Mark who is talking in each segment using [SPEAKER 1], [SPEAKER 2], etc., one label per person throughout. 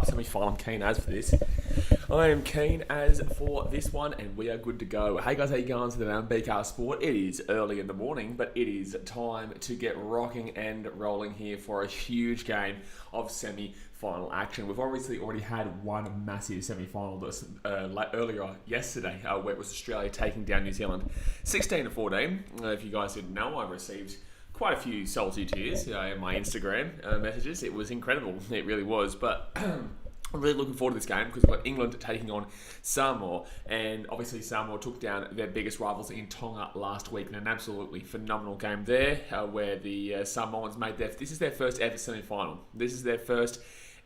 [SPEAKER 1] Cup semi-final. I'm keen as for this. I am keen as for this one, and we are good to go. Hey guys, how you going? To the BCAR Sport. It is early in the morning, but it is time to get rocking and rolling here for a huge game of semi-final action. We've obviously already had one massive semi-final this, earlier yesterday, where it was Australia taking down New Zealand 16-14. If you guys didn't know, I received quite a few salty tears in my Instagram messages. It was incredible. It really was. But I'm really looking forward to this game because we've got England taking on Samoa, and obviously Samoa took down their biggest rivals in Tonga last week in an absolutely phenomenal game there, where the Samoans made this is their first ever semi-final. This is their first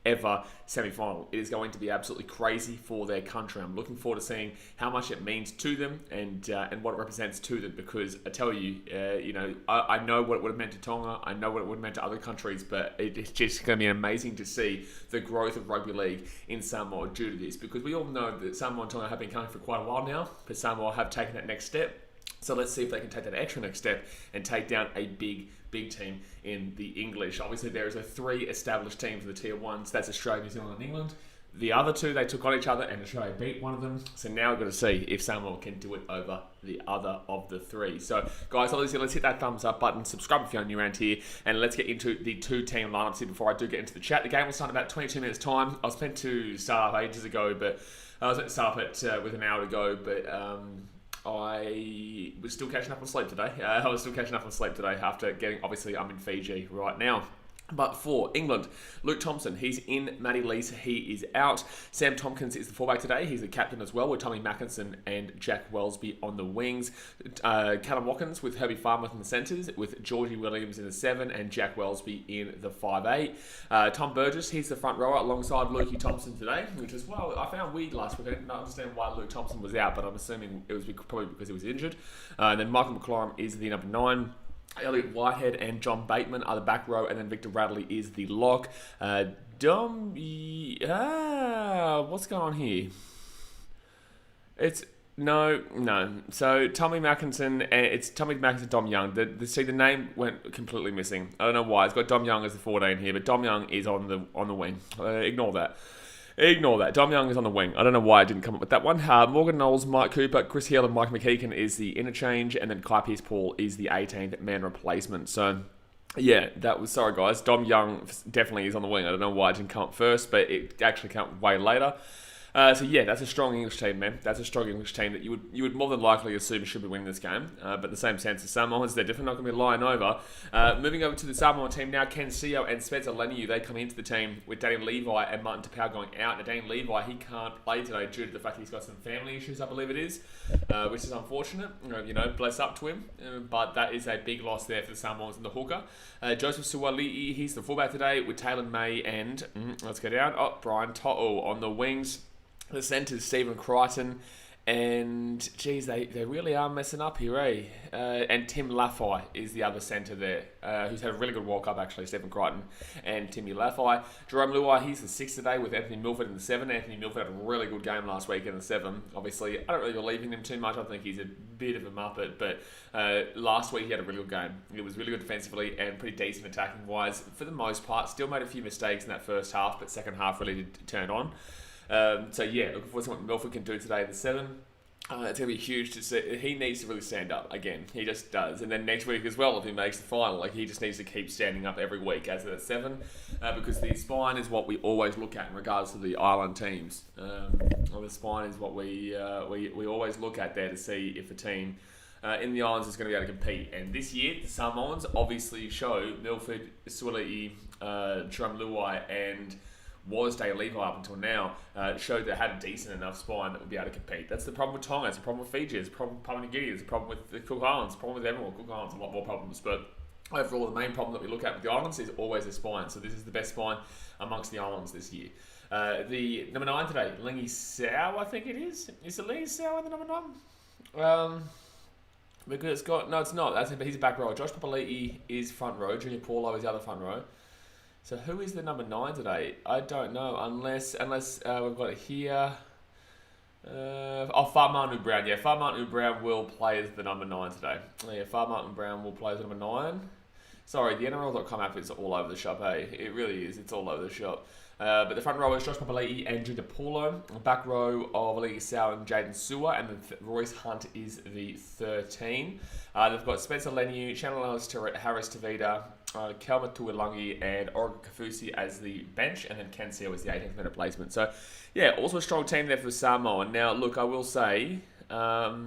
[SPEAKER 1] ever semi-final. It is going to be absolutely crazy for their country. I'm looking forward to seeing how much it means to them and what it represents to them, because I tell you, I know what it would have meant to Tonga. I know what it would have meant to other countries, but it's just going to be amazing to see the growth of rugby league in Samoa due to this, because we all know that Samoa and Tonga have been coming for quite a while now, but Samoa have taken that next step. So let's see if they can take that extra next step and take down a big team in the English. Obviously, there is three established teams in the Tier 1s. That's Australia, New Zealand and England. The other two, they took on each other and Australia beat one of them. So now we've got to see if Samoa can do it over the other of the three. So, guys, obviously, let's hit that thumbs up button. Subscribe if you're new around here. And let's get into the two-team lineups here before I do get into the chat. The game will start in about 22 minutes' time. I was meant to start up ages ago, but I was meant to start up with an hour to go, but I was still catching up on sleep today. After getting, obviously, I'm in Fiji right now. But for England, Luke Thompson, he's in. Matty Lees, he is out. Sam Tompkins is the fullback today. He's the captain as well, with Tommy Mackinson and Jack Welsby on the wings. Callum Watkins with Herbie Farmer in the centres, with Georgie Williams in the 7 and Jack Welsby in the 5'8". Tom Burgess, he's the front rower alongside Lukey Thompson today, which is, well, I found weird last week. I didn't understand why Luke Thompson was out, but I'm assuming it was probably because he was injured. And then Michael McLaurin is the number 9. Elliot Whitehead and John Bateman are the back row, and then Victor Radley is the lock. What's going on here? No. So Tommy Mackinson, Dom Young. The name went completely missing. I don't know why. It's got Dom Young as the 14 here, but Dom Young is on the wing. Ignore that. Dom Young is on the wing. I don't know why I didn't come up with that one. Morgan Knowles, Mike Cooper, Chris Hill and Mike McKeegan is the interchange, and then Kai Pearce-Paul is the 18th man replacement. So, yeah, sorry guys. Dom Young definitely is on the wing. I don't know why I didn't come up first, but it actually came up way later. So yeah, that's a strong English team, man. That's a strong English team that you would more than likely assume should be winning this game. But in the same sense, the Samoans, they're definitely not going to be lying over. Moving over to the Samoan team now, Ken Sio and Spencer Leniu, they come into the team with Daniel Levi and Martin Tapau going out. Now, Daniel Levi, he can't play today due to the fact that he's got some family issues, I believe it is, which is unfortunate. Bless up to him. But that is a big loss there for the Samoans and the hooker. Joseph Suali'i, he's the fullback today with Taylor May and, let's go down, Brian To'o on the wings. The centres, Stephen Crichton, and geez, they really are messing up here, eh? And Tim Laffey is the other centre there, who's had a really good World Cup actually, Stephen Crichton and Timmy Laffey. Jerome Luai, he's the 6 today with Anthony Milford in the 7. Anthony Milford had a really good game last week in the 7. Obviously, I don't really believe in him too much. I think he's a bit of a muppet, but last week he had a really good game. It was really good defensively and pretty decent attacking wise for the most part. Still made a few mistakes in that first half, but second half really did turn on. So yeah, looking forward to what Milford can do today in the 7. It's going to be huge to see. He needs to really stand up again. He just does. And then next week as well, if he makes the final, he just needs to keep standing up every week as a 7, because the spine is what we always look at in regards to the island teams. The spine is what we always look at there to see if a team in the islands is going to be able to compete. And this year, the Samoans obviously show Milford, Suali'i, Jerome Luai, and was Daniel Levi up until now, showed that had a decent enough spine that would be able to compete. That's the problem with Tonga, it's the problem with Fiji, it's the problem with Papua New Guinea, it's the problem with the Cook Islands, it's the problem with everyone. Cook Islands a lot more problems, but overall the main problem that we look at with the islands is always the spine. So this is the best spine amongst the islands this year. The number 9 today, Lingy Sao, I think it is. Is it Lingy Sao in the number 9? Because it's not. He's a back row. Josh Papali'i is front row. Junior Paulo is the other front row. So who is the number 9 today? I don't know, unless we've got it here. Fa'amanu Brown. Yeah, Fa'amanu Brown will play as the number 9 today. Yeah, Fa'amanu Brown will play as the number 9. Sorry, the NRL.com app is all over the shop, hey? It really is. It's all over the shop. But the front row is Josh Papali'i and Drew DePaulo. The back row of Aligi Sau and Jaden Sewer, and then Royce Hunt is the 13. They've got Spencer Leniu, Shannon Ellis, Harris Tavita, Kelma Tuilangi, and Oregon Kafusi as the bench, and then Ken Seal is the 18th minute placement. So, yeah, also a strong team there for Samoa. Now, look, I will say... oh,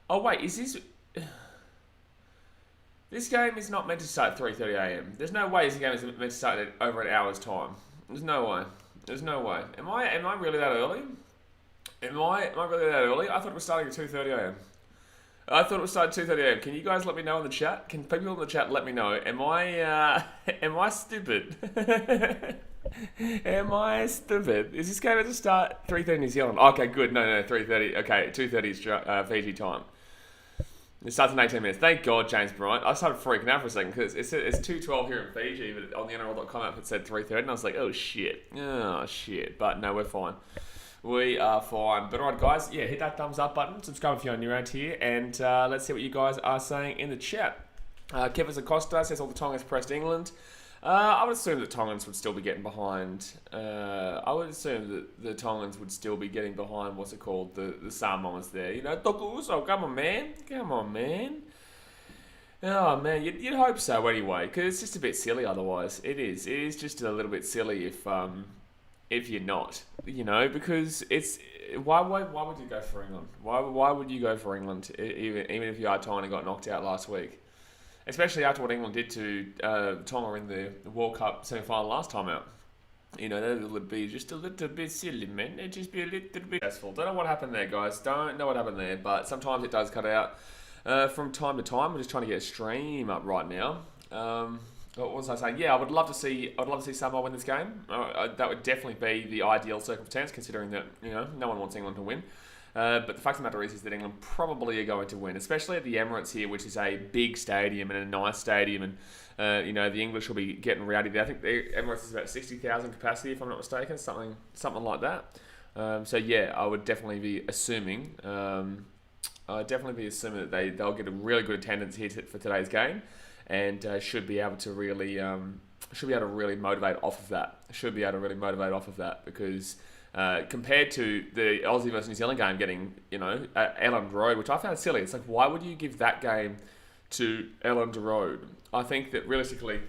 [SPEAKER 1] wait, is this... This game is not meant to start at 3:30am. There's no way this game is meant to start at over an hour's time. There's no way. There's no way. Am I really that early? Am I really that early? I thought it was starting at 2:30am. I thought it was starting at 2:30am. Can you guys let me know in the chat? Can people in the chat let me know? Am I stupid? Am I stupid? Is this game meant to start 3:30 New Zealand? Okay, good. No, 3:30. Okay, 2:30 is Fiji time. It starts in 18 minutes. Thank God, James Bryant. I started freaking out for a second because it's 2:12 here in Fiji, but on the NRL.com app it said 3:30, and I was like, oh shit. But no, we're fine. We are fine. But alright, guys, yeah, hit that thumbs up button. Subscribe if you're new around here, and let's see what you guys are saying in the chat. Kevin Acosta says all the Tongans pressed England. I would assume that Tongans would still be getting behind. I would assume that the Tongans would still be getting behind, what's it called, the Samoans there. You know, Tokuso, come on, man. Oh, man, you'd hope so anyway, because it's just a bit silly otherwise. It is. It is just a little bit silly if you're not, you know, because it's... Why would you go for England? Why would you go for England, even if you are Tonga got knocked out last week? Especially after what England did to Tonga in the World Cup semi-final last time out. You know, that would be just a little bit silly, man. It'd just be a little bit stressful. Don't know what happened there, guys. Don't know what happened there. But sometimes it does cut out from time to time. We're just trying to get a stream up right now. What was I saying? Yeah, I'd love to see Samoa win this game. That would definitely be the ideal circumstance, considering that, you know, no one wants England to win. But the fact of the matter is that England probably are going to win, especially at the Emirates here, which is a big stadium and a nice stadium, and you know, the English will be getting rowdy there. I think the Emirates is about 60,000 capacity, if I'm not mistaken, something like that. So yeah, I would definitely be assuming, that they'll get a really good attendance here for today's game, and should be able to really motivate off of that. Because. Compared to the Aussie versus New Zealand game getting, you know, at Elland Road, which I found silly. It's like, why would you give that game to Elland Road? I think that realistically,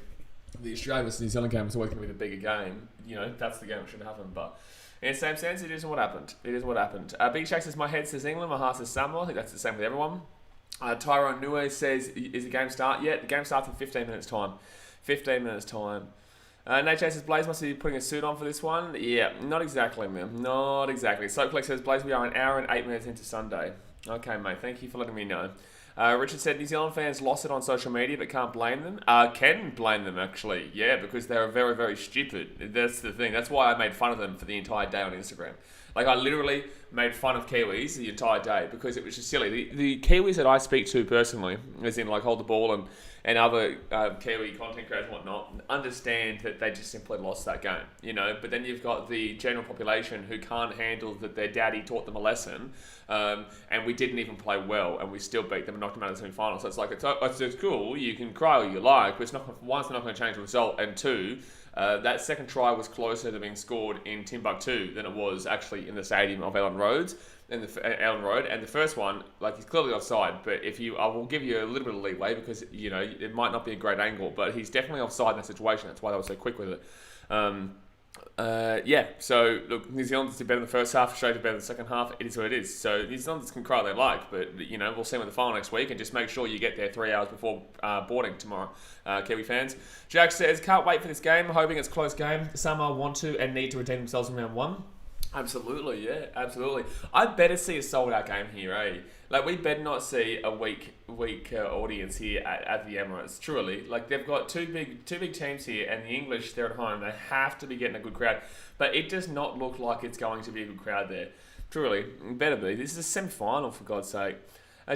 [SPEAKER 1] the Australia versus New Zealand game is always going to be the bigger game. You know, that's the game that should happen. But in the same sense, it is what happened. Big Shaq says, my head says England, my heart says Samoa. I think that's the same with everyone. Tyrone Nue says, is the game start yet? The game starts in 15 minutes time. 15 minutes time. Nate says, Blaze must be putting a suit on for this one. Yeah, not exactly, man. Not exactly. Soapflex says, Blaze, we are an hour and 8 minutes into Sunday. Okay, mate. Thank you for letting me know. Richard said, New Zealand fans lost it on social media, but can't blame them. Can blame them, actually. Yeah, because they were very, very stupid. That's the thing. That's why I made fun of them for the entire day on Instagram. Like, I literally made fun of Kiwis the entire day because it was just silly. The Kiwis that I speak to personally, as in, like, Hold the Ball and other Kiwi content creators and whatnot, understand that they just simply lost that game, you know. But then you've got the general population who can't handle that their daddy taught them a lesson, and we didn't even play well, and we still beat them and knocked them out of the semi-final. So it's like, it's cool, you can cry all you like, but it's not going to change the result, and two, that second try was closer to being scored in Timbuktu than it was actually in the stadium of Elland Road. And the first one, like, he's clearly offside, but I will give you a little bit of leeway because, you know, it might not be a great angle, but he's definitely offside in that situation. That's why they were so quick with it. So look, New Zealanders did better in the first half, Australia did better in the second half. It is what it is. So New Zealanders can cry all they like, but, you know, we'll see them in the final next week, and just make sure you get there 3 hours before boarding tomorrow, Kiwi fans. Jack says, can't wait for this game, hoping it's a close game. Samoa want to and need to redeem themselves in round one. Absolutely, yeah, absolutely. I better see a sold-out game here, eh? Like, we better not see a weak audience here at the Emirates. Truly, like, they've got two big teams here, and the English, they're at home. They have to be getting a good crowd, but it does not look like it's going to be a good crowd there. Truly, it better be. This is a semi-final, for God's sake.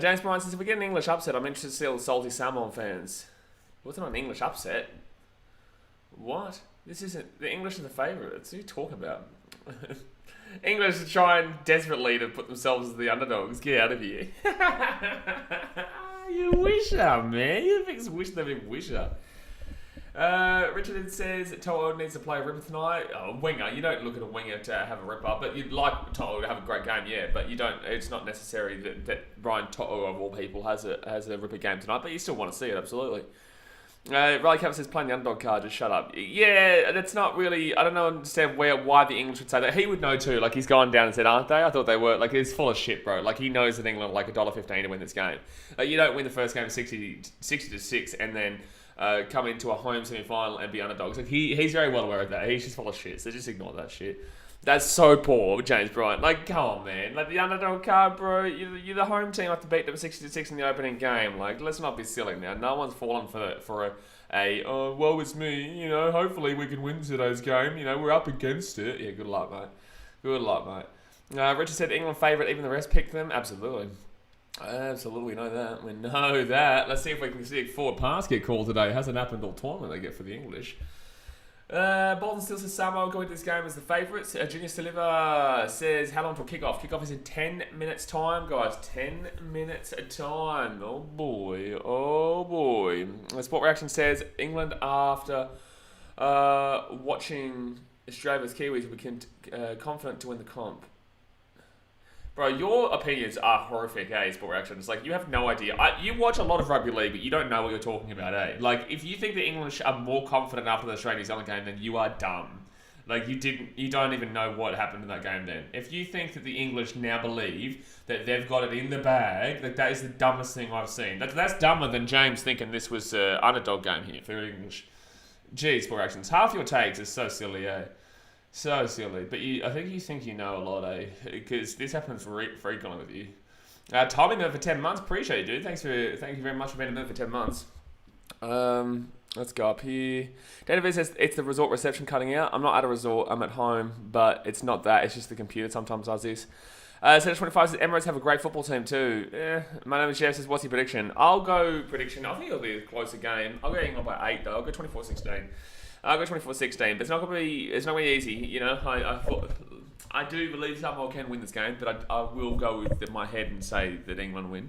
[SPEAKER 1] James Bryan says, if we get an English upset, I'm interested to see all the salty Samoan fans. What's not an English upset? What? This isn't... The English are the favourites. What are you talking about? English are trying desperately to put themselves as the underdogs. Get out of here. You wisher, man. You think it's wish the big wisher. Richard says To'o needs to play a ripper tonight. Oh, winger. You don't look at a winger to have a ripper, but you'd like To'o to have a great game, yeah. But you don't. It's not necessary that Brian To'o of all people has a ripper game tonight. But you still want to see it, absolutely. Riley Campbell says playing the underdog card, just shut up. Yeah, that's not really. I don't understand why the English would say that. He would know too. Like he's gone down and said, aren't they? I thought they were. Like it's full of shit, bro. Like he knows that England are like $1.15 to win this game. Like you don't win the first game 60-6 and then come into a home semi-final and be underdogs. Like he's very well aware of that. He's just full of shit. So just ignore that shit. That's so poor, James Bryant. Like, come on, man. Like, the underdog card, bro. You're the home team. Have to beat them 60-6 in the opening game. Like, let's not be silly now. No one's fallen for oh, woe is me. You know, hopefully we can win today's game. You know, we're up against it. Yeah, good luck, mate. Good luck, mate. Richard said England favourite. Even the rest picked them. Absolutely. Absolutely know that. We know that. Let's see if we can see a forward pass get called today. It hasn't happened all tournament they get for the English. Bolton still says Samoa go into this game as the favourites. Junior Saliva says how long till kickoff? Kickoff is in 10 minutes time, guys. 10 minutes at time. Oh boy. Oh boy. Sport Reaction says England after watching Australia vs Kiwis will be confident to win the comp. Bro, your opinions are horrific, Sport Reaction. It's like, you have no idea. You watch a lot of rugby league, but you don't know what you're talking about, Like, if you think the English are more confident after the Australia-New Zealand game, then you are dumb. Like, you don't even know what happened in that game then. If you think that the English now believe that they've got it in the bag, like, that is the dumbest thing I've seen. That's dumber than James thinking this was an underdog game here for English. Jeez, Sport Reactions. Half your takes is so silly, So silly, but I think you know a lot, Because this happens frequently with you. Tommy member for 10 months, appreciate you, dude. Thank you very much for being a member for 10 months. Let's go up here. Database says it's the resort reception cutting out. I'm not at a resort, I'm at home, but it's not that. It's just the computer sometimes does this. Senator 25 says Emirates have a great football team too. My name is Jeff says, what's your prediction? I'll go prediction. I think it'll be a closer game. I'll go England by 8 though. I'll go 24-16. I'll go 24-16, but it's not gonna be easy, you know. I do believe Samoa can win this game, but I will go with my head and say that England win.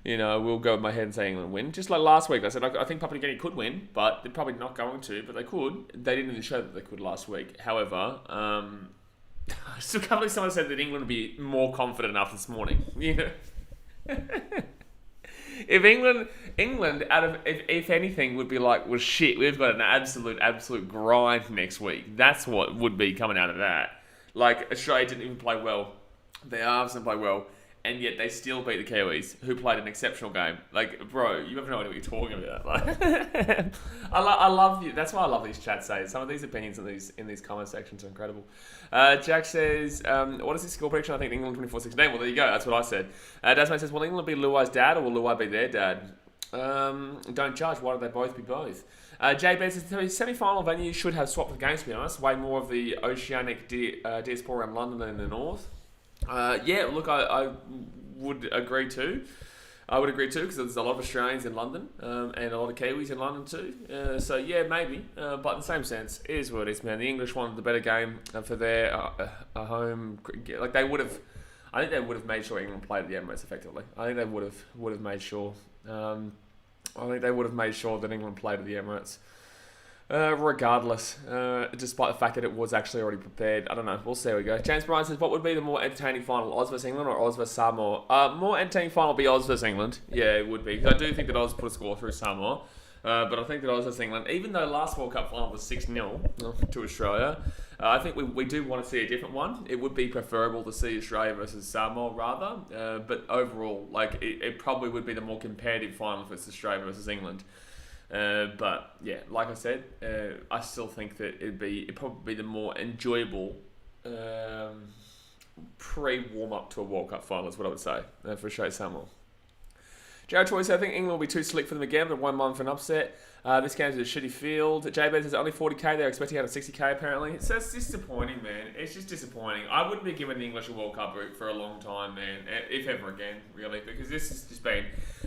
[SPEAKER 1] You know, I will go with my head and say England win. Just like last week, I said I think Papua New Guinea could win, but they're probably not going to, but they could. They didn't even show that they could last week. However, I still can't believe someone said that England would be more confident enough this morning. You know. If England, if anything, would be like, well, shit, we've got an absolute grind next week. That's what would be coming out of that. Like, Australia didn't even play well. The Arabs didn't play well. And yet they still beat the Kiwis, who played an exceptional game. Like, bro, you have no idea what you're talking about. Like, I love you. That's why I love these chats. Some of these opinions in these comment sections are incredible. Jack says, what is this score prediction? I think England 24-16. Well, there you go. That's what I said. Dasmane says, will England be Luai's dad or will Luai be their dad? Don't judge. Why don't they both be both? JB says, semi-final venue should have swapped the games, to be honest. Way more of the oceanic diaspora around London than in the north. Yeah, look, I would agree too. I would agree too because there's a lot of Australians in London and a lot of Kiwis in London too. So yeah, maybe. But in the same sense, it is what it is, man. The English wanted the better game for their home. Like they would have. I think they would have made sure England played at the Emirates effectively. I think they would have made sure. I think they would have made sure that England played at the Emirates. Regardless, despite the fact that it was actually already prepared. I don't know. We'll see how we go. James Bryan says, what would be the more entertaining final, Oz vs England or Oz vs Samoa? More entertaining final would be Oz vs England. Yeah, it would be. Because I do think that Oz put a score through Samoa. But I think that Oz vs England, even though last World Cup final was 6-0 to Australia, I think we do want to see a different one. It would be preferable to see Australia versus Samoa rather. But overall, like it probably would be the more competitive final if it's Australia versus England. But yeah, like I said, I still think that it'd probably be the more enjoyable pre-warm up to a World Cup final is what I would say for Australia Samoa. Jared Troy said, I think England will be too slick for them again, but 1-1 for an upset. This game's a shitty field. JB says only 40k, they're expecting out of 60k apparently. So it's disappointing, man. It's just disappointing. I wouldn't be giving the English a World Cup for a long time, man. If ever again, really. Because this has just been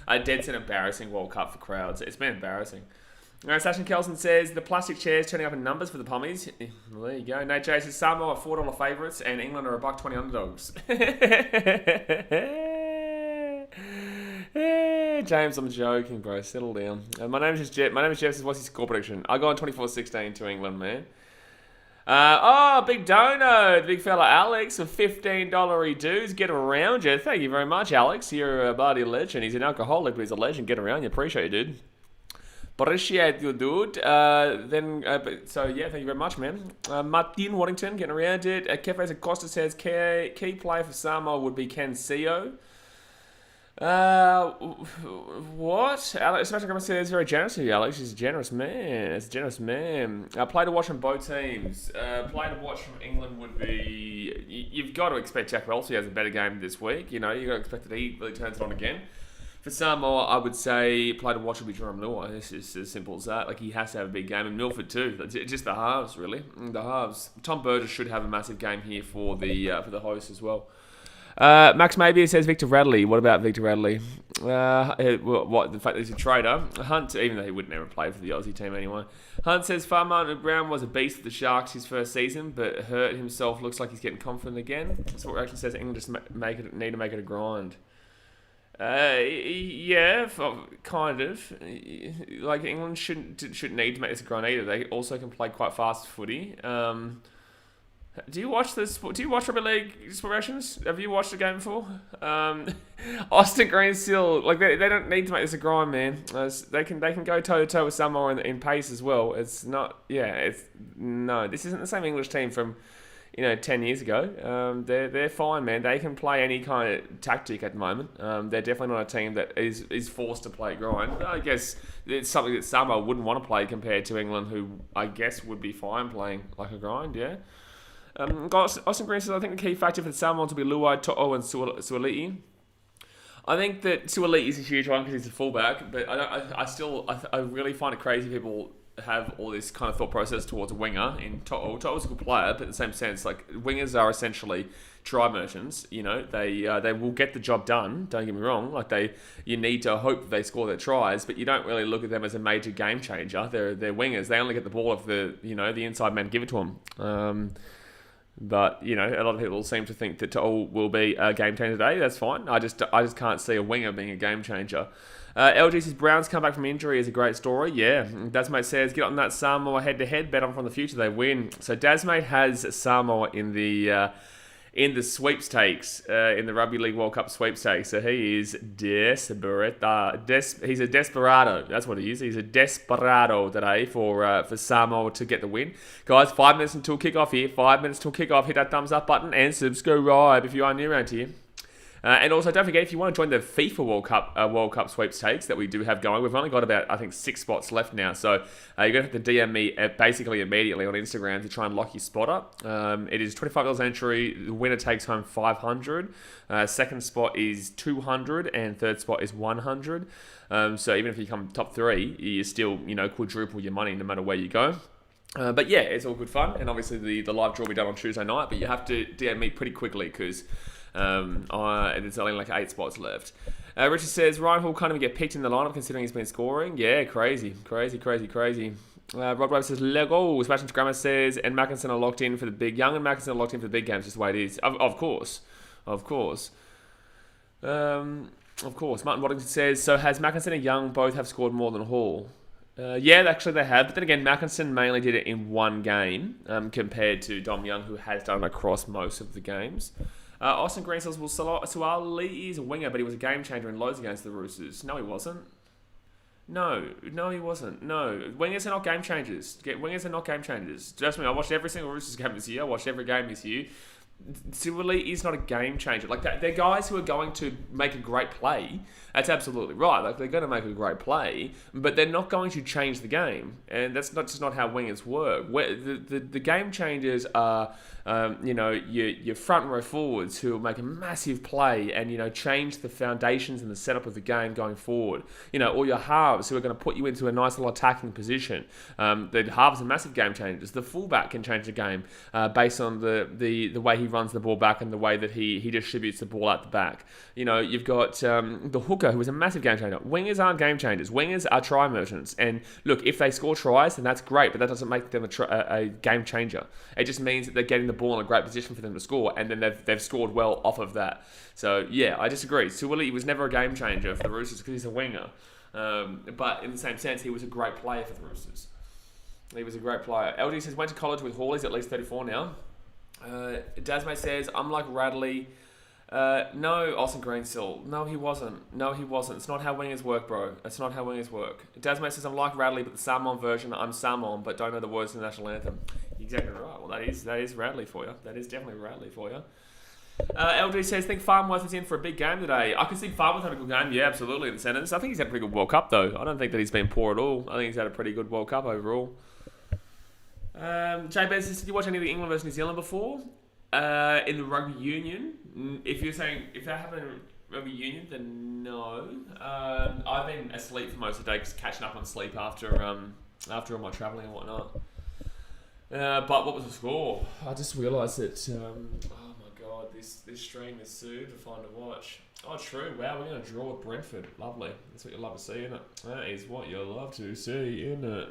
[SPEAKER 1] a dead set embarrassing World Cup for crowds. It's been embarrassing. Sasha Kelson says, the plastic chairs turning up in numbers for the Pommies. Well, there you go. Nate J says, Samoa are $4 favourites and England are $1.20 underdogs. James, I'm joking, bro. Settle down. My name is Jeff. My name is Jeff. Says, what's his score prediction? I go on 24-16 to England, man. Big dono, the big fella Alex with $15 dues. Get around you. Thank you very much, Alex. You're a bloody legend. He's an alcoholic, but he's a legend. Get around you. Appreciate you, dude. Appreciate you, dude. So yeah, thank you very much, man. Martin Waddington getting around it. Kefe Acosta says key player for Samoa would be Ken Seo. What? Alex Sebastian says very generous of you, Alex. He's a generous man. It's a generous man. Play to watch from both teams. Play to watch from England would be. You've got to expect Jack Welch has a better game this week. You know, you've got to expect that he really turns it on again. For Samoa, I would say play to watch would be Jerome Lua. It's just as simple as that. Like, he has to have a big game. And Milford too. Just the halves, really. The halves. Tom Burgess should have a massive game here for the host as well. Max Maybe says Victor Radley. What about Victor Radley? The fact that he's a trader. Hunt, even though he wouldn't ever play for the Aussie team anyway. Hunt says Farman Brown was a beast at the Sharks his first season, but hurt himself. Looks like he's getting confident again. So what reaction says England just need to make it a grind. Yeah, kind of. Like, England shouldn't need to make this a grind either. They also can play quite fast footy. Do you watch this? Do you watch Rugby League Inspirations? Have you watched the game before? Austin Green still, like, they don't need to make this a grind, man. They can go toe to toe with Samoa in pace as well. It's not. Yeah, this isn't the same English team from 10 years ago. They're fine, man. They can play any kind of tactic at the moment. They're definitely not a team that is forced to play grind. I guess it's something that Samoa wouldn't want to play compared to England, who I guess would be fine playing like a grind. Yeah. Austin Green says, I think the key factor for the Samoans will be Luai, To'o and Suali'i. I think that Suali'i is a huge one because he's a fullback, but I really find it crazy people have all this kind of thought process towards a winger in To'o. To'o's a good player, but in the same sense, like, wingers are essentially try merchants. You know, they will get the job done. Don't get me wrong. Like, you need to hope that they score their tries, but you don't really look at them as a major game changer. They're wingers. They only get the ball if the inside man give it to them. But, a lot of people seem to think that To'o will be a game changer today. That's fine. I just can't see a winger being a game changer. LG says Browns come back from injury is a great story. Yeah. Dasmate says get on that Samoa head-to-head. Bet on from the future. They win. So Dasmate has Samoa in the sweepstakes, in the Rugby League World Cup sweepstakes. So he is desperate. He's a desperado. That's what he is. He's a desperado today for Samoa to get the win. Guys, 5 minutes until kickoff here. 5 minutes till kickoff. Hit that thumbs up button and subscribe if you are new around here. And also, don't forget, if you want to join the FIFA World Cup sweepstakes that we do have going, we've only got about, I think, 6 spots left now. So you're going to have to DM me basically immediately on Instagram to try and lock your spot up. It is $25 entry. The winner takes home $500. Second spot is $200, and third spot is $100. So even if you come top 3, you still, quadruple your money no matter where you go. But yeah, it's all good fun. And obviously the live draw will be done on Tuesday night, but you have to DM me pretty quickly because there's only like 8 spots left. Richard says Ryan Hall can't even get picked in the lineup considering he's been scoring. Yeah, crazy. Rod Webb says Lego. Sebastian Grammer says and Mackinson are locked in for the big. Young and Mackinson are locked in for the big games. Just the way it is. Of course. Martin Waddington says so. Has Mackinson and Young both have scored more than Hall? Yeah, actually they have. But then again, Mackinson mainly did it in one game compared to Dom Young, who has done it across most of the games. Austin Green says, well, Suali'i is a winger, but he was a game changer in loads against the Roosters. No, he wasn't. No, he wasn't. No, wingers are not game changers. Wingers are not game changers. Trust me, I watched every single Roosters game this year. I watched every game this year. Suali'i is not a game changer. Like, they're guys who are going to make a great play. That's absolutely right. Like, they're going to make a great play, but they're not going to change the game. And that's just not how wingers work. The game changers are, your front row forwards who will make a massive play and, change the foundations and the setup of the game going forward. Or your halves who are going to put you into a nice little attacking position. The halves are massive game changers. The fullback can change the game based on the way he he runs the ball back and the way that he distributes the ball at the back. You've got the hooker, who is a massive game changer. Wingers aren't game changers. Wingers are try merchants. And look, if they score tries, then that's great, but that doesn't make them a game changer. It just means that they're getting the ball in a great position for them to score, and then they've scored well off of that. So, yeah, I disagree. Suwili was never a game changer for the Roosters because he's a winger. But in the same sense, he was a great player for the Roosters. He was a great player. LG says, went to college with Hawley's, at least 34 now. Dasmay says, I'm like Radley. No, Austin Greensill. No, he wasn't. It's not how wingers work, bro. It's not how wingers work. Dasmay says, I'm like Radley, but the Salmon version. I'm Salmon, but don't know the words to the national anthem. Exactly right. Well, that is Radley for you. That is definitely Radley for you. LG says, think Farnworth is in for a big game today. I can see Farnworth had a good game. Yeah, absolutely, in the sentence. I think he's had a pretty good World Cup, though. I don't think that he's been poor at all. I think he's had a pretty good World Cup overall. Jay Bez says, did you watch any of the England versus New Zealand before? In the rugby union? If you're saying, if that happened in rugby union, then no. I've been asleep for most of the day, just catching up on sleep after all my travelling and whatnot. But what was the score? I just realised that, oh my god, this stream is super fun to watch. Oh, true. Wow, we're going to draw with Brentford. Lovely. That's what you love to see, isn't it? That is what you love to see, isn't it?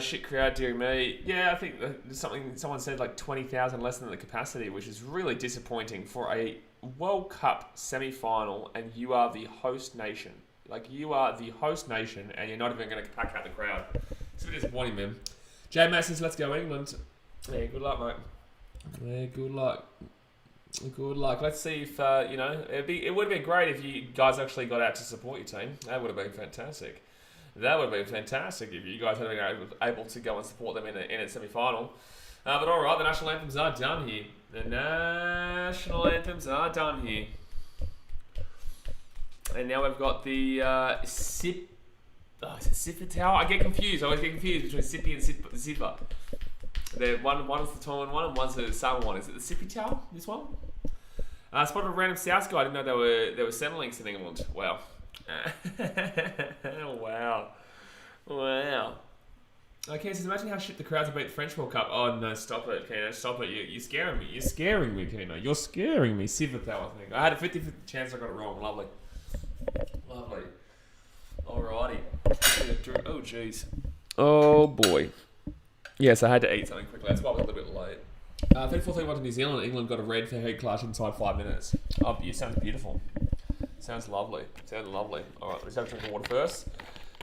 [SPEAKER 1] Shit crowd, dear me. Yeah, I think someone said like 20,000 less than the capacity, which is really disappointing for a World Cup semi-final, and you are the host nation. Like, you are the host nation, and you're not even going to pack out the crowd. It's a bit disappointing, man. Jay Mass says, let's go England. Yeah, good luck, mate. Yeah, good luck. Good luck. Let's see if, it would have been great if you guys actually got out to support your team. That would have been fantastic. That would have been fantastic if you guys had been able to go and support them in a semi-final. But all right, the national anthems are done here. The national anthems are done here. And now we've got the Sipper. I get confused. I always get confused between Sippy and Zipper. One is the Tongan one and one's the Samoan one. Is it the Sippy Towel, this one? Spotted a random South guy. I didn't know there were Centrelink in England. Wow. Wow. Okay, so imagine how shit the crowds have beat the French World Cup. Oh no, stop it, Keno, stop it. You're scaring me. You're scaring me, Keno. You're scaring me. Sivitao, I think. I had a 50-50 chance I got it wrong. Lovely. Alrighty. Oh jeez. Oh boy. Yes, I had to eat something quickly. That's why I was a little bit late. 34-31 to New Zealand. England got a red for head clash inside 5 minutes. Oh, it sounds beautiful. Sounds lovely. All right, let's have a drink of water first.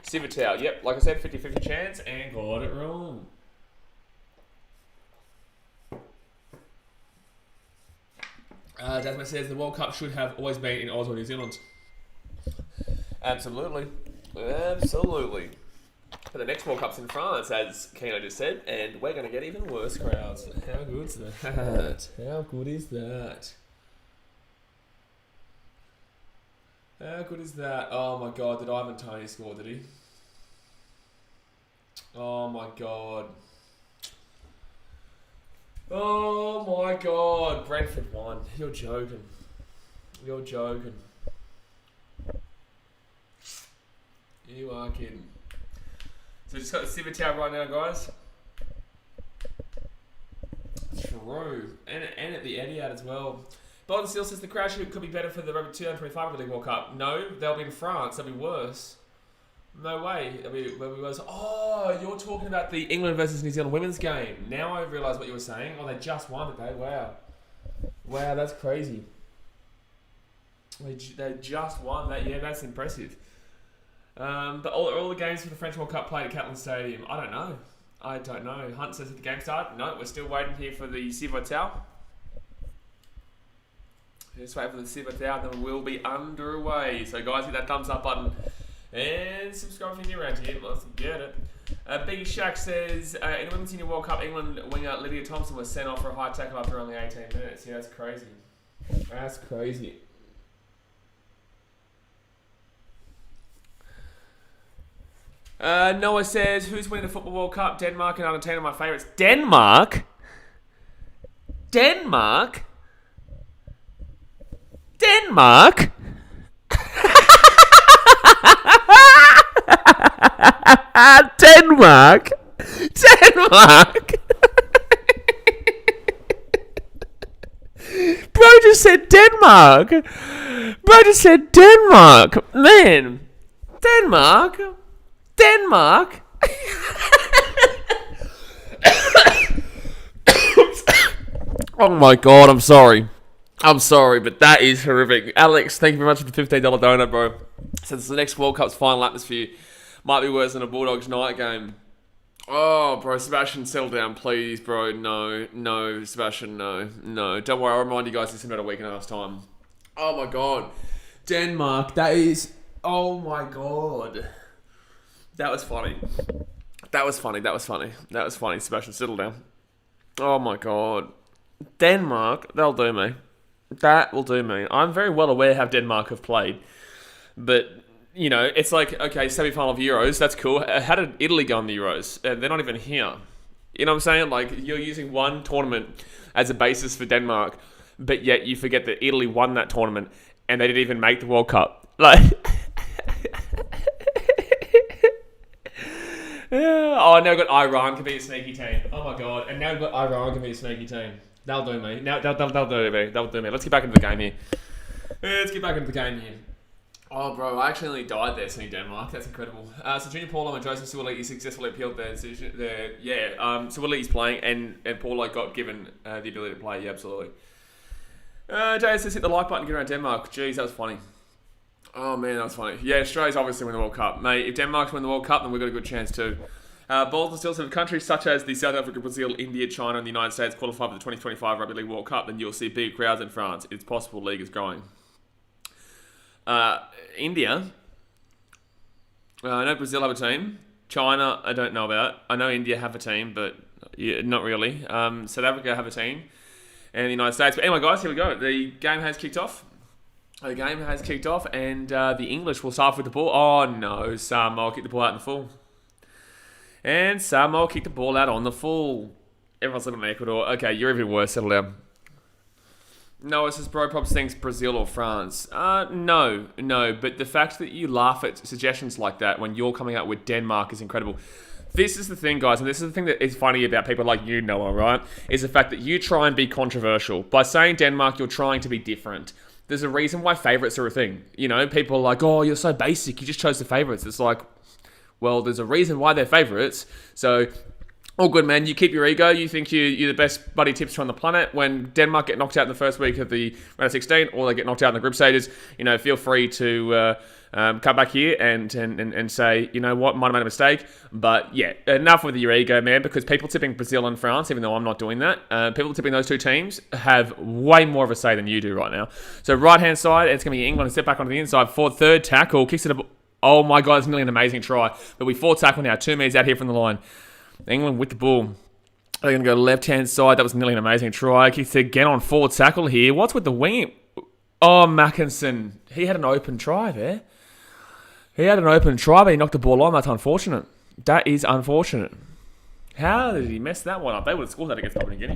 [SPEAKER 1] Sivitao. Yep, like I said, 50-50 chance, and got it wrong. Jasmine says the World Cup should have always been in Oz or New Zealand. Absolutely. But the next World Cup's in France, as Keno just said, and we're going to get even worse crowds. How good's that? How good is that? How good is that? Oh my god, did Ivan Toney score, did he? Oh my god. Oh my god, Brentford won. You're joking. You are kidding. So just got the Sivitao right now, guys. True. And at the Etihad as well. Bolton Steele says the crowd could be better for the 2025 Rugby League World Cup. No, they'll be in France. They'll be worse. No way. They'll be worse. Oh, you're talking about the England versus New Zealand women's game. Now I realise what you were saying. Oh, they just won today. Wow. Wow, that's crazy. They just won that. Yeah, that's impressive. But all the games for the French World Cup played at Catlin Stadium. I don't know. Hunt says at the game start. No, we're still waiting here for the Sivitao. Just wait for the Sivitao, and then we'll be underway. So guys, hit that thumbs up button and subscribe if you're new around here. Let's get it. Biggie Shaq says, in the Women's Senior World Cup, England winger Lydia Thompson was sent off for a high tackle after only 18 minutes. Yeah, that's crazy. That's crazy. Noah says, who's winning the Football World Cup? Denmark and Argentina are my favourites. Denmark? Denmark? Denmark? just said Denmark. Bro just said Denmark. Man. Denmark. Oh my god, I'm sorry, but that is horrific. Alex, thank you very much for the $15 donut, bro. Since the next World Cup's final atmosphere might be worse than a Bulldogs night game. Oh, bro, Sebastian, settle down, please, bro. No, Sebastian, no. Don't worry, I'll remind you guys this in about a week and a half's time. Oh my god. Denmark, that is... Oh my god. That was funny. Sebastian, settle down. Oh my god. Denmark, that'll do me. That will do me. I'm very well aware how Denmark have played. But, you know, it's like, okay, semi-final of Euros, that's cool. How did Italy go in the Euros? They're not even here. You know what I'm saying? Like, you're using one tournament as a basis for Denmark, but yet you forget that Italy won that tournament and they didn't even make the World Cup. Like... Oh, now we've got Iran can be a sneaky team. Oh my god. And now we've got Iran can be a sneaky team. That'll do me. That'll do me. Let's get back into the game here. Oh, bro, I actually only died there seeing Denmark. That's incredible. So Junior Paulo and Joseph Suoliti successfully appealed their decision. Suoliti's playing, and Paulo got given the ability to play. Yeah, absolutely. JS, hit the like button to get around Denmark. Jeez, that was funny. Oh, man, that was funny. Yeah, Australia's obviously win the World Cup. Mate, if Denmark's win the World Cup, then we've got a good chance too. Balls and still some countries such as the South Africa, Brazil, India, China, and the United States qualify for the 2025 Rugby League World Cup, then you'll see big crowds in France. It's possible the league is growing. India. I know Brazil have a team. China, I don't know about. I know India have a team, but not really. South Africa have a team. And the United States. But anyway, guys, here we go. The game has kicked off. And the English will start with the ball. Oh, no. Samoa kicked the ball out in the full. And Samoa kicked the ball out on the full. Everyone's looking at Ecuador. Okay, you're even worse. Settle down. No, it says Bro Props thinks Brazil or France. No. But the fact that you laugh at suggestions like that when you're coming out with Denmark is incredible. This is the thing, guys, and this is the thing that is funny about people like you, Noah, right? Is the fact that you try and be controversial. By saying Denmark, you're trying to be different. There's a reason why favourites are a thing. You know, people are like, oh, you're so basic, you just chose the favourites. It's like, well, there's a reason why they're favourites. So, all good, man. You keep your ego. You think you're the best buddy tipster on the planet. When Denmark get knocked out in the first week of the round of 16, or they get knocked out in the group stages, you know, feel free to come back here and say, you know what, might have made a mistake. But yeah, enough with your ego, man, because people tipping Brazil and France, even though I'm not doing that, people tipping those two teams have way more of a say than you do right now. So right-hand side, it's going to be England, step back onto the inside for third tackle, kicks it. Oh my God, it's nearly an amazing try. But we forward tackle now, 2 meters out here from the line. England with the ball. They're going to go left-hand side. That was nearly an amazing try. Kicks again on forward tackle here. What's with the wing? Oh, Mackinson. He had an open try there. But he knocked the ball on. That's unfortunate. That is unfortunate. How did he mess that one up? They would have scored that against Papua New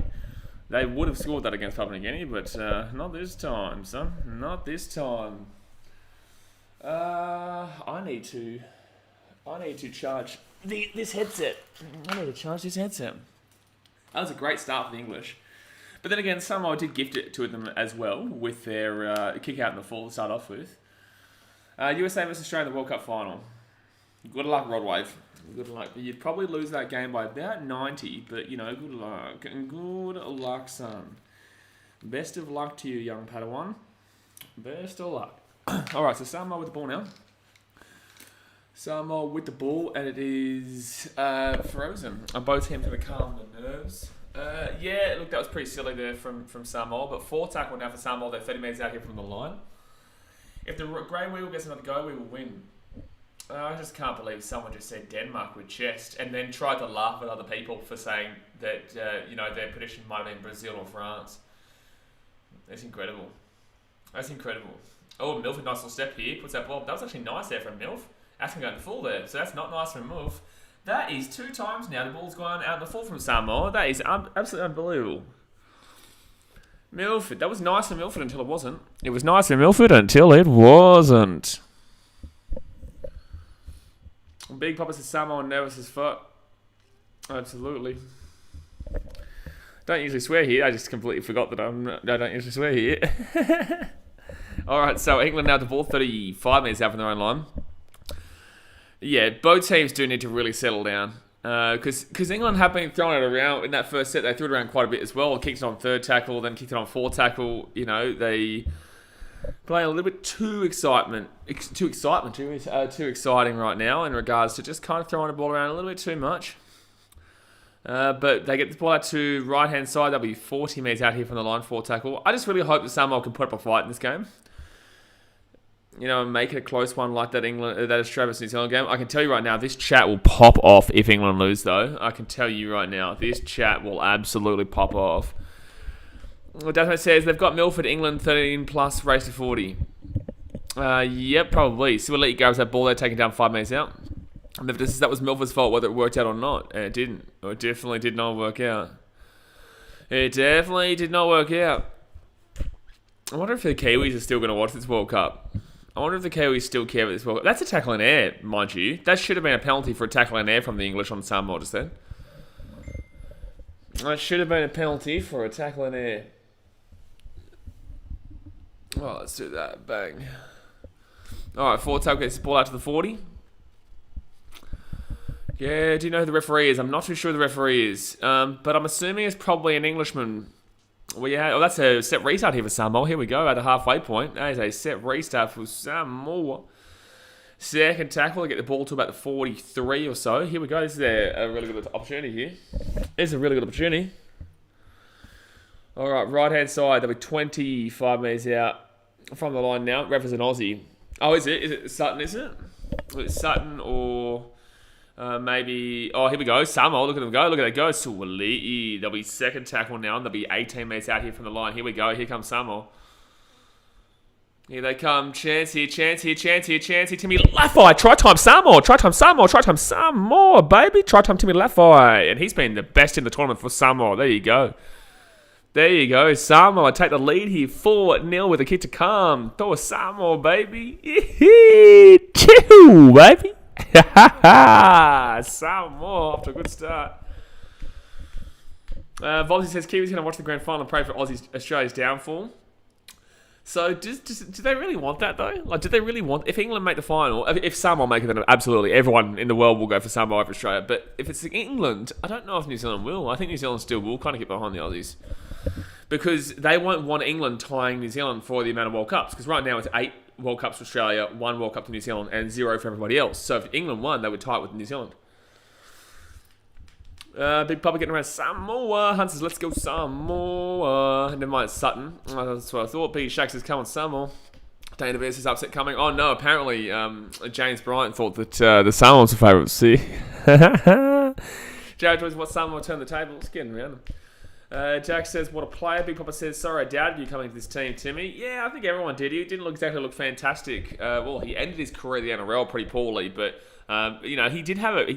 [SPEAKER 1] Guinea. But not this time, son. Not this time. I need to charge this headset. That was a great start for the English. But then again, Samoa did gift it to them as well with their kick out in the fall to start off with. USA vs Australia in the World Cup final. Good luck, Rodwave. Good luck. You'd probably lose that game by about 90, but, you know, good luck. Good luck, son. Best of luck to you, young Padawan. Best of luck. All right, so Samoa with the ball now. Samoa with the ball, and it is frozen. Both teams going to calm the nerves. Yeah, look, that was pretty silly there from Samoa, but 4 tackle now for Samoa. They're 30 metres out here from the line. If the Grey Wheel gets another go, we will win. I just can't believe someone just said Denmark with chest and then tried to laugh at other people for saying that, you know, their prediction might have been Brazil or France. That's incredible. Oh, Milf, a nice little step here. Puts that ball. That was actually nice there from Milf. Asking going full there. So that's not nice from Milf. That is 2 times now the ball's gone out in the full from Samoa. That is absolutely unbelievable. Milford. That was nice for Milford until it wasn't. It was nice for Milford until it wasn't. Big Papa says Samoa nervous as fuck. Absolutely. Don't usually swear here. I just completely forgot that I don't usually swear here. All right, so England now to ball 35 minutes out from their own line. Yeah, both teams do need to really settle down. Because England have been throwing it around in that first set. They threw it around quite a bit as well. Kicked it on third tackle, then kicked it on fourth tackle. You know, they play a little bit too exciting right now in regards to just kind of throwing the ball around a little bit too much. But they get the ball out to right-hand side. They'll be 40 metres out here from the line, fourth tackle. I just really hope that Samoa can put up a fight in this game. You know, and make it a close one like that Australia vs New Zealand game. I can tell you right now, this chat will pop off if England lose, though. I can tell you right now, this chat will absolutely pop off. Well, Dasmate says they've got Milford, England, 13 plus, race to 40. Yep, probably. Siwaliti grabs that ball there, taking down 5 metres out. And if that was Milford's fault, whether it worked out or not. And it didn't. It definitely did not work out. It definitely did not work out. I wonder if the Kiwis are still going to watch this World Cup. I wonder if the Kiwis still care about this World Cup. That's a tackle in air, mind you. That should have been a penalty for a tackle in air from the English on Samoa just then. That should have been a penalty for a tackle in air. Well, let's do that. Bang. Alright, forward tackle gets the ball out to the 40. Yeah, do you know who the referee is? I'm not too sure who the referee is. But I'm assuming it's probably an Englishman. That's a set restart here for Samoa. Here we go at the halfway point. That is a set restart for Samoa. Second tackle. They get the ball to about the 43 or so. Here we go. This is a really good opportunity here. It's a really good opportunity. All right, right-hand side. They'll be 25 metres out from the line now. Ref is an Aussie. Oh, is it? Is it Sutton, is it? It's Sutton or... maybe... Oh, here we go. Samoa, look at them go. Look at that go. Suwaliti. There'll be second tackle now. There'll be 18 metres out here from the line. Here we go. Here comes Samoa. Here they come. Chance here. Timmy Lafai. Try time Samoa, baby. Try time Timmy Lafai. And he's been the best in the tournament for Samoa. There you go. Samoa take the lead here. 4-0 with a kick to come. Throw a Samoa, baby. Choo, baby. Samoa off to a good start. Volsey says Kiwis going to watch the grand final and pray for Australia's downfall. So do they really want that though? Like, do they really want... If England make the final, if Samoa make it, then absolutely everyone in the world will go for Samoa over Australia. But if it's England, I don't know if New Zealand will. I think New Zealand still will kind of get behind the Aussies. Because they won't want England tying New Zealand for the amount of World Cups. Because right now it's 8 World Cups for Australia, 1 World Cup to New Zealand, and 0 for everybody else. So if England won, they would tie it with New Zealand. Big Papa getting around Samoa. Hunt says, let's go Samoa. Never mind, Sutton. That's what I thought. Peter Shaq says, come on, Samoa. Dana Bear says, upset coming. Oh, no, apparently James Bryant thought that the Samoans were favourite to see. Jared Joyce, what Samoa turned the table? It's getting around them. Jack says, what a player. Big Papa says, sorry, I doubted you coming to this team, Timmy. Yeah, I think everyone did. He didn't exactly look fantastic. Well, he ended his career in the NRL pretty poorly, but, you know, he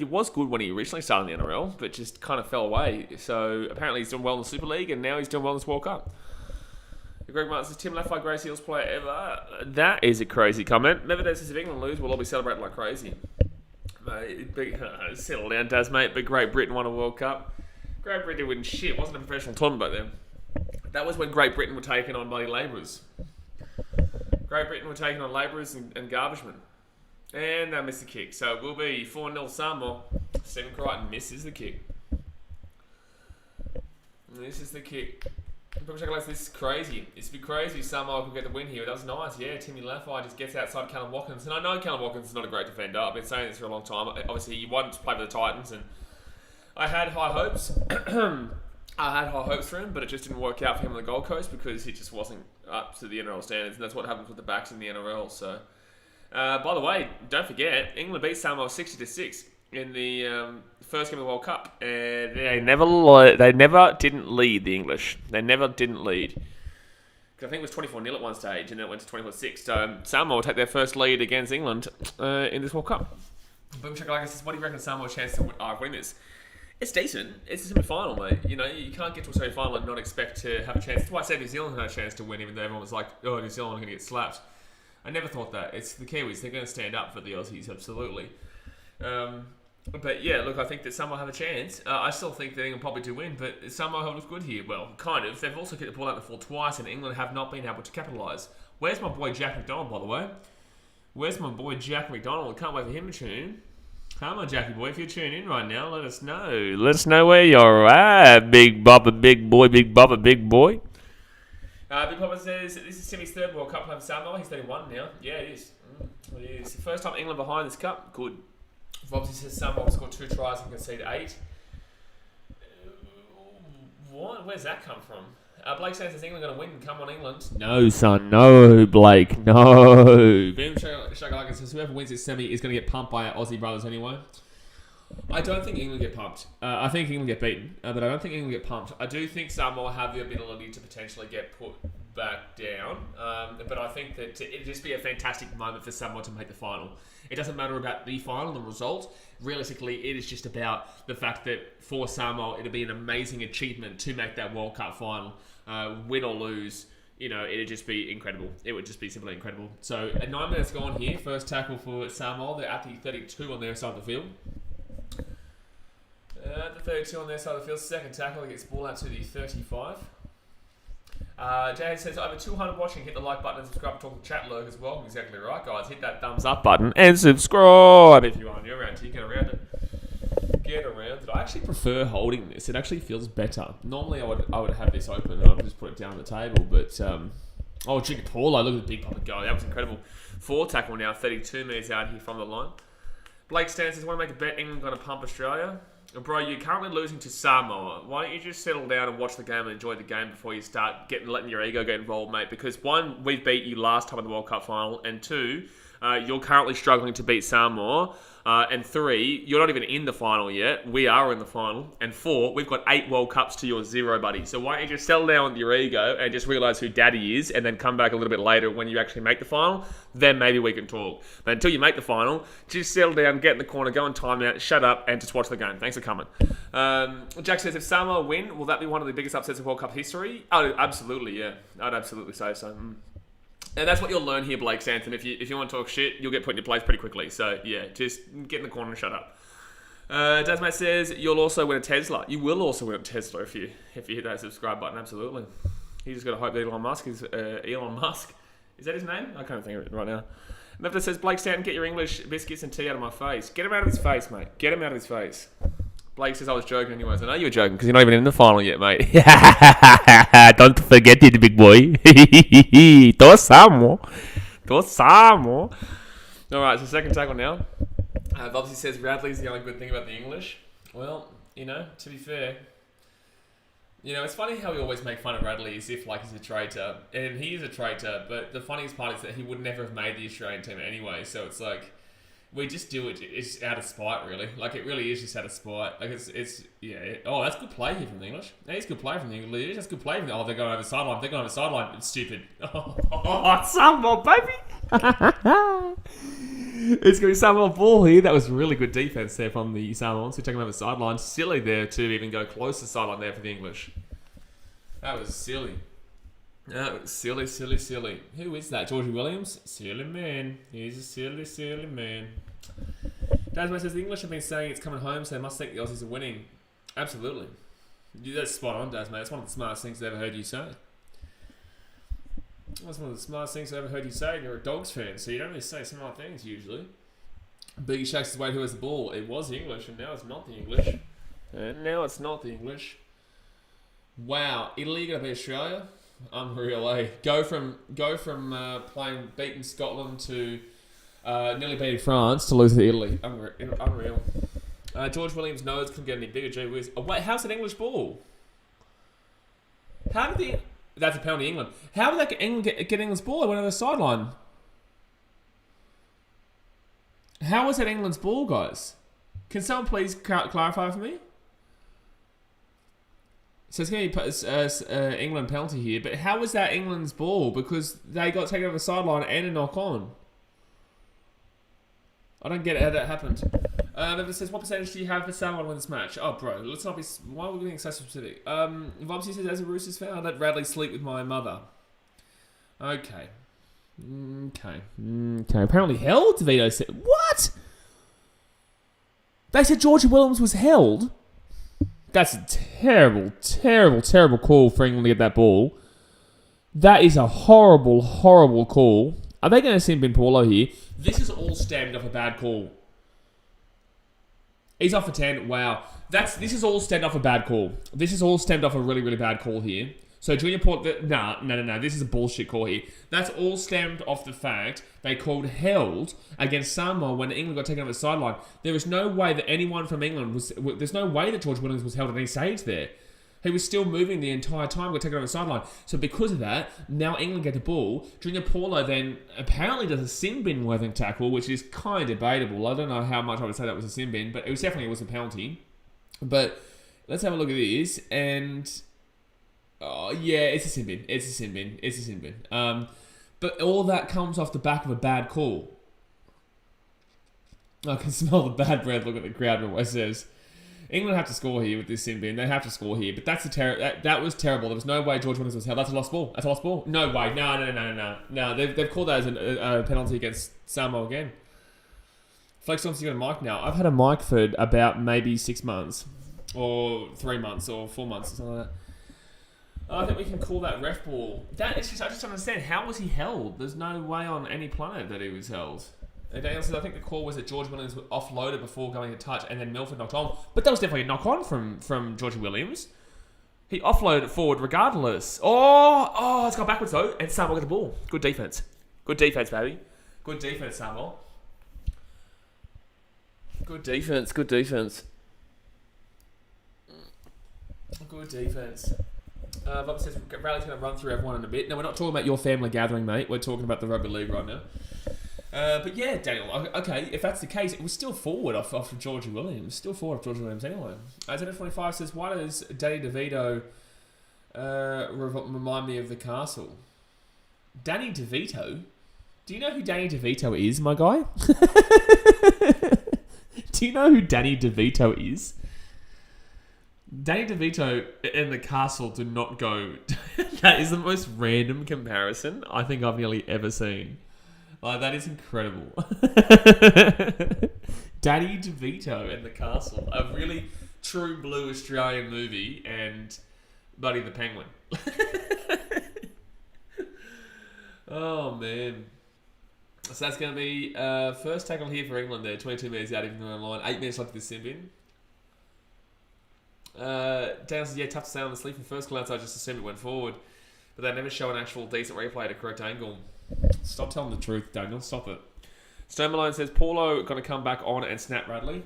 [SPEAKER 1] was good when he originally started in the NRL, but just kind of fell away. So apparently he's doing well in the Super League, and now he's doing well in this World Cup. Greg Martin says, Tim Lafai, greatest Eels player ever. That is a crazy comment. Nevertheless, says, if England lose, we'll all be celebrating like crazy. Settle down, Daz, mate. But Great Britain won a World Cup. Great Britain wouldn't shit. It wasn't a professional tournament back then. That was when Great Britain were taking on bloody labourers. Great Britain were taking on labourers and garbagemen. And they missed the kick. So it will be 4-0 Samoa. Stephen Crichton misses the kick. This is the kick. This is crazy. It's a bit crazy. Samoa could get the win here. That was nice. Yeah, Timmy Lafai just gets outside Callum Watkins. And I know Callum Watkins is not a great defender. I've been saying this for a long time. Obviously, he wanted to play for the Titans, and I had high hopes. I had high hopes for him, but it just didn't work out for him on the Gold Coast because he just wasn't up to the NRL standards, and that's what happens with the backs in the NRL. So, by the way, don't forget, England beat Samoa 60-6 in the first game of the World Cup, and they never didn't lead the English. They never didn't lead. Because I think it was 24-0 at one stage, and then it went to 24-6. So Samoa will take their first lead against England in this World Cup. Boom Shakalaka says, what do you reckon Samoa's chance to win this? It's decent. It's a semi-final, mate. You know, you can't get to a semi-final and not expect to have a chance. That's why I said New Zealand had a chance to win, even though everyone was like, oh, New Zealand are going to get slapped. I never thought that. It's the Kiwis. They're going to stand up for the Aussies, absolutely. But yeah, look, I think that Samoa have a chance. I still think that England probably do win, but Samoa have looked good here. Well, kind of. They've also kicked the ball out the full twice, and England have not been able to capitalise. Where's my boy Jack McDonald, by the way? Where's my boy Jack McDonald? Can't wait for him to tune in. Come on, Jackie boy, if you're tuning in right now, let us know. Let us know where you're at, Big Bubba, big boy, Big Bubba, big boy. Big Papa says, this is Timmy's third World Cup playing for Samoa. He's 31 now. Yeah, it is. It is. The first time England behind this cup. Good. Obviously says Samoa scored 2 tries and conceded 8. What? Where's that come from? Blake says, is England going to win? Come on, England. No, son. No, Blake. No. Boom Shakalaka says, whoever wins this semi is going to get pumped by our Aussie brothers anyway. I don't think England get pumped. I think England get beaten, but I don't think England get pumped. I do think Samoa have the ability to potentially get put back down, but I think that it'd just be a fantastic moment for Samoa to make the final. It doesn't matter about the final, the result. Realistically, it is just about the fact that for Samoa, it'd be an amazing achievement to make that World Cup final, win or lose. You know, it'd just be incredible. It would just be simply incredible. So, 9 minutes gone here. First tackle for Samoa. They're at the 32 on their side of the field. The 32 on their side of the field. Second tackle gets ball out to the 35. Jay says, over 200 watching. Hit the like button and subscribe. Talk to chat lurk as well. Exactly right, guys. Hit that thumbs up button and subscribe if you are new around here. Get around it. Get around it. I actually prefer holding this. It actually feels better. Normally, I would have this open and I'd just put it down on the table. But Jigga Paulo, look at the big papa go. That was incredible. 4 tackle now. 32 minutes out here from the line. Blake Stan says, want to make a bet England going to pump Australia? Bro, you're currently losing to Samoa. Why don't you just settle down and watch the game and enjoy the game before you start letting your ego get involved, mate? Because 1, we beat you last time in the World Cup final, and 2, you're currently struggling to beat Samoa, and 3, you're not even in the final yet. We are in the final, and 4, we've got 8 World Cups to your 0, buddy. So why don't you just settle down with your ego and just realise who Daddy is, and then come back a little bit later when you actually make the final? Then maybe we can talk. But until you make the final, just settle down, get in the corner, go on timeout, shut up, and just watch the game. Thanks for coming. Jack says, if Samoa win, will that be one of the biggest upsets of World Cup history? Oh, absolutely, yeah. I'd absolutely say so. And that's what you'll learn here, Blake Sanson. If you want to talk shit, you'll get put in your place pretty quickly. So, yeah, just get in the corner and shut up. Dasmate says, you'll also win a Tesla. You will also win a Tesla if you hit that subscribe button, absolutely. You just got to hope that Elon Musk is Elon Musk. Is that his name? I can't think of it right now. Lefter says, Blake Stanton, get your English biscuits and tea out of my face. Get him out of his face, mate. Get him out of his face. Blake says, I was joking anyways. I know you were joking because you're not even in the final yet, mate. Don't forget it, big boy. Tosamo. Alright, so second tackle now. Bobsy says, Radley's the only good thing about the English. Well, to be fair, it's funny how we always make fun of Radley as if he's a traitor. And he is a traitor, but the funniest part is that he would never have made the Australian team anyway. So it's like, we just do it. It's out of spite, really. It really is just out of spite. Oh, that's good play here from the English. That is good play from the English. That's good play from the... Oh, they're going over the sideline. They're going over the sideline. It's stupid. Oh, Samoa, baby. It's going to be Samoa ball here. That was really good defense there from the Samoans. Who took him over the sideline. Silly there to even go close to the sideline there for the English. That was silly. That was silly, silly, silly. Who is that? Georgie Williams? Silly man. He's a silly, silly man. Dasmo says, the English have been saying it's coming home, so they must think the Aussies are winning. Absolutely. That's spot on, Dasmo. That's one of the smartest things I've ever heard you say. That's one of the smartest things I've ever heard you say, and you're a Dogs fan, so you don't really say smart things, usually. Biggie Shakes his way, who has the ball? It was the English, and now it's not the English. And now it's not the English. Wow. Italy going to beat Australia? Unreal, eh? Go from playing beating Scotland to nearly beating France to lose to Italy. Unreal. George Williams' nose couldn't get any bigger. Gee whiz. Oh, wait, how's an English ball? How did that's a penalty, England. How did that England get England's ball? It went over the sideline. How was that England's ball, guys? Can someone please clarify for me? So it's going to be England penalty here, but how was that England's ball? Because they got taken over the sideline and a knock on. I don't get how that happened. It says, what percentage do you have for Samoa to win this match? Oh, bro, let's not be... Why are we being so specific? Vobsy says, as a Roosters fan, I let Radley sleep with my mother. Okay. Apparently hell, DeVito said... What?
[SPEAKER 2] They said Georgie Williams was held. That's a terrible, terrible, terrible call for England to get that ball. That is a horrible, horrible call. Are they going to sin bin Paulo here? This is all stemmed off a bad call. He's off for 10. Wow. This is all stemmed off a bad call. This is all stemmed off a really, really bad call here. So Junior Paulo... No. This is a bullshit call here. That's all stemmed off the fact they called held against Samoa when England got taken off the sideline. There is no way that anyone from England was... There's no way that George Williams was held at any stage there. He was still moving the entire time, got taken off the sideline. So because of that, now England get the ball. Junior Paulo then apparently does a sin bin Worthing tackle, which is kind of debatable. I don't know how much I would say that was a sin bin, but it was definitely a penalty. But let's have a look at this. And yeah, it's a sin bin. It's a sin bin. But all that comes off the back of a bad call. I can smell the bad breath. Look at the crowd and what it says. England have to score here with this sin bin. They have to score here. But that's that was terrible. There was no way George Williams was held. That's a lost ball. No way. No. They've called that as a penalty against Samoa again. Flex Thompson, you got a mic now. I've had a mic for about maybe 6 months. Or 3 months or 4 months or something like that. I think we can call that ref ball. I just don't understand. How was he held? There's no way on any planet that he was held. Daniel says, I think the call was that George Williams offloaded before going to touch and then Milford knocked on. But that was definitely a knock on from George Williams. He offloaded it forward regardless. Oh, it's gone backwards though. And Samuel got the ball. Good defense. Good defense, baby. Good defense, Samuel. Good defense. Good defense. Bob says, Rally's going to run through everyone in a bit. No, we're not talking about your family gathering, mate. We're talking about the rugby league right now. But yeah, Daniel, okay, if that's the case, it was still forward off of Georgie Williams. Still forward off Georgie Williams anyway. F25 says, why does Danny DeVito remind me of the castle? Danny DeVito? Do you know who Danny DeVito is, my guy? Do you know who Danny DeVito is? Danny DeVito and the castle do not go... That is the most random comparison I think I've nearly ever seen. Like, that is incredible. Danny DeVito and the castle. A really true blue Australian movie and Buddy the Penguin. Oh, man. So that's going to be first tackle here for England there. 22 metres out, even though line. 8 minutes left of this sin bin. Daniel says, yeah, tough to say on the sleeping first glance. I just assumed it went forward. But they never show an actual decent replay at a correct angle. Stop telling the truth, Daniel. Stop it. Stone Malone says, Paulo going to come back on and snap Radley.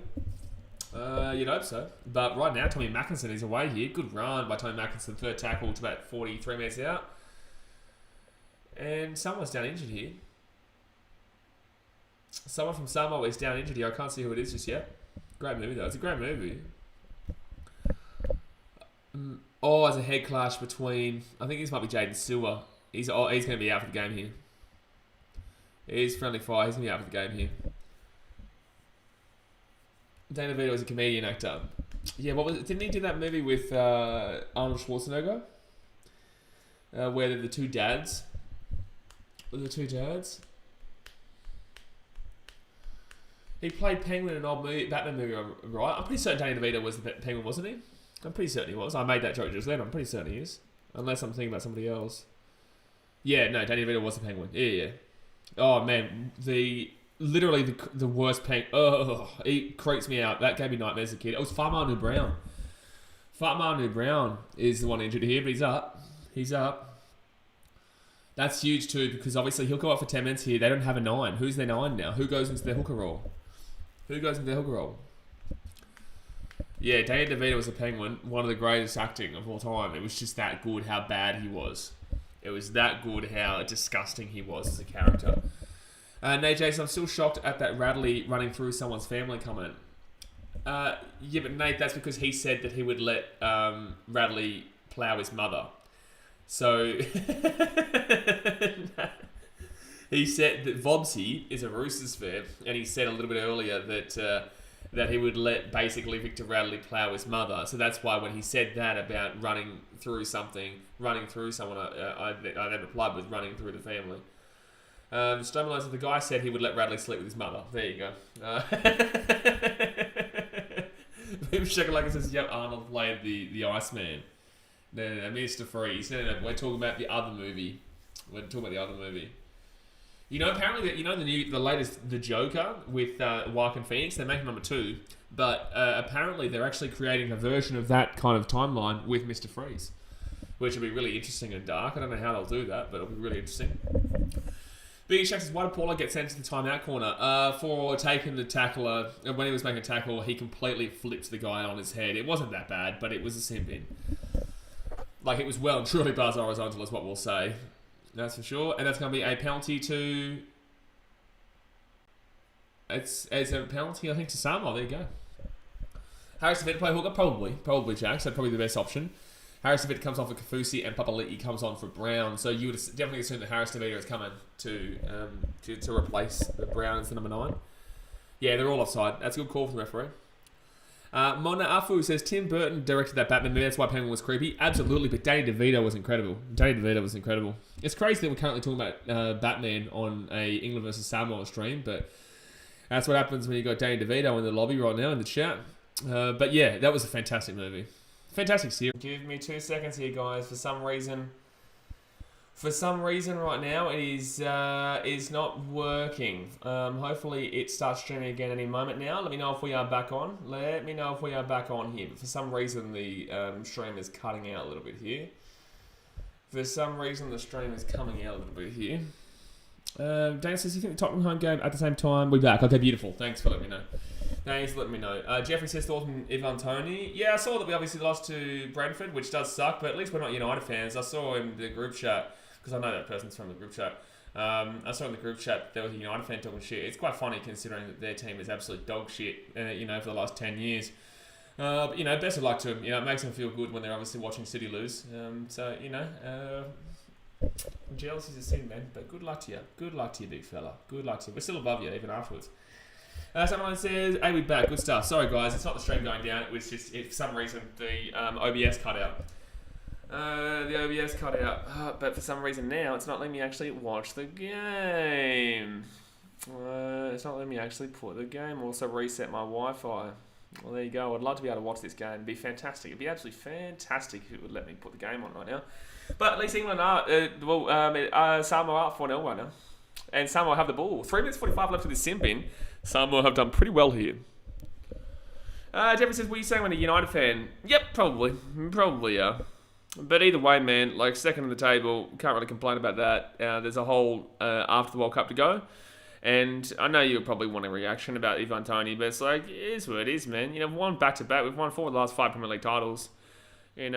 [SPEAKER 2] You'd hope so. But right now, Tommy Mackinson is away here. Good run by Tommy Mackinson. Third tackle to about 43 minutes out. And someone's down injured here. Someone from Samoa is down injured here. I can't see who it is just yet. Great movie, though. It's a great movie. There's a head clash between... I think this might be Jaden Silva. He's going to be out for the game here. He's friendly fire. He's going to be out for the game here. Danny DeVito is a comedian actor. Yeah, what was it? Didn't he do that movie with Arnold Schwarzenegger? Where they're the two dads. He played Penguin in an old Batman movie, right? I'm pretty certain Danny DeVito was the Penguin, wasn't he? I'm pretty certain he was. I made that joke just then. I'm pretty certain he is. Unless I'm thinking about somebody else. Yeah, no, Danny DeVito was the Penguin. Yeah. Oh, man. Literally the worst Penguin. Oh, he creeps me out. That gave me nightmares as a kid. It was Fa'amanu Brown. Fa'amanu Brown is the one injured here, but he's up. That's huge too, because obviously he'll go out for 10 minutes here. They don't have a 9. Who's their 9 now? Who goes into their hooker role? Yeah, Danny DeVito was a Penguin. One of the greatest acting of all time. It was just that good how bad he was. It was that good how disgusting he was as a character. Nate Jason, I'm still shocked at that Radley running through someone's family comment. Yeah, but Nate, that's because he said that he would let Radley plough his mother. So... He said that Vobsy is a Roosters fan, and he said a little bit earlier that he would let basically Victor Radley plough his mother. So that's why when he said that about running through someone, I then replied with running through the family. Stonemalone said the guy said he would let Radley sleep with his mother. There you go. Shakalaka says, yep, Arnold played the Iceman. No, Mr. Freeze. No, we're talking about the other movie. You know, apparently, the latest The Joker with Joaquin Phoenix, they're making number 2, but apparently they're actually creating a version of that kind of timeline with Mr. Freeze, which will be really interesting and dark. I don't know how they'll do that, but it'll be really interesting. Biggie Shack says, why did Paulo get sent to the timeout corner? For taking the tackler, when he was making a tackle, he completely flipped the guy on his head. It wasn't that bad, but it was a sin bin. Like, it was well and truly bars horizontal is what we'll say. That's for sure. And that's going to be a penalty to... It's a penalty, I think, to Samoa. There you go. Harris David play hooker? Probably Jack. So probably the best option. Harris David comes on for Kafusi and Papali'i comes on for Brown. So you would definitely assume that Harris David is coming to replace Brown as the number 9. Yeah, they're all offside. That's a good call for the referee. Mona Afu says, Tim Burton directed that Batman movie. That's why Penguin was creepy. Absolutely, but Danny DeVito was incredible. It's crazy that we're currently talking about Batman on a England versus Samoa stream, but that's what happens when you got Danny DeVito in the lobby right now in the chat. But yeah, that was a fantastic movie. Fantastic series. Give me 2 seconds here, guys. For some reason right now it is not working. Hopefully it starts streaming again any moment now. Let me know if we are back on. Here. But for some reason the stream is cutting out a little bit here. For some reason the stream is coming out a little bit here. Dan says, you think the Tottenham home game at the same time? We're back. Okay, beautiful. Thanks for letting me know. Jeffrey says, thoughts on Ivan Toney. Yeah, I saw that we obviously lost to Brentford, which does suck, but at least we're not United fans. I saw in the group chat, because I know that person's from the group chat. I saw in the group chat there was a United fan talking shit. It's quite funny considering that their team is absolute dog shit, for the last 10 years. But, best of luck to them. It makes them feel good when they're obviously watching City lose. Jealousy is a sin, man, but good luck to you. Good luck to you, big fella. Good luck to you. We're still above you, even afterwards. Someone says, hey, we're back. Good stuff. Sorry, guys. It's not the stream going down. It was just, for some reason, the OBS cut out. But for some reason now, it's not letting me actually watch the game. It's not letting me actually put the game. Also reset my Wi-Fi. Well, there you go. I'd love to be able to watch this game. It'd be fantastic. It'd be absolutely fantastic if it would let me put the game on right now. But at least England are, Samoa are 4-0 right now. And Samoa have the ball. 3 minutes 45 left of this sim bin. Samoa have done pretty well here. Jeffrey says, what are you saying when a United fan? Yep, probably, yeah. But either way, man, like second in the table, can't really complain about that. There's a whole after the World Cup to go. And I know you'll probably want a reaction about Ivan Toney, but it's like, it is what it is, man. We've won back-to-back. We've won 4 of the last 5 Premier League titles. You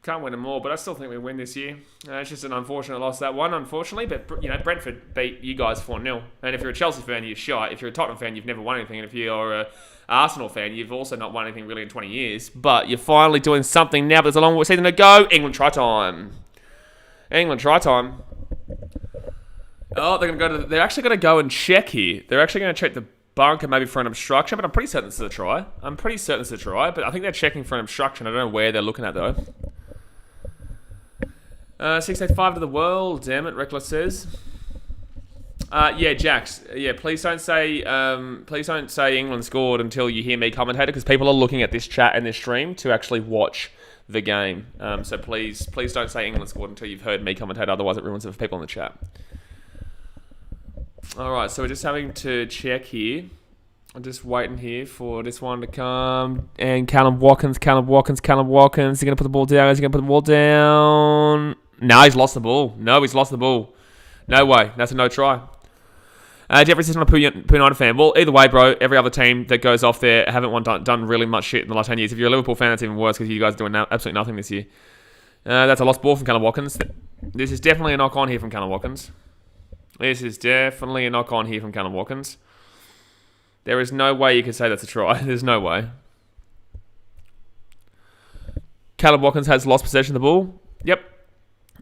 [SPEAKER 2] can't win them all, but I still think we win this year. It's just an unfortunate loss, that one, unfortunately. But, Brentford beat you guys 4-0. And if you're a Chelsea fan, you're shite. If you're a Tottenham fan, you've never won anything. And if you're an Arsenal fan, you've also not won anything really in 20 years. But you're finally doing something now, but there's a long season to go. England try time. Oh, they're actually going to go and check here. They're actually going to check the bunker maybe for an obstruction, but I'm pretty certain this is a try. But I think they're checking for an obstruction. I don't know where they're looking at, though. 685 to the world. Damn it, Reckless says. Yeah, Jax. Yeah, please don't say England scored until you hear me commentate it, because people are looking at this chat and this stream to actually watch the game. So please don't say England scored until you've heard me commentate. Otherwise, it ruins it for people in the chat. All right, so we're just having to check here. I'm just waiting here for this one to come. And Callum Watkins. Is he going to put the ball down? No, he's lost the ball. No way. That's a no try. Jeffrey says, I'm a United fan. Well, either way, bro, every other team that goes off there haven't done really much shit in the last 10 years. If you're a Liverpool fan, that's even worse because you guys are doing absolutely nothing this year. That's a lost ball from Callum Watkins. This is definitely a knock-on here from Callum Watkins. There is no way you could say that's a try. There's no way. Callum Watkins has lost possession of the ball. Yep.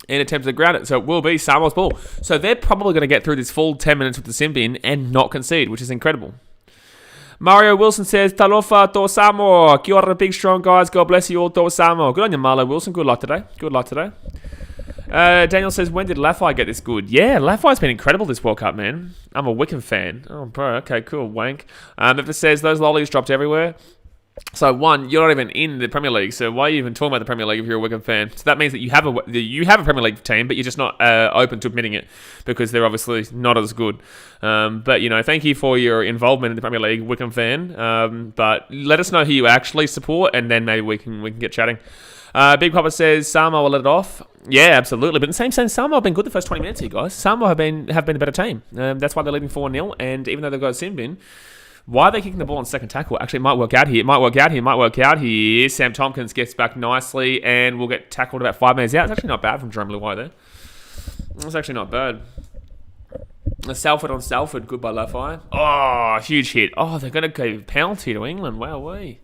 [SPEAKER 2] In attempts to ground it. So it will be Samoa's ball. So they're probably going to get through this full 10 minutes with the sim bin and not concede, which is incredible. Mario Wilson says, Talofa to Samoa. Kia ora, big strong guys. God bless you all, to Samoa. Good on you, Marlo Wilson. Good luck today. Daniel says, when did Lafai get this good? Yeah, Lafai's been incredible this World Cup, man. I'm a Wickham fan. Oh, bro. Okay, cool. Wank. If it says, those lollies dropped everywhere.
[SPEAKER 1] So one, you're not even in the Premier League. So why are you even talking about the Premier League if you're a Wigan fan? So that means that you have a Premier League team, but you're just not open to admitting it because they're obviously not as good. But thank you for your involvement in the Premier League, Wigan fan. But let us know who you actually support, and then maybe we can get chatting. Big Papa says Samoa will let it off. Yeah, absolutely. But in the same sense, Samoa have been good the first 20 minutes here, guys. Samoa have been the better team. That's why they're leading 4-0. And even though they've got a sin bin, why are they kicking the ball on second tackle? Actually, it might work out here. Sam Tompkins gets back nicely and will get tackled about 5 minutes out. It's actually not bad from Jerome Luai there. It's actually not bad. Salford on Salford. Good by Lafai. Oh, huge hit. Oh, they're going to give a penalty to England. Wowee.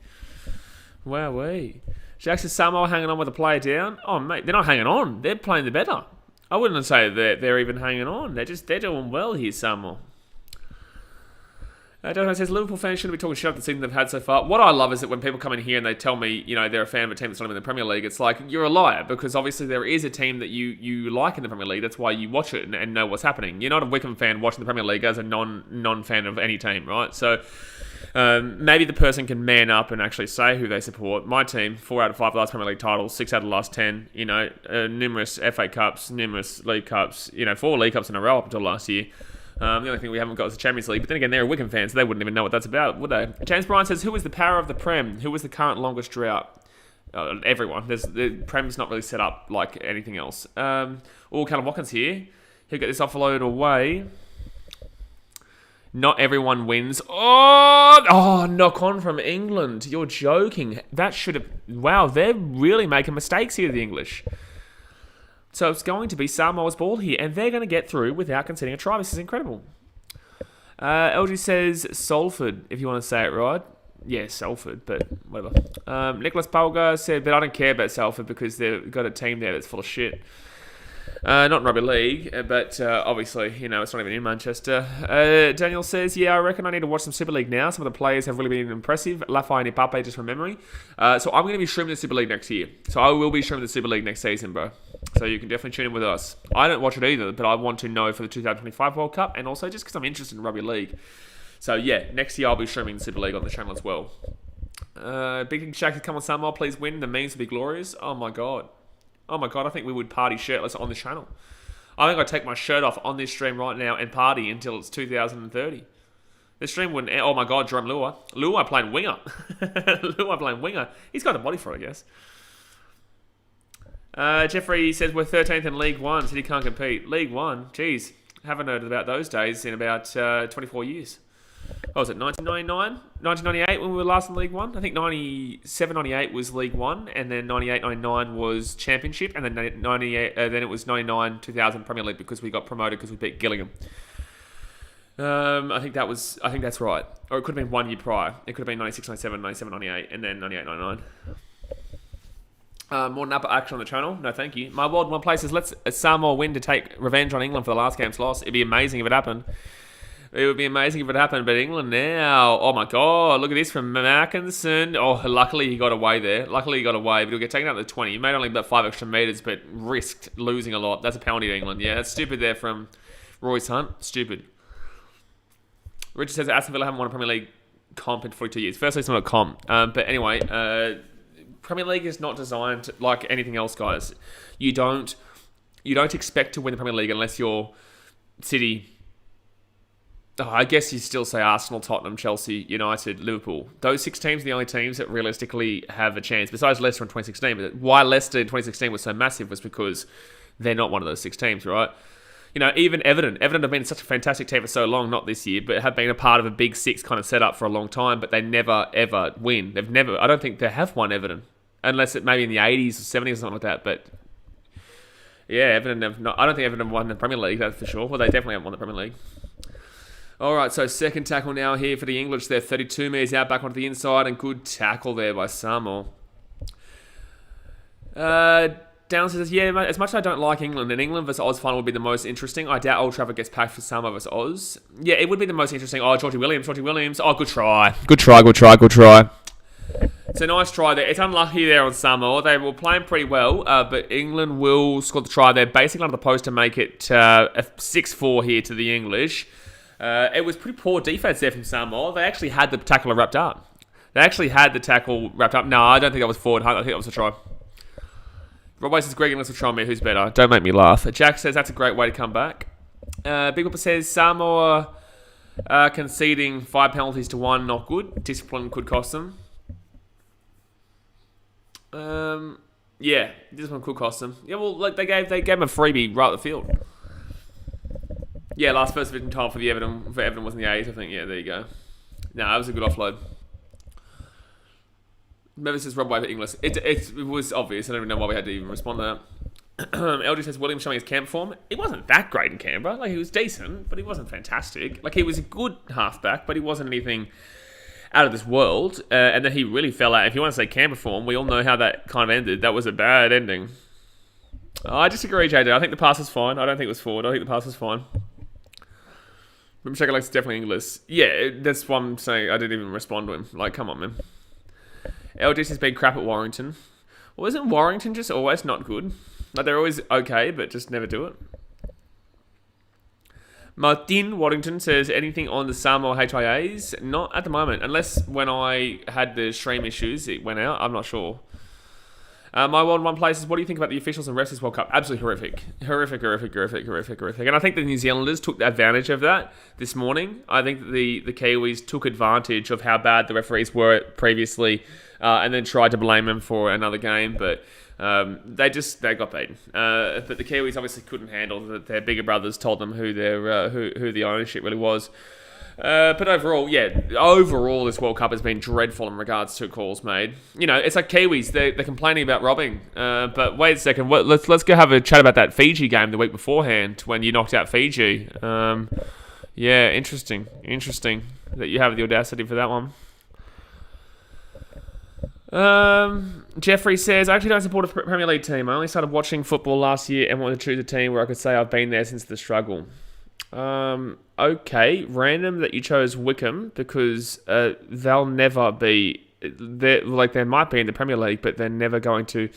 [SPEAKER 1] Jackson Samoa hanging on with a player down. Oh, mate, they're not hanging on. They're playing the better. I wouldn't say that they're even hanging on. They're doing well here, Samoa. Jonathan says Liverpool fans shouldn't be talking shit about the season they've had so far. What I love is that when people come in here and they tell me, they're a fan of a team that's not even in the Premier League, it's like, you're a liar, because obviously there is a team that you like in the Premier League. That's why you watch it and know what's happening. You're not a Wickham fan watching the Premier League as a non-fan of any team, right? So maybe the person can man up and actually say who they support. My team, 4 out of 5 last Premier League titles, 6 out of the last 10, numerous FA Cups, numerous League Cups, 4 League Cups in a row up until last year. The only thing we haven't got is the Champions League. But then again, they're a Wigan fan, so they wouldn't even know what that's about, would they? James Bryan says, who is the power of the Prem? Who is the current longest drought? Everyone. The Prem's not really set up like anything else. Callum Watkins here. He'll get this offload away. Not everyone wins. Oh, knock on from England. You're joking. That should have... Wow, they're really making mistakes here, the English. So it's going to be Samoa's ball here, and they're going to get through without conceding a try. This is incredible. LG says Salford, if you want to say it right. Yeah, Salford, but whatever. Nicholas Palga said, but I don't care about Salford because they've got a team there that's full of shit. Not in rugby league, but obviously, it's not even in Manchester. Daniel says, I reckon I need to watch some Super League now. Some of the players have really been impressive. Lafai and Ipape, just from memory. So I'm going to be streaming the Super League next year. So I will be streaming the Super League next season, bro. So you can definitely tune in with us. I don't watch it either, but I want to know for the 2025 World Cup, and also just because I'm interested in rugby league. So yeah, next year I'll be streaming the Super League on the channel as well. Big King Shaq, come on, Samoa, please win. The memes will be glorious. Oh my god, I think we would party shirtless on the channel. I think I'd take my shirt off on this stream right now and party until it's 2030. The stream wouldn't... Oh my god, Jerome Luai. Luai playing winger. He's got the body for it, I guess. Jeffrey says we're 13th in League One. City can't compete. League One? Jeez. Haven't heard about those days in about 24 years. What was it, 1999? 1998 when we were last in League One? I think 97-98 was League One, and then 98-99 was Championship, and then then it was 99-2000 Premier League because we got promoted because we beat Gillingham. I think that's right. Or it could have been 1 year prior. It could have been 96-97, 97-98, and then 98-99. More Napa action on the channel? No, thank you. My World One Play says, let's Samoa win to take revenge on England for the last game's loss. It'd be amazing if it happened. It would be amazing if it happened, but England now... Oh my god, look at this from Mackinson. Oh, luckily he got away there. But he'll get taken out to the 20. He made only about 5 extra metres, but risked losing a lot. That's a penalty to England. Yeah, that's stupid there from Royce Hunt. Stupid. Richard says that Aston Villa haven't won a Premier League comp in 42 years. Firstly, it's not a comp. But anyway, Premier League is not designed like anything else, guys. You don't expect to win the Premier League unless you're City... I guess you still say Arsenal, Tottenham, Chelsea, United, Liverpool. Those 6 teams are the only teams that realistically have a chance, besides Leicester in 2016. But why Leicester in 2016 was so massive was because they're not one of those 6 teams, right? Even Everton have been such a fantastic team for so long, not this year, but have been a part of a big 6 kind of setup for a long time, but they never, ever win. I don't think they have won Everton, unless it maybe in the 80s or 70s or something like that, but... Yeah, Everton have not... I don't think Everton have won the Premier League, that's for sure. Well, they definitely haven't won the Premier League. All right, so second tackle now here for the English. They're 32 metres out back onto the inside, and good tackle there by Samoa. Down says, as much as I don't like England, and England versus Oz final would be the most interesting. I doubt Old Trafford gets packed for Samoa versus Oz. Yeah, it would be the most interesting. Oh, Georgie Williams. Oh, good try. Good try. It's a nice try there. It's unlucky there on Samoa. They were playing pretty well, but England will score the try there, basically under the post to make it a 6-4 here to the English. It was pretty poor defense there from Samoa. They actually had the tackler wrapped up. They actually had the tackle wrapped up. No, I don't think that was forward Hunt. I think that was a try. Rob White says Greg Inglis will try me. Who's better? Don't make me laugh. Jack says that's a great way to come back. Big Whopper says Samoa conceding 5 penalties to 1, not good. Discipline could cost them. Yeah, discipline could cost them. Yeah, well, like they gave him a freebie right at the field. Yeah, last first time for Everton was in the 8th, I think. Yeah, there you go. No, that was a good offload. Maybe says Rob White for Inglis. It was obvious. I don't even know why we had to even respond to that. LG says William showing his camp form. It wasn't that great in Canberra. Like, he was decent, but he wasn't fantastic. Like, he was a good halfback, but he wasn't anything out of this world. And then he really fell out. If you want to say Canberra form, we all know how that kind of ended. That was a bad ending. I disagree, JJ. I think the pass was fine. I don't think it was forward. I think the pass was fine. Rimshake likes definitely Inglis. Yeah, that's why I'm saying I didn't even respond to him. Like, come on, man. LG's has been crap at Warrington. Well, isn't Warrington just always not good? Like, they're always okay, but just never do it. Martin Waddington says, anything on the Samoa HIAs? Not at the moment. Unless when I had the stream issues, it went out. I'm not sure. My World One Places, what do you think about the officials and refs this World Cup? Absolutely horrific. Horrific. And I think the New Zealanders took advantage of that this morning. I think that the Kiwis took advantage of how bad the referees were previously and then tried to blame them for another game. But they got beaten. But the Kiwis obviously couldn't handle that their bigger brothers told them who the ownership really was. But overall, this World Cup has been dreadful in regards to calls made. You know, it's like Kiwis, they're complaining about robbing. But wait a second, let's go have a chat about that Fiji game the week beforehand when you knocked out Fiji. Interesting that you have the audacity for that one. Jeffrey says, I actually don't support a Premier League team. I only started watching football last year and wanted to choose a team where I could say I've been there since the struggle. Okay, random that you chose Wickham because they'll never be. They might be in the Premier League, but they're never going to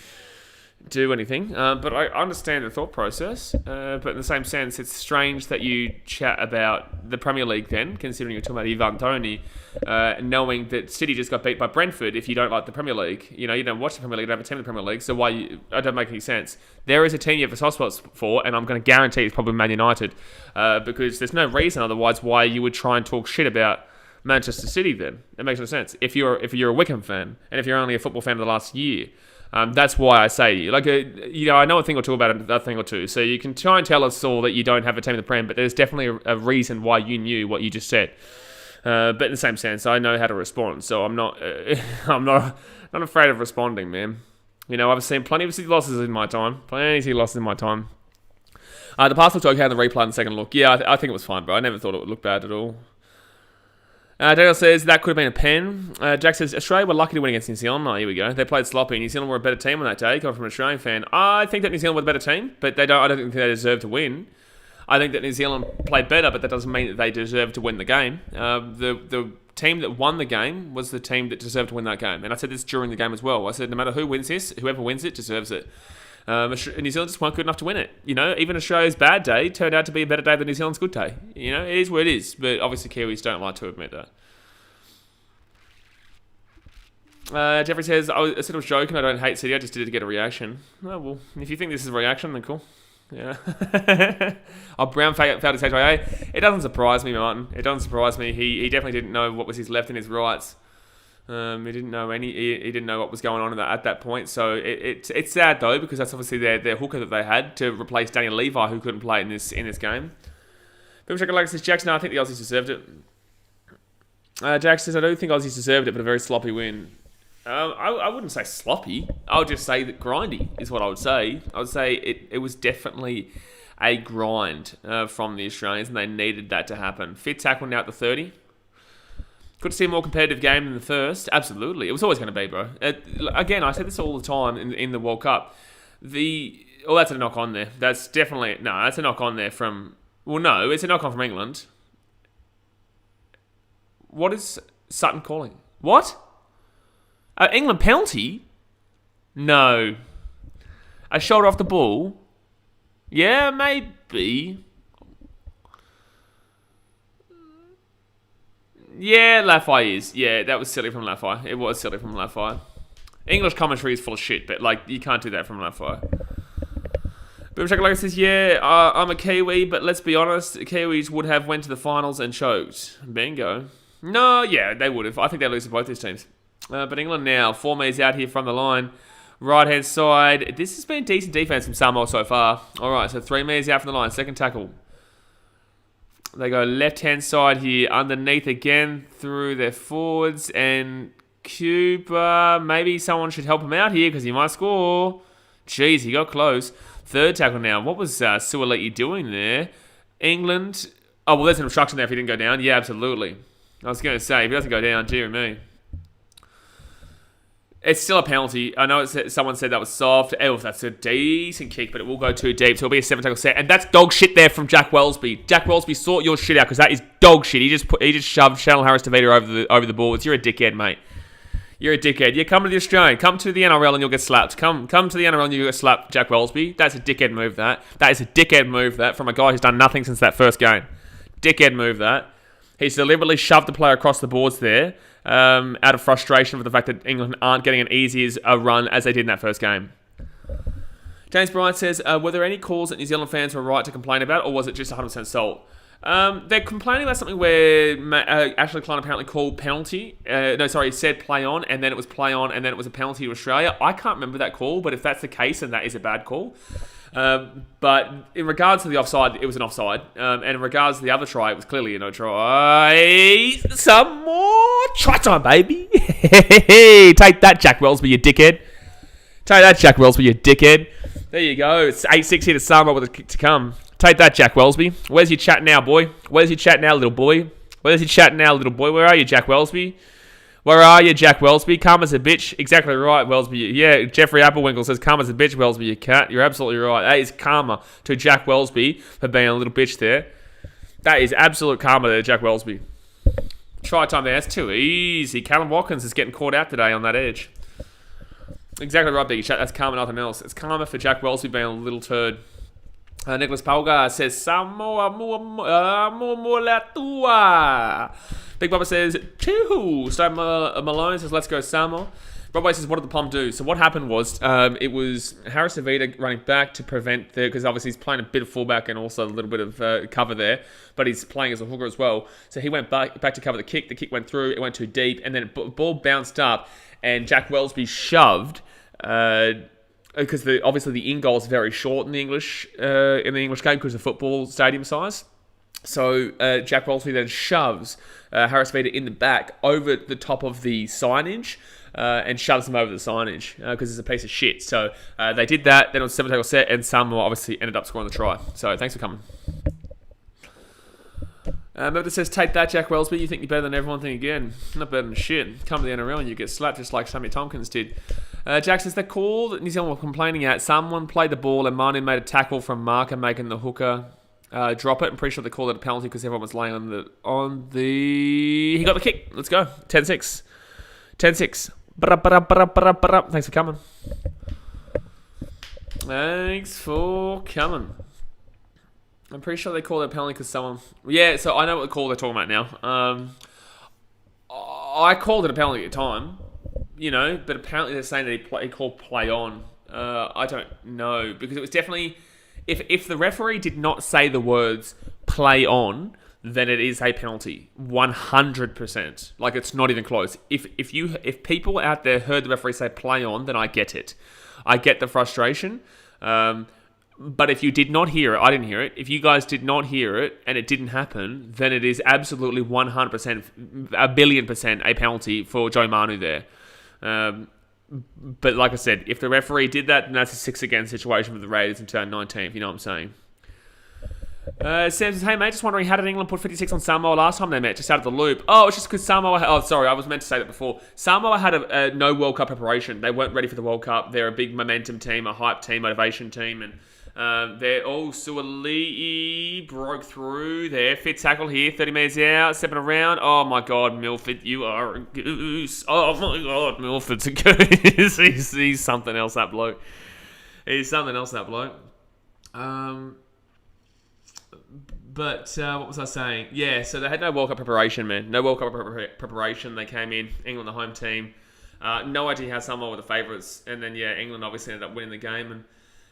[SPEAKER 1] do anything. But I understand the thought process. But in the same sense, it's strange that you chat about the Premier League then, considering you're talking about Ivan Toney, knowing that City just got beat by Brentford. If you don't like the Premier League, you don't watch the Premier League, you don't have a team in the Premier League. So I don't make any sense. There is a team you have a soft spot for, and I'm going to guarantee it's probably Man United, because there's no reason otherwise why you would try and talk shit about Manchester City. Then it makes no sense. If you're a Wickham fan, and if you're only a football fan of the last year. That's why I say, I know a thing or two about it, a thing or two. So you can try and tell us all that you don't have a team in the Prem, but there's definitely a reason why you knew what you just said. But in the same sense, I know how to respond, so I'm not not afraid of responding, man. I've seen plenty of City losses in my time. The pass looked okay on the replay in the second look. Yeah, I think it was fine, bro. I never thought it would look bad at all. Daniel says that could have been a pen. Jack says Australia were lucky to win against New Zealand. Oh, here we go. They played sloppy. New Zealand were a better team on that day. Coming from an Australian fan, I think that New Zealand were the better team, but I don't think they deserve to win. I think that New Zealand played better, but that doesn't mean that they deserve to win the game. The team that won the game was the team that deserved to win that game, and I said this during the game as well. I said no matter who wins this, whoever wins it deserves it. New Zealand just weren't good enough to win it. Even Australia's bad day turned out to be a better day than New Zealand's good day. It is what it is, but obviously Kiwis don't like to admit that. Jeffrey says, I said I was joking, I don't hate City, I just did it to get a reaction. Oh, well, if you think this is a reaction, then cool. Yeah. Brown failed his HIA. It doesn't surprise me, Martin. It doesn't surprise me. He definitely didn't know what was his left and his rights. He didn't know he didn't know what was going on at that point. So it's sad though, because that's obviously their hooker that they had to replace Daniel Levi, who couldn't play in this game. People check like says Jackson. I think the Aussies deserved it. Jack says I do think Aussies deserved it, but a very sloppy win. I wouldn't say sloppy. I would just say that grindy is what I would say. I would say it was definitely a grind from the Australians, and they needed that to happen. Fit tackle now at the 30. Good to see a more competitive game than the first. Absolutely. It was always going to be, bro. Again, I say this all the time in the World Cup. That's a knock on there. That's definitely... No, that's a knock on there from... Well, no, it's a knock on from England. What is Sutton calling? What? England penalty? No. A shoulder off the ball? Yeah, maybe. Yeah, Lafai is. Yeah, that was silly from Lafai. It was silly from Lafai. English commentary is full of shit, but like you can't do that from Lafai. Boom Shakalaka says, yeah, I'm a Kiwi, but let's be honest, Kiwis would have went to the finals and choked. Bingo. No, yeah, they would have. I think they lose to both these teams. But England now, 4 metres out here from the line. Right-hand side. This has been decent defence from Samoa so far. All right, so 3 metres out from the line. Second tackle. They go left-hand side here. Underneath again through their forwards. And Cuba, maybe someone should help him out here because he might score. Jeez, he got close. Third tackle now. What was Suoliti doing there? England. Oh, well, there's an obstruction there if he didn't go down. Yeah, absolutely. I was going to say, if he doesn't go down, dear me. It's still a penalty. I know someone said that was soft. Oh, that's a decent kick, but it will go too deep, so it'll be a 7-tackle set. And that's dog shit there from Jack Wellsby. Jack Wellsby, sort your shit out, because that is dog shit. He just shoved Chanel Harris-Tavita over the boards. You're a dickhead, mate. You're a dickhead. You come to the Australian. Come to the NRL and you'll get slapped. Come to the NRL and you'll get slapped, Jack Wellsby. That's a dickhead move, that. That is a dickhead move, that, from a guy who's done nothing since that first game. Dickhead move, that. He's deliberately shoved the player across the boards there out of frustration with the fact that England aren't getting an easy as a run as they did in that first game. James Bryant says, were there any calls that New Zealand fans were right to complain about, or was it just 100% salt? They're complaining about something where Ashley Klein apparently called penalty. Said play on, and then it was play on, and then it was a penalty to Australia. I can't remember that call, but if that's the case, then that is a bad call. But in regards to the offside, it was an offside. And in regards to the other try, it was clearly a no try. Some more try time, baby. Take that, Jack Wellsby, you dickhead. Take that, Jack Wellsby, you dickhead. There you go. It's 8-6 here to Samoa with a kick to come. Take that, Jack Wellsby. Where's your chat now, boy? Where's your chat now, little boy? Where's your chat now, little boy? Where are you, Jack Wellsby? Where are you, Jack Wellsby? Karma's a bitch. Exactly right, Wellsby. Yeah, Jeffrey Applewinkle says Karma's a bitch, Wellsby, you cat. You're absolutely right. That is karma to Jack Wellsby for being a little bitch there. That is absolute karma there, Jack Wellsby. Try time there. That's too easy. Callum Watkins is getting caught out today on that edge. Exactly right, Biggie Chat. That's karma, nothing else. It's karma for Jack Wellsby being a little turd. Nicholas Palgar says, Samoa la tua. Big Bubba says, Choo. So Malone says, let's go Samoa. Rob says, what did the Plum do? So what happened was, it was Harris-Tavita running back to prevent because obviously he's playing a bit of fullback and also a little bit of cover there, but he's playing as a hooker as well. So he went back to cover the kick. The kick went through, it went too deep, and then the ball bounced up, and Jack Wellsby shoved, because obviously the in goal is very short in the English game because of football stadium size. So Jack Wellsby then shoves Harris-Tavita in the back over the top of the signage and shoves him over the signage because it's a piece of shit. So they did that. Then it was a 7-tackle set, and Samoa obviously ended up scoring the try. So thanks for coming. Member says, take that, Jack Wellsby. You think you're better than everyone? Think again. Not better than shit. Come to the NRL and you get slapped just like Sammy Tompkins did. Jack says, the call that New Zealand were complaining at, someone played the ball and Manu made a tackle from Marker making the hooker drop it. I'm pretty sure they called it a penalty because everyone was laying on the... He got the kick. Let's go. 10-6. 10-6. Thanks for coming. Thanks for coming. I'm pretty sure they called it a penalty because someone... Yeah, so I know what call they're talking about now. I called it a penalty at the time, but apparently they're saying that he called play on. I don't know, because it was definitely... If the referee did not say the words play on, then it is a penalty. 100%. Like, it's not even close. If people out there heard the referee say play on, then I get it. I get the frustration. But if you did not hear it, I didn't hear it. If you guys did not hear it and it didn't happen, then it is absolutely 100%, a billion% a penalty for Joe Manu there. But like I said, if the referee did that, then that's a 6-against situation for the Raiders in 2019, if you know what I'm saying. Sam says, hey mate, just wondering, how did England put 56 on Samoa last time they met? Just out of the loop. Oh, it's just because Samoa... Oh, sorry, I was meant to say that before. Samoa had a no World Cup preparation. They weren't ready for the World Cup. They're a big momentum team, a hype team, motivation team, and they're all Suoliti broke through there. Fit tackle here, 30 metres out, stepping around. Oh my God, Milford, you are a goose. Oh my God, Milford's a goose. he's something else, that bloke. He's something else, that bloke. But what was I saying? Yeah, so they had no World Cup preparation, man. No World Cup preparation. They came in, England the home team. No idea how Samoa were the favourites. And then, England obviously ended up winning the game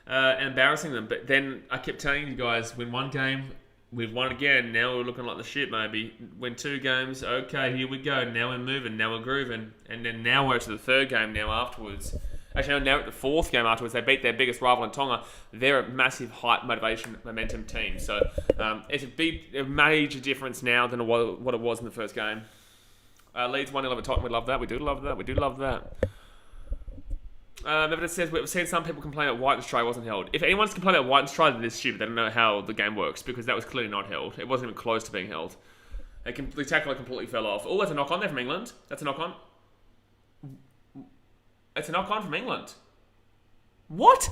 [SPEAKER 1] and embarrassing them. But then I kept telling you guys, win one game, we've won again. Now we're looking like the shit, maybe. Win 2 games. Okay, here we go. Now we're moving. Now we're grooving. And then now we're to the 3rd game now afterwards. Actually, no, now at the 4th game afterwards, they beat their biggest rival in Tonga. They're a massive hype, motivation, momentum team. So it's a major difference now than what it was in the first game. Leeds 1-0 over Tottenham. We love that. We do love that. We do love that. Evidence says we've seen some people complain that White's try wasn't held. If anyone's complaining about White's try, then they're stupid. They don't know how the game works because that was clearly not held. It wasn't even close to being held. The tackler completely fell off. Oh, that's a knock on there from England. That's a knock on. It's a knock-on from England. What?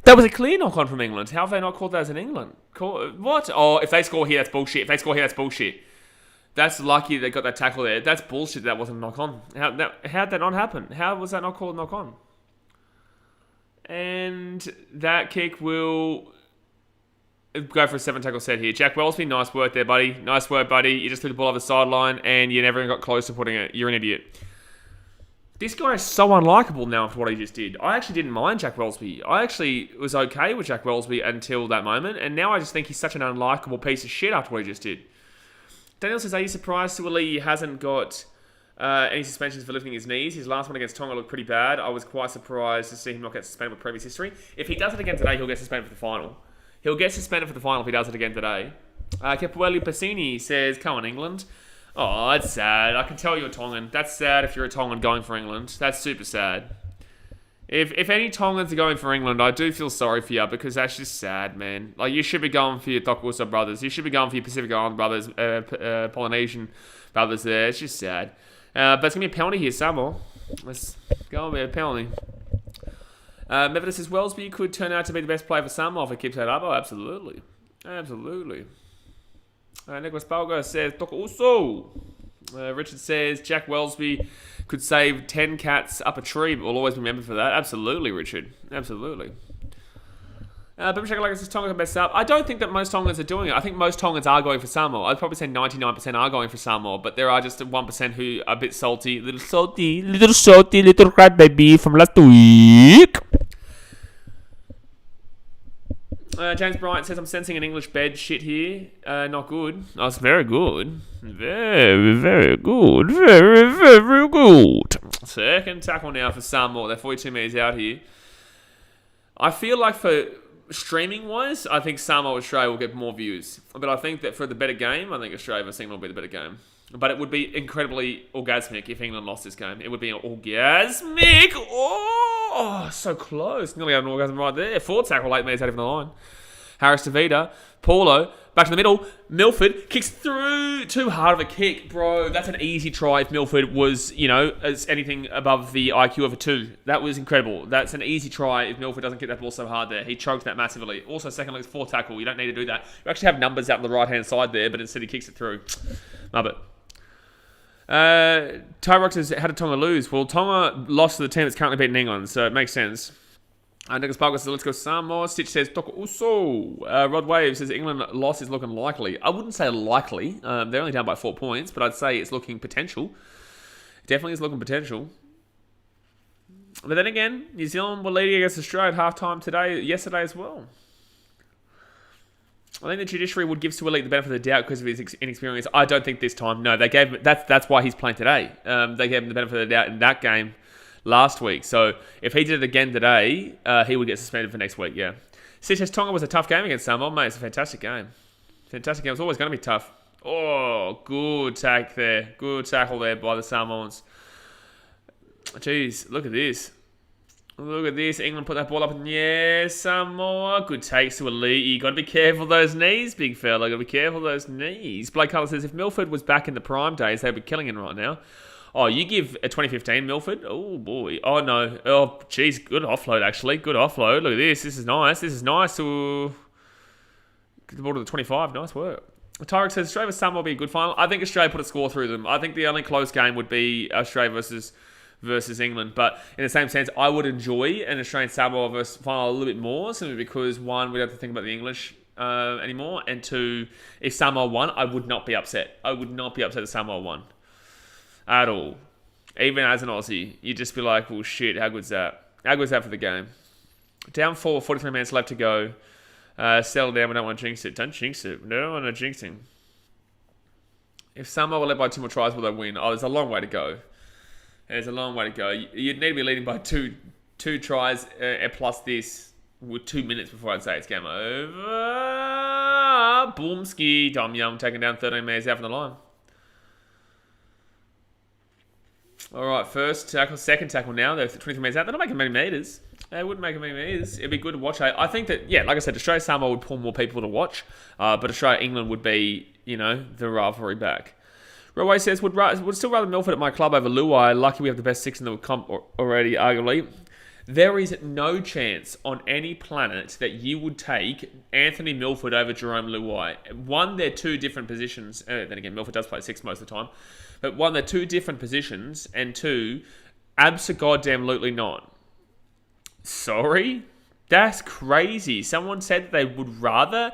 [SPEAKER 1] That was a clear knock-on from England. How have they not called that as an England? What? Oh, if they score here, that's bullshit. If they score here, that's bullshit. That's lucky they got that tackle there. That's bullshit. That wasn't a knock-on. How'd that not happen? How was that not called a knock-on? And that kick will go for a 7-tackle set here. Jack Wellsby, nice work there, buddy. Nice work, buddy. You just threw the ball over the sideline and you never got close to putting it. You're an idiot. This guy is so unlikable now after what he just did. I actually didn't mind Jack Wellsby. I actually was okay with Jack Wellsby until that moment, and now I just think he's such an unlikable piece of shit after what he just did. Daniel says, are you surprised Suaalii hasn't got any suspensions for lifting his knees? His last one against Tonga looked pretty bad. I was quite surprised to see him not get suspended with previous history. If he does it again today, he'll get suspended for the final. He'll get suspended for the final if he does it again today. Capuelli Passini says, come on, England. Oh, that's sad. I can tell you're a Tongan. That's sad if you're a Tongan going for England. That's super sad. If any Tongans are going for England, I do feel sorry for you because that's just sad, man. Like, you should be going for your Tokusa brothers. You should be going for your Pacific Island brothers, Polynesian brothers there. It's just sad. But it's going to be a penalty here, Samoa. Let's go with a penalty. Mevedis says, Wellsby could turn out to be the best player for Samoa if he keeps that up. Oh, absolutely. Absolutely. Nicholas Balga says, Toka Uso. Richard says, Jack Wellsby could save 10 cats up a tree, but we'll always be remembered for that. Absolutely, Richard. Absolutely. But like says, Tonga can mess up. I don't think that most Tongans are doing it. I think most Tongans are going for Samoa. I'd probably say 99% are going for Samoa, but there are just 1% who are a bit salty. Little crybaby from last week. James Bryant says, I'm sensing an English bed shit here. Not good. Oh, it's very good. Very, very good. Very, very good. Second tackle now for Samoa. They're 42 metres out here. I feel like for streaming-wise, I think Samoa Australia will get more views. But I think that for the better game, I think Australia versus England will be the better game. But it would be incredibly orgasmic if England lost this game. It would be an orgasmic. Oh, so close. Nearly had an orgasm right there. 4 tackle, 8 metres out of the line. Harris Tavita. Paulo. Back to the middle. Milford kicks through. Too hard of a kick, bro. That's an easy try if Milford was, as anything above the IQ of a 2. That was incredible. That's an easy try if Milford doesn't kick that ball so hard there. He choked that massively. Also, second leg's 4 tackle. You don't need to do that. You actually have numbers out on the right-hand side there, but instead he kicks it through. Love it. Tyrox says, how did Tonga lose? Well, Tonga lost to the team that's currently beating England, so it makes sense. Nicholas Parker says, let's go Samoa. Stitch says, Toka Uso. Rod Wave says, England loss is looking likely. I wouldn't say likely. They're only down by 4 points, but I'd say it's looking potential. Definitely is looking potential. But then again, New Zealand were leading against Australia at halftime yesterday as well. I think the judiciary would give Suaalii the benefit of the doubt because of his inexperience. I don't think this time. No, they gave that's why he's playing today. They gave him the benefit of the doubt in that game last week. So if he did it again today, he would get suspended for next week. Yeah. Stitches Tonga was a tough game against Samoa, mate. It's a fantastic game. Fantastic game. It's always going to be tough. Oh, good tackle there. Good tackle there by the Samoans. Jeez, look at this. Look at this. England put that ball up. And yeah, Samoa. Good takes to a lead. You got to be careful of those knees, big fella. Got to be careful of those knees. Blake Cutler says, if Milford was back in the prime days, they'd be killing him right now. Oh, you give a 2015 Milford? Oh, boy. Oh, no. Oh, jeez. Good offload, actually. Good offload. Look at this. This is nice. This is nice. Ooh. Get the ball to the 25. Nice work. Tyreek says, Australia versus Samoa will be a good final. I think Australia put a score through them. I think the only close game would be Australia versus England. But in the same sense, I would enjoy an Australian Samoa versus final a little bit more, simply because, one, we'd have to think about the English anymore. And two, if Samoa won, I would not be upset. I would not be upset if Samoa won. At all. Even as an Aussie, you'd just be like, well, shit, how good's that? How good's that for the game? Down 4, 43 minutes left to go. Settle down, we don't want to jinx it. Don't jinx it. We don't want to jinx him. If Samoa were led by 2 more tries, will they win? Oh, there's a long way to go. There's a long way to go. You'd need to be leading by two tries plus this with 2 minutes before I'd say it's game over. Boomski. Dom Young taking down 13 meters out from the line. All right, first tackle, second tackle now. They're 23 meters out. They're not making many meters. They wouldn't make many meters. It'd be good to watch. I think that, yeah, like I said, Australia-Samoa would pull more people to watch, but Australia-England would be, the rivalry back. Roy says, would still rather Milford at my club over Luai. Lucky we have the best 6 in the comp already, arguably. There is no chance on any planet that you would take Anthony Milford over Jerome Luai. One, they're 2 different positions. Then again, Milford does play 6 most of the time. But one, they're 2 different positions. And 2, abso-goddamn-lutely not. Sorry? That's crazy. Someone said that they would rather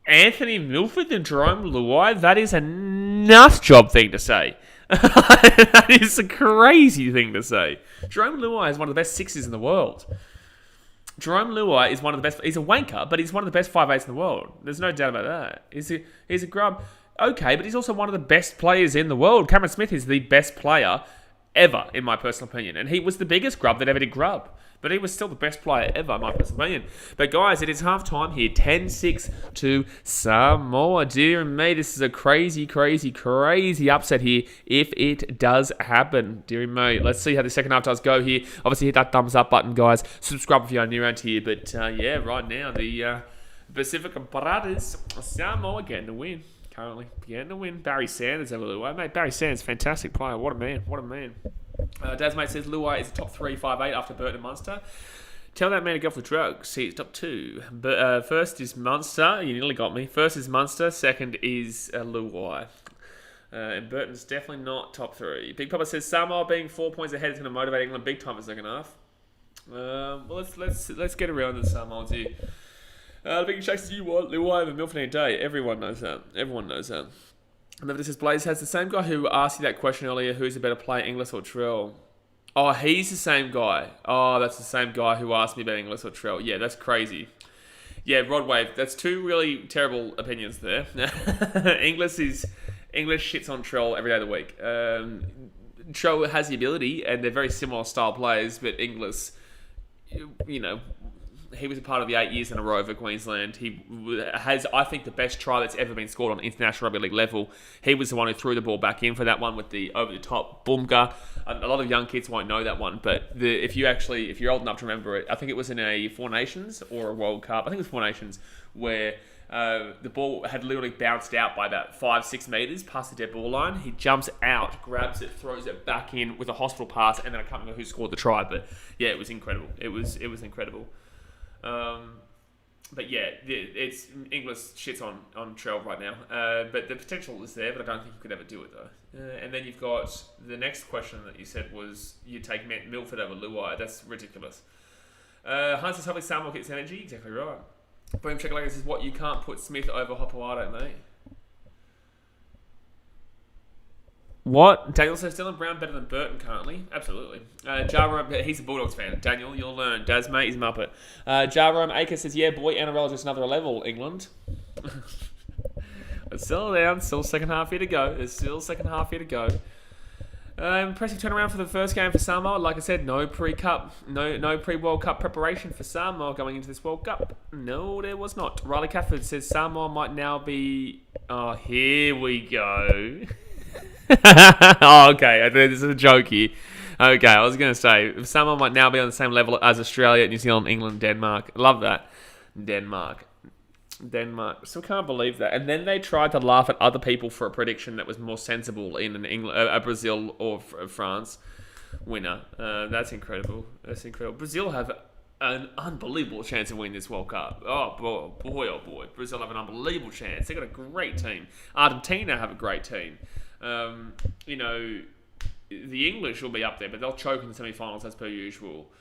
[SPEAKER 1] Anthony Milford than Jerome Luai. That is a nut job thing to say. That is a crazy thing to say. Jerome Luai is one of the best 6s in the world. Jerome Luai is one of the best. He's a wanker, but he's one of the best 5'8s in the world. There's no doubt about that. He's a grub. Okay, but he's also one of the best players in the world. Cameron Smith is the best player ever, in my personal opinion. And he was the biggest grub that ever did grub. But he was still the best player ever, in my personal opinion. But guys, it is half time here. 10-6 to Samoa. Dear me, this is a crazy, crazy, crazy upset here if it does happen. Dear me, let's see how the second half does go here. Obviously, hit that thumbs up button, guys. Subscribe if you're new around here. But yeah, right now, the Pacifica Brothers, Samoa getting the win. Currently getting the win. Barry Sanders over Luai. Mate, Barry Sanders, fantastic player. What a man. What a man. Dad's mate says Luai is a top 3 5'8 after Burton and Munster. Tell that man to go for the drugs. See, it's top 2. But first is Munster. You nearly got me. First is Munster. Second is Luai. And Burton's definitely not top 3. Big Papa says Samoa being 4 points ahead is going to motivate England big time for the second half. Well, let's get around the Samoans here. The Big Shake says you want Luai over Milford any day. Everyone knows that. Everyone knows that. And then it says Blaze has the same guy who asked you that question earlier. Who's a better player, Inglis or Trell? Oh, he's the same guy. Oh, that's the same guy who asked me about Inglis or Trell. Yeah, that's crazy. Yeah, Rod Wave. That's 2 really terrible opinions there. English shits on Trell every day of the week. Trell has the ability, and they're very similar style players, but Inglis, he was a part of the 8 years in a row for Queensland. He has, I think, the best try that's ever been scored on international rugby league level. He was the one who threw the ball back in for that one with the over-the-top boomga. A lot of young kids won't know that one, but if you're old enough to remember it, I think it was in a Four Nations or a World Cup. I think it was Four Nations where the ball had literally bounced out by about 5-6 metres past the dead ball line. He jumps out, grabs it, throws it back in with a hospital pass, and then I can't remember who scored the try, but yeah, it was incredible. It was incredible. But yeah, it's English shits on Trell right now. But the potential is there, but I don't think you could ever do it though. And then you've got the next question that you said was you take Milford over Luai. That's ridiculous. Hans says hopefully Samuel gets energy. Exactly right. Boom Check says what you can't put Smith over Hopoate, mate. What? Daniel says Dylan Brown better than Burton currently. Absolutely. Jarrome, he's a Bulldogs fan. Daniel, you'll learn. Daz, mate, he's a Muppet. Jarrome Aker says, yeah, boy, NRL is just another level, England. But still down. Still second half here to go. There's still second half here to go. Impressive turnaround for the first game for Samoa. Like I said, no pre-cup, no pre-World Cup preparation for Samoa going into this World Cup. No, there was not. Riley Cafford says Samoa might now be... Oh, here we go. Oh, okay. This is a joke here. Okay, I was going to say, Samoa might now be on the same level as Australia, New Zealand, England, Denmark. Love that. Denmark. Still can't believe that. And then they tried to laugh at other people for a prediction that was more sensible in an England, a Brazil or France winner. That's incredible. Brazil have an unbelievable chance of winning this World Cup. Oh boy. Brazil have an unbelievable chance. They've got a great team. Argentina have a great team. The English will be up there, but they'll choke in the semi-finals as per usual.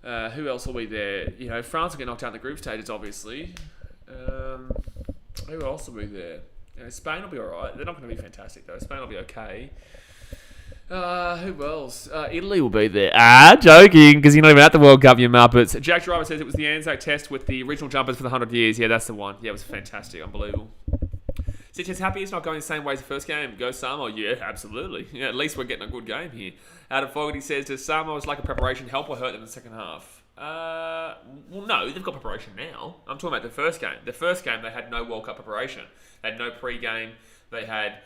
[SPEAKER 1] Who else will be there? France will get knocked out in the group stages, obviously. Who else will be there? Spain will be alright. They're not going to be fantastic though. Spain will be okay. Who else? Italy will be there. Joking, because you're not even at the World Cup, you Muppets. Jack Driver says it was the Anzac Test with the original jumpers for the 100 years. Yeah, that's the one. Yeah, it was fantastic. Unbelievable. Sitch's happy it's not going the same way as the first game. Go Samoa. Yeah, absolutely. Yeah, at least we're getting a good game here. Adam Fogarty says, does Samoa like a preparation help or hurt them in the second half? Well, no, they've got preparation now. I'm talking about the first game. The first game, they had no World Cup preparation. They had no pre-game. They had...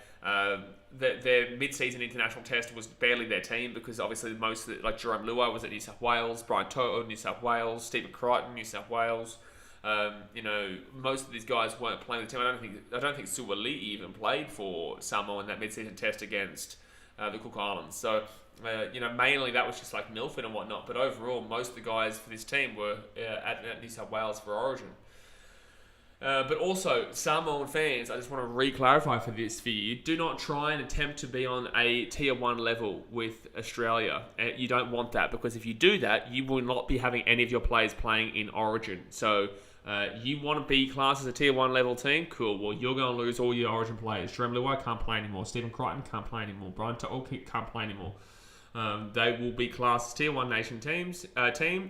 [SPEAKER 1] their mid-season international test was barely their team because obviously most of like Jerome Luai was at New South Wales, Brian Toto, New South Wales, Stephen Crichton, New South Wales. Most of these guys weren't playing the team. I don't think Suwali even played for Samoa in that mid-season test against the Cook Islands. So mainly that was just like Milford and whatnot. But overall, most of the guys for this team were at New South Wales for Origin. But also, Samoan fans, I just want to re-clarify for you. Do not try and attempt to be on a Tier 1 level with Australia. You don't want that, because if you do that, you will not be having any of your players playing in Origin. So, you want to be classed as a Tier 1 level team? Cool. Well, you're going to lose all your Origin players. Jerome Luai can't play anymore. Stephen Crichton can't play anymore. Brian To'o can't play anymore. They will be classed as Tier 1 nation team,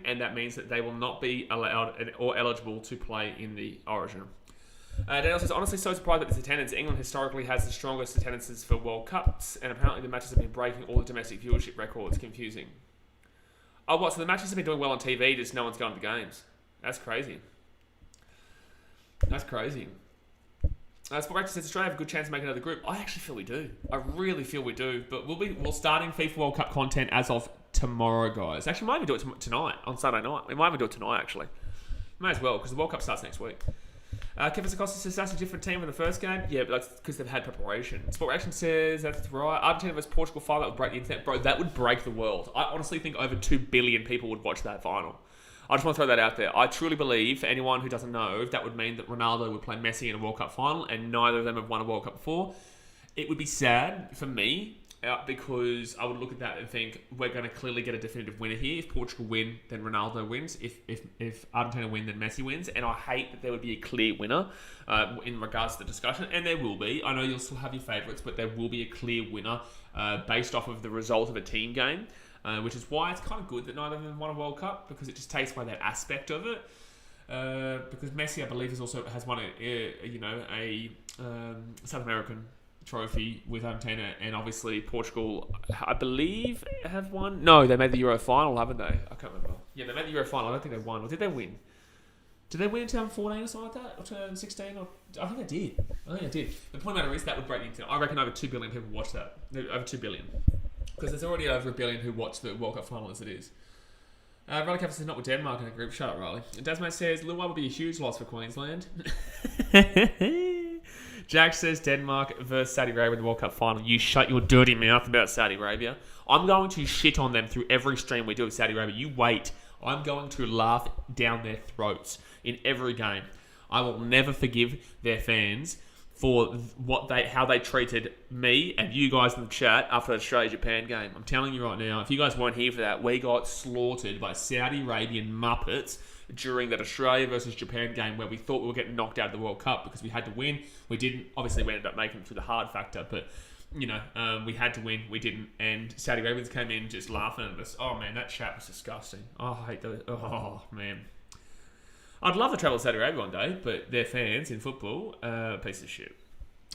[SPEAKER 1] and that means that they will not be allowed or eligible to play in the Origin. Daniel says, honestly so surprised at this attendance. England historically has the strongest attendances for World Cups, and apparently the matches have been breaking all the domestic viewership records. Confusing. Oh, what? So the matches have been doing well on TV, just no one's going to the games. That's crazy. That's crazy. Sport says Australia have a good chance of making another group. I actually feel we do. I really feel we do. But we'll starting FIFA World Cup content as of tomorrow, guys. Actually, we might even do it tonight, on Saturday night. We might even do it tonight, actually. May as well, because the World Cup starts next week. Kevin Sacosta says that's a different team from the first game. Yeah, but that's because they've had preparation. Sport Reaction says that's right. Argentina versus Portugal final, that would break the internet. Bro, that would break the world. I honestly think over 2 billion people would watch that final. I just want to throw that out there. I truly believe, for anyone who doesn't know, that would mean that Ronaldo would play Messi in a World Cup final, and neither of them have won a World Cup before. It would be sad for me, because I would look at that and think, we're going to clearly get a definitive winner here. If Portugal win, then Ronaldo wins. If Argentina win, then Messi wins. And I hate that there would be a clear winner in regards to the discussion. And there will be. I know you'll still have your favourites, but there will be a clear winner based off of the result of a team game. Which is why it's kind of good that neither of them won a World Cup, because it just takes away that aspect of it. Because Messi, I believe, has won a South American trophy with Argentina, and obviously Portugal, I believe, have won. No, they made the Euro final, haven't they? I can't remember. Yeah, they made the Euro final. I don't think they won. Or did they win? Did they win in 2014 or something like that? Or 2016? I think they did. The point matter is that would break the internet. I reckon over 2 billion people watch that. Over 2 billion. Because there's already over 1 billion who watch the World Cup final as it is. Riley Campbell says not with Denmark in a group. Shut up, Riley. Dasman says Luai will be a huge loss for Queensland. Jack says Denmark versus Saudi Arabia in the World Cup final. You shut your dirty mouth about Saudi Arabia. I'm going to shit on them through every stream we do of Saudi Arabia. You wait. I'm going to laugh down their throats in every game. I will never forgive their fans for how they treated me and you guys in the chat after the Australia-Japan game. I'm telling you right now, if you guys weren't here for that, we got slaughtered by Saudi Arabian Muppets during that Australia versus Japan game where we thought we were getting knocked out of the World Cup because we had to win. We didn't. Obviously, we ended up making it through the hard factor, but we had to win. We didn't. And Saudi Arabians came in just laughing at us. Oh, man, that chat was disgusting. Oh, I hate those. Oh, man. I'd love to travel to Saudi Arabia one day, but their fans in football, piece of shit.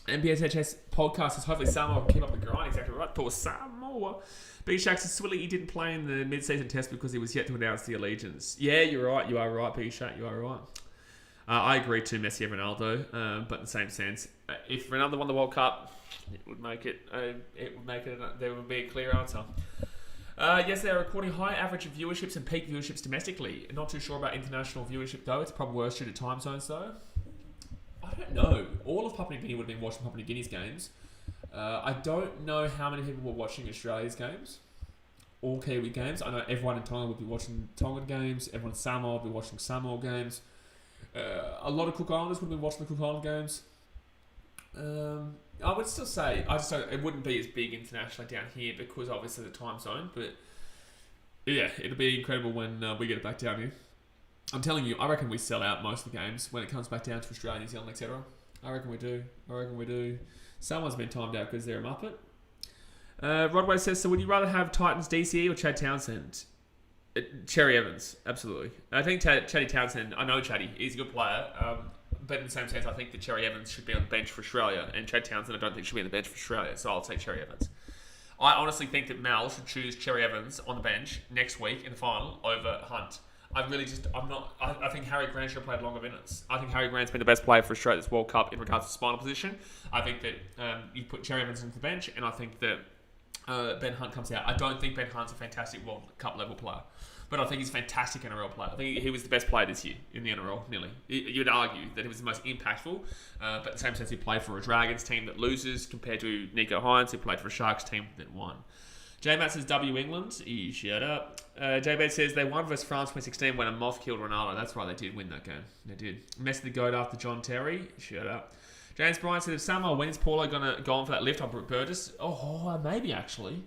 [SPEAKER 1] NPSHS podcast says hopefully Samoa can keep up the grind. Exactly right. Poor Samoa. B Shack says Swilly, he didn't play in the mid-season test because he was yet to announce the allegiance. Yeah, you're right. You are right, B Shack. You are right. I agree too, Messi and Ronaldo, but in the same sense, if Ronaldo won the World Cup, it would make it. There would be a clear answer. Yes, they are recording high average viewerships and peak viewerships domestically. Not too sure about international viewership though. It's probably worse due to time zones though. I don't know. All of Papua New Guinea would have been watching Papua New Guinea's games. I don't know how many people were watching Australia's games. All Kiwi games. I know everyone in Tonga would be watching Tongan games. Everyone in Samoa would be watching Samoa games. A lot of Cook Islanders would have been watching the Cook Island games. I would still say, it wouldn't be as big internationally down here because obviously the time zone, but yeah, it'll be incredible when we get it back down here.
[SPEAKER 2] I'm telling you, I reckon we sell out most of the games when it comes back down to Australia, New Zealand, etc. I reckon we do. Someone's been timed out because they're a Muppet. Rodway says, so would you rather have Titans DCE or Chad Townsend? Cherry Evans, absolutely. I think Chatty Townsend, I know Chatty, he's a good player, but in the same sense, I think that Cherry Evans should be on the bench for Australia, and Chad Townsend I don't think should be on the bench for Australia, so I'll take Cherry Evans. I honestly think that Mal should choose Cherry Evans on the bench next week in the final over Hunt. I think Harry Grant should have played longer minutes. I think Harry Grant's been the best player for Australia this World Cup in regards to spinal position. I think that you put Cherry Evans into the bench, and I think that Ben Hunt comes out. I don't think Ben Hunt's a fantastic World Cup level player, but I think he's a fantastic NRL player. I think he was the best player this year in the NRL, nearly. You'd argue that he was the most impactful, but in the same sense, he played for a Dragons team that loses compared to Nico Hines, who played for a Sharks team that won. J-Matt says, W England. You shut up. J-Matt says, they won versus France 2016 when a moth killed Ronaldo. That's right, they did win that game. They did. Messi the GOAT after John Terry. Shut up. James Bryan said, if Samuel wins, Paulo going to go on for that lift on Brooke Burgess? Oh, maybe actually.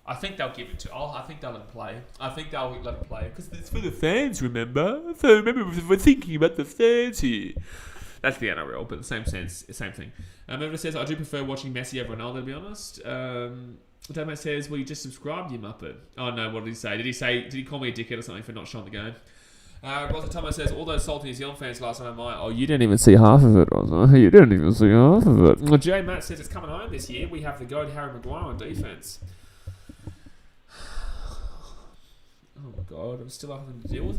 [SPEAKER 2] I think they'll give it to... I think they'll let him play. Because it's for the fans, remember? We're thinking about the fans here. That's the NRL, but the same thing. Everyone says, I do prefer watching Messi over Ronaldo, to be honest. Damo says, well, you just subscribed, you Muppet. Oh, no, what did he say? Did he call me a dickhead or something for not showing the game? Rosa Tomo says, all those salty New Zealand fans last night, oh, you didn't even see half of it, Rosa. You didn't even see half of it. Well, J. Matt says, it's coming home this year. We have the GOAT Harry Maguire on defence. Oh, my God. I'm still having to deal with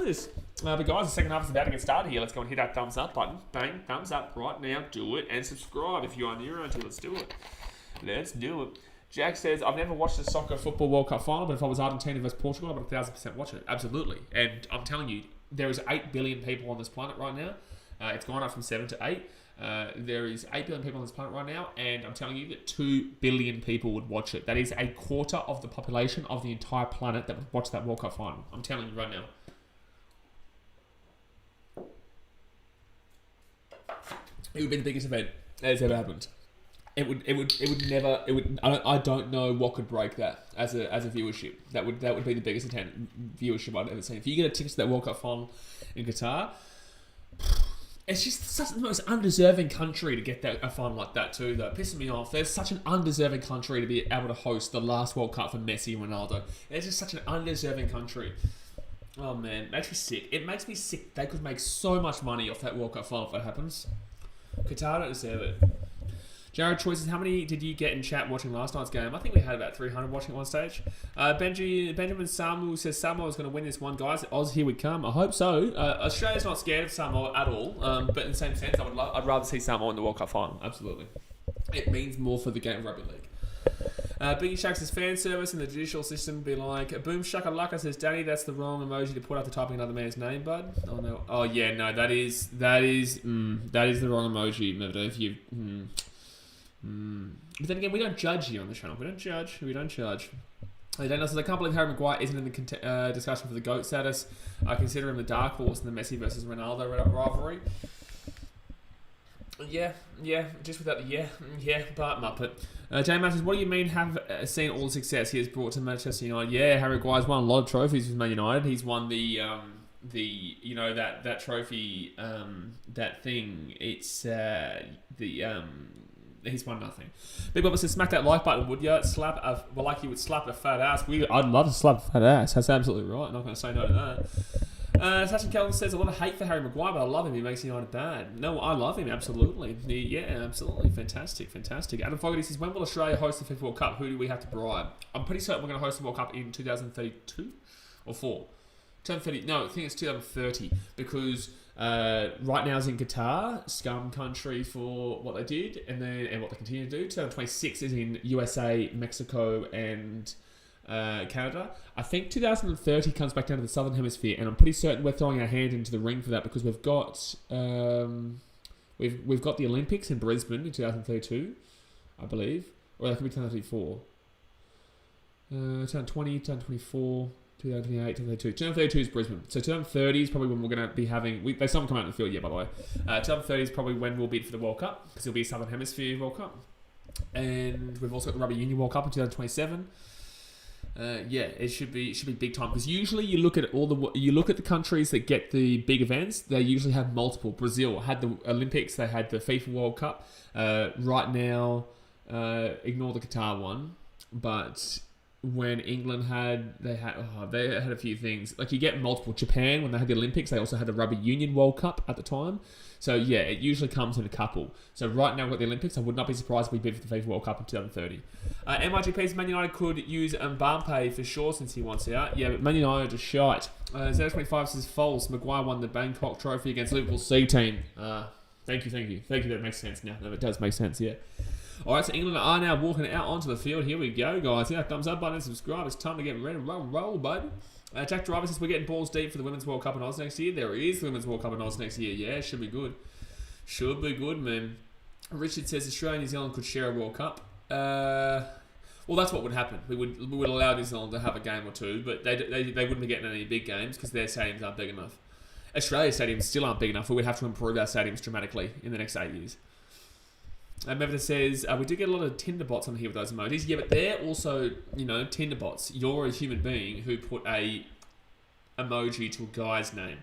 [SPEAKER 2] this. But, guys, the second half is about to get started here. Let's go and hit that thumbs up button. Bang, thumbs up right now. Do it. And subscribe if you are new around here. Let's do it. Jack says, I've never watched the Soccer Football World Cup final, but if I was Argentina versus Portugal, I would 1,000% watch it. Absolutely. And I'm telling you, there is 8 billion people on this planet right now. It's gone up from 7 to 8. There is 8 billion people on this planet right now, and I'm telling you that 2 billion people would watch it. That is a quarter of the population of the entire planet that would watch that World Cup final. I'm telling you right now. It would be the biggest event that has ever happened. I don't know what could break that as a viewership. That would be the biggest viewership I've ever seen. If you get a ticket to that World Cup final in Qatar, it's just such the most undeserving country to get a final like that too, though. Pissing me off. There's such an undeserving country to be able to host the last World Cup for Messi and Ronaldo. It's just such an undeserving country. Oh man, it makes me sick. It makes me sick. They could make so much money off that World Cup final if that happens. Qatar don't deserve it. Jared Choi says, how many did you get in chat watching last night's game? I think we had about 300 watching at one stage. Benjamin Samuel says, Samoa is going to win this one, guys. Oz, here we come. I hope so. Australia's not scared of Samoa at all, but in the same sense, I'd rather see Samoa in the World Cup final. Absolutely. It means more for the game of rugby league. Biggie Shack says, fan service in the judicial system be like, Boom Shakalaka says, Danny, that's the wrong emoji to put after typing another man's name, bud. Oh, no. Oh, yeah, no, that is the wrong emoji. If you... But then again, we don't judge here on the channel. We don't judge. Daniel says, I can't believe Harry Maguire isn't in the discussion for the GOAT status. I consider him the dark horse in the Messi versus Ronaldo rivalry. Yeah, just without the but Muppet. Jay Matt says, what do you mean have seen all the success he has brought to Manchester United? Yeah, Harry Maguire's won a lot of trophies with Man United. He's won the that trophy, that thing. It's he's won nothing. Big Bubba says, smack that like button, would you? Like you would slap a fat ass. I'd love to slap a fat ass. That's absolutely right. I'm not going to say no to that. Sachin Kelvin says, a lot of hate for Harry Maguire, but I love him. He makes United bad. No, I love him, absolutely. Absolutely. Fantastic. Adam Fogarty says, when will Australia host the FIFA World Cup? Who do we have to bribe? I'm pretty certain we're going to host the World Cup in 2032 or 4. 2030. No, I think it's 2030 because right now it's in Qatar, scum country for what they did, and what they continue to do. 2026 is in USA, Mexico, and Canada. I think 2030 comes back down to the Southern Hemisphere, and I'm pretty certain we're throwing our hand into the ring for that because we've got we've got the Olympics in Brisbane in 2032, I believe, or that could be 2034. 2020, 2024. 2028, 2032. 2032 is Brisbane. So 2030 is probably when we're going to be having... they still haven't come out in the field yet, by the way. 2030 is probably when we'll bid for the World Cup, because it'll be a Southern Hemisphere World Cup. And we've also got the Rugby Union World Cup in 2027. Yeah, it should be big time because usually you look at the countries that get the big events. They usually have multiple. Brazil had the Olympics. They had the FIFA World Cup. Right now, ignore the Qatar one, but when England they had a few things. Like you get multiple. Japan, when they had the Olympics, they also had the Rugby Union World Cup at the time. So yeah, it usually comes in a couple. So right now we've got the Olympics. I would not be surprised if we bid for the FIFA World Cup in 2030. MIGP's Man United could use Mbappe for sure since he wants out. Yeah, but Man United are just shite. 025 says false. Maguire won the Bangkok Trophy against Liverpool's C team. Thank you. That makes sense now. No, it does make sense, yeah. Alright, so England are now walking out onto the field. Here we go, guys. Yeah, thumbs up button, subscribe. It's time to get ready to roll, bud. Jack Driver says we're getting balls deep for the Women's World Cup in Oz next year. There is the Women's World Cup in Oz next year. Yeah, should be good. Should be good, man. Richard says Australia and New Zealand could share a World Cup. Well, that's what would happen. We would allow New Zealand to have a game or two, but they wouldn't be getting any big games because their stadiums aren't big enough. Australia's stadiums still aren't big enough. We would have to improve our stadiums dramatically in the next 8 years. Mevita says, we do get a lot of Tinder bots on here with those emojis. Yeah, but they're also, Tinder bots. You're a human being who put a emoji to a guy's name.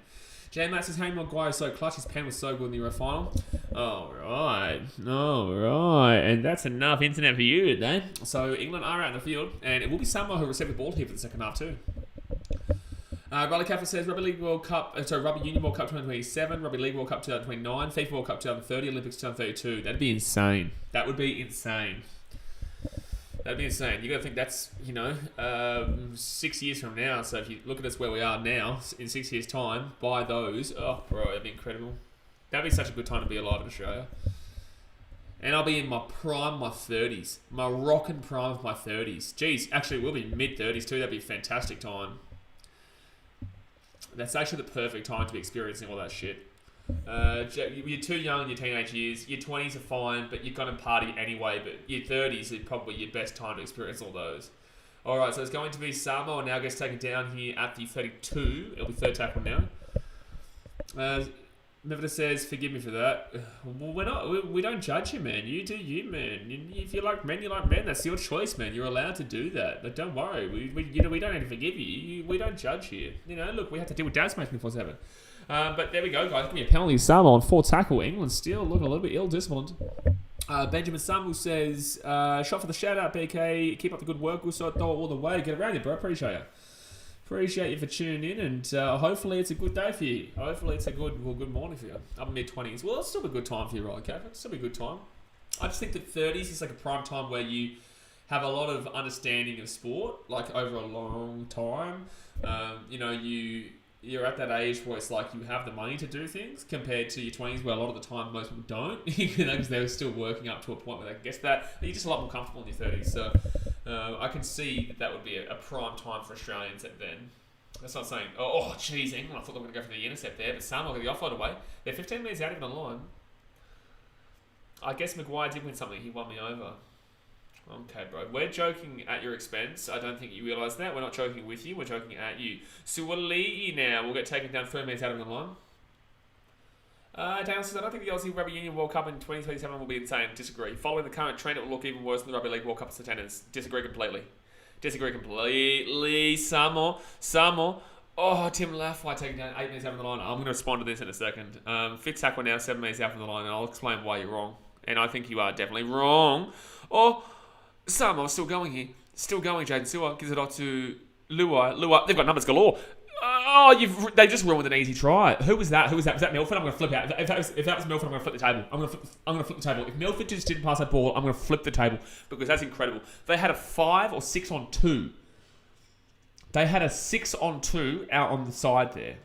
[SPEAKER 2] J-Matt says, Harry Maguire is so clutch. His pen was so good in the Euro final. All right. And that's enough internet for you today. So England are out in the field, and it will be Samoa who receive the ball here for the second half too. Riley Kaffer says Rugby Union World Cup 2027, Rugby League World Cup 2029, FIFA World Cup 2030, Olympics 2032. That'd be insane. That would be insane. That'd be insane. You got to think that's 6 years from now. So if you look at us where we are now, in 6 years' time, by those, that'd be incredible. That'd be such a good time to be alive in Australia. And I'll be in my prime, my 30s, my rockin' prime of my 30s. Geez, actually, we'll be mid 30s too. That'd be a fantastic time. That's actually the perfect time to be experiencing all that shit. You're too young in your teenage years. Your 20s are fine, but you're going to party anyway. But your 30s is probably your best time to experience all those. All right, so it's going to be Samoa now gets taken down here at the 32. It'll be third tackle now. Mevita says, forgive me for that. Well, we don't judge you, man. You do you, man. If you like men, you like men. That's your choice, man. You're allowed to do that. But don't worry. We don't have to forgive you. We don't judge here. Look, we have to deal with dad smash 24/7. But there we go, guys. Give me a penalty. Samoa on fourth tackle. England still looking a little bit ill-disciplined. Benjamin Samuel says, shot for the shout-out, BK. Keep up the good work. We'll sort all the way. Get around you, bro. Appreciate you. Appreciate you for tuning in, and hopefully it's a good day for you. Hopefully it's a good morning for you. I'm mid-20s. Well, it's still a good time for you, right, Cav? It'll still be a good time. I just think that 30s is like a prime time where you have a lot of understanding of sport, like over a long time. You're at that age where it's like you have the money to do things compared to your 20s where a lot of the time most people don't, because they're still working up to a point where they can get that. You're just a lot more comfortable in your 30s. So I can see that would be a prime time for Australians at then. That's not saying, geez, England, I thought they were going to go for the intercept there, but Samoa got the offload away. They're 15 minutes out of the line. I guess Maguire did win something. He won me over. Okay, bro. We're joking at your expense. I don't think you realise that. We're not joking with you. We're joking at you. Suwali'i now will get taken down 3 minutes out of the line. Daniel says, I don't think the Aussie Rugby Union World Cup in 2027 will be insane. Disagree. Following the current trend, it will look even worse than the Rugby League World Cup's attendance. Disagree completely. Samoa. Oh, Tim Lafai taking down 8 minutes out of the line. I'm going to respond to this in a second. Fifth tackle now, 7 minutes out from the line, and I'll explain why you're wrong. And I think you are definitely wrong. Samoa still going here. Still going, Jaden Sewer. Gives it off to Luai. They've got numbers galore. They just ruined an easy try. Who was that? Was that Milford? I'm going to flip out. If that was Milford, I'm going to flip the table. I'm going to flip the table. If Milford just didn't pass that ball, I'm going to flip the table because that's incredible. They had a 5 or 6 on 2. They had a 6 on 2 out on the side there.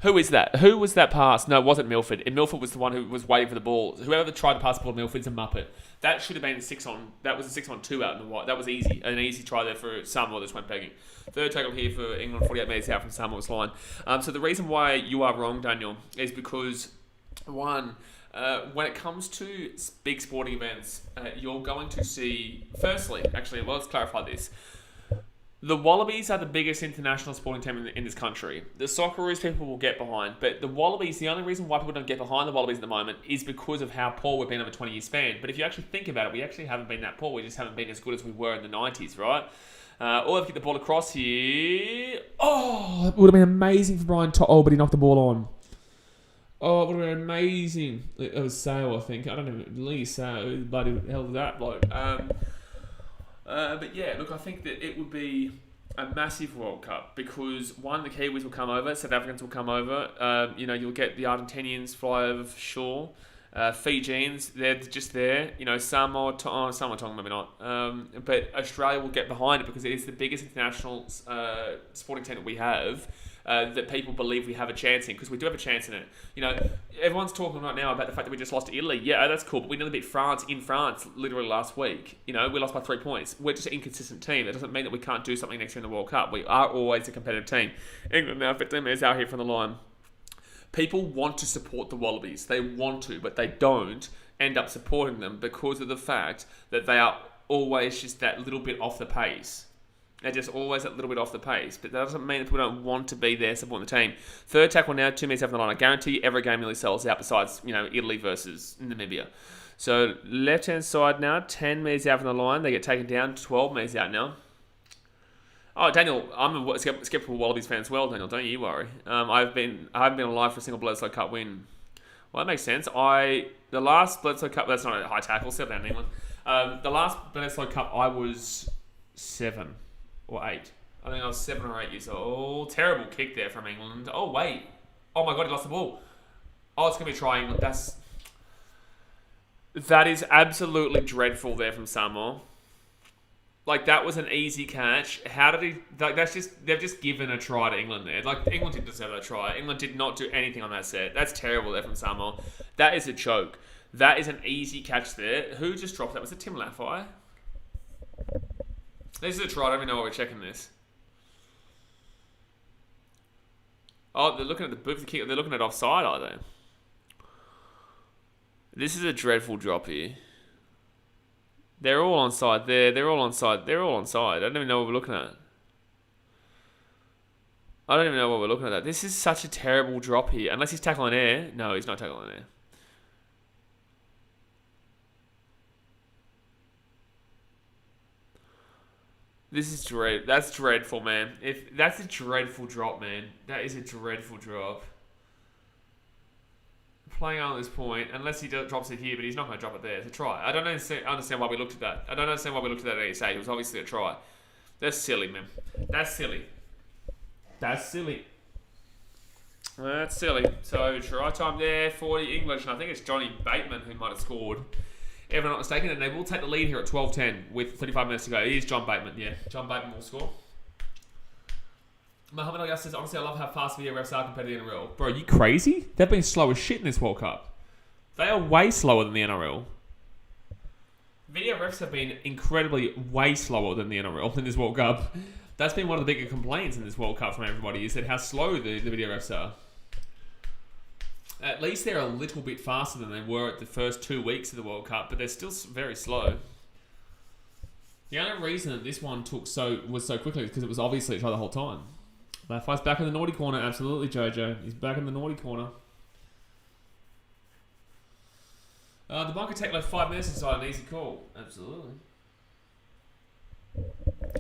[SPEAKER 2] Who is that? Who was that pass? No, it wasn't Milford. And Milford was the one who was waiting for the ball. Whoever tried to pass the ball to Milford's a muppet. That should have been a 6 on. That was a 6 on 2 out in the white. That was easy. An easy try there for Samoa. Just went pegging. Third tackle here for England, 48 metres out from Samoa's line. So the reason why you are wrong, Daniel, is because one, when it comes to big sporting events, you're going to see. Firstly, actually, let's clarify this. The Wallabies are the biggest international sporting team in this country. The Socceroos people will get behind, but the Wallabies, the only reason why people don't get behind the Wallabies at the moment is because of how poor we've been over a 20-year span. But if you actually think about it, we actually haven't been that poor. We just haven't been as good as we were in the 90s, right?
[SPEAKER 1] Or if you get the ball across here.
[SPEAKER 2] Oh, it would have been amazing for Brian Oh, but he knocked the ball on. Oh, it would have been amazing. It was Sale, I think. I don't know. Lee Sale. Who the bloody hell was that bloke?
[SPEAKER 1] But yeah, look, I think that it would be a massive World Cup because one, the Kiwis will come over, South Africans will come over. You'll get the Argentinians fly over for sure. Fijians, they're just there. Samoa Tonga maybe not. But Australia will get behind it because it is the biggest international sporting team that we have. That people believe we have a chance in because we do have a chance in it. Everyone's talking right now about the fact that we just lost to Italy. Yeah, that's cool, but we nearly beat France in France literally last week. We lost by 3 points. We're just an inconsistent team. That doesn't mean that we can't do something next year in the World Cup. We are always a competitive team. England now 15 minutes out here from the line. People want to support the Wallabies. They want to, but they don't end up supporting them because of the fact that they are always just that little bit off the pace. They're just always a little bit off the pace. But that doesn't mean that people don't want to be there supporting the team. Third tackle now, 2 minutes after the line. I guarantee you every game nearly sells out besides, Italy versus Namibia. So left-hand side now, 10 minutes out from the line. They get taken down, 12 minutes out now. Oh, Daniel, I'm a skeptical Wallabies fan as well, Daniel. Don't you worry. I haven't been alive for a single Bledisloe Cup win. Well, that makes sense. The last Bledisloe Cup, that's not a high tackle, settle down in England. The last Bledisloe Cup, I was 7 or 8. I think I was 7 or 8 years old. Terrible kick there from England. Oh, wait. Oh, my God, he lost the ball. Oh, it's going to be a try, England. That is absolutely dreadful there from Samoa. That was an easy catch. How did he... they've just given a try to England there. England didn't deserve that try. England did not do anything on that set. That's terrible there from Samoa. That is a choke. That is an easy catch there. Who just dropped that? Was it Tim Laffey? This is a try. I don't even know why we're checking this. Oh, they're looking at the boot of the kick. They're looking at offside, are they? This is a dreadful drop here. They're all onside there. They're all onside. I don't even know what we're looking at. This is such a terrible drop here. Unless he's tackling air. No, he's not tackling air. That's dreadful, man. That's a dreadful drop, man. That is a dreadful drop. Playing on this point, unless he drops it here, but he's not going to drop it there. It's a try. I don't understand why we looked at that. I don't understand why we looked at that at ESA. It was obviously a try. That's silly, man. That's silly. So, try time there for English, and I think it's Johnny Bateman who might have scored. If I'm not mistaken, and they will take the lead here at 12:10 with 35 minutes to go. It is John Bateman, yeah. John Bateman will score. Muhammad Ali says, honestly, I love how fast video refs are compared to the NRL. Bro, you crazy? They've been slow as shit in this World Cup. They are way slower than the NRL. Video refs have been incredibly way slower than the NRL in this World Cup. That's been one of the bigger complaints in this World Cup from everybody, is that how slow the video refs are. At least they're a little bit faster than they were at the first 2 weeks of the World Cup, but they're still very slow. The only reason that this one was so quickly is because it was obviously a try the whole time. Laffey's back in the naughty corner. Absolutely, Jojo. He's back in the naughty corner. The bunker take 5 minutes inside an easy call. Absolutely.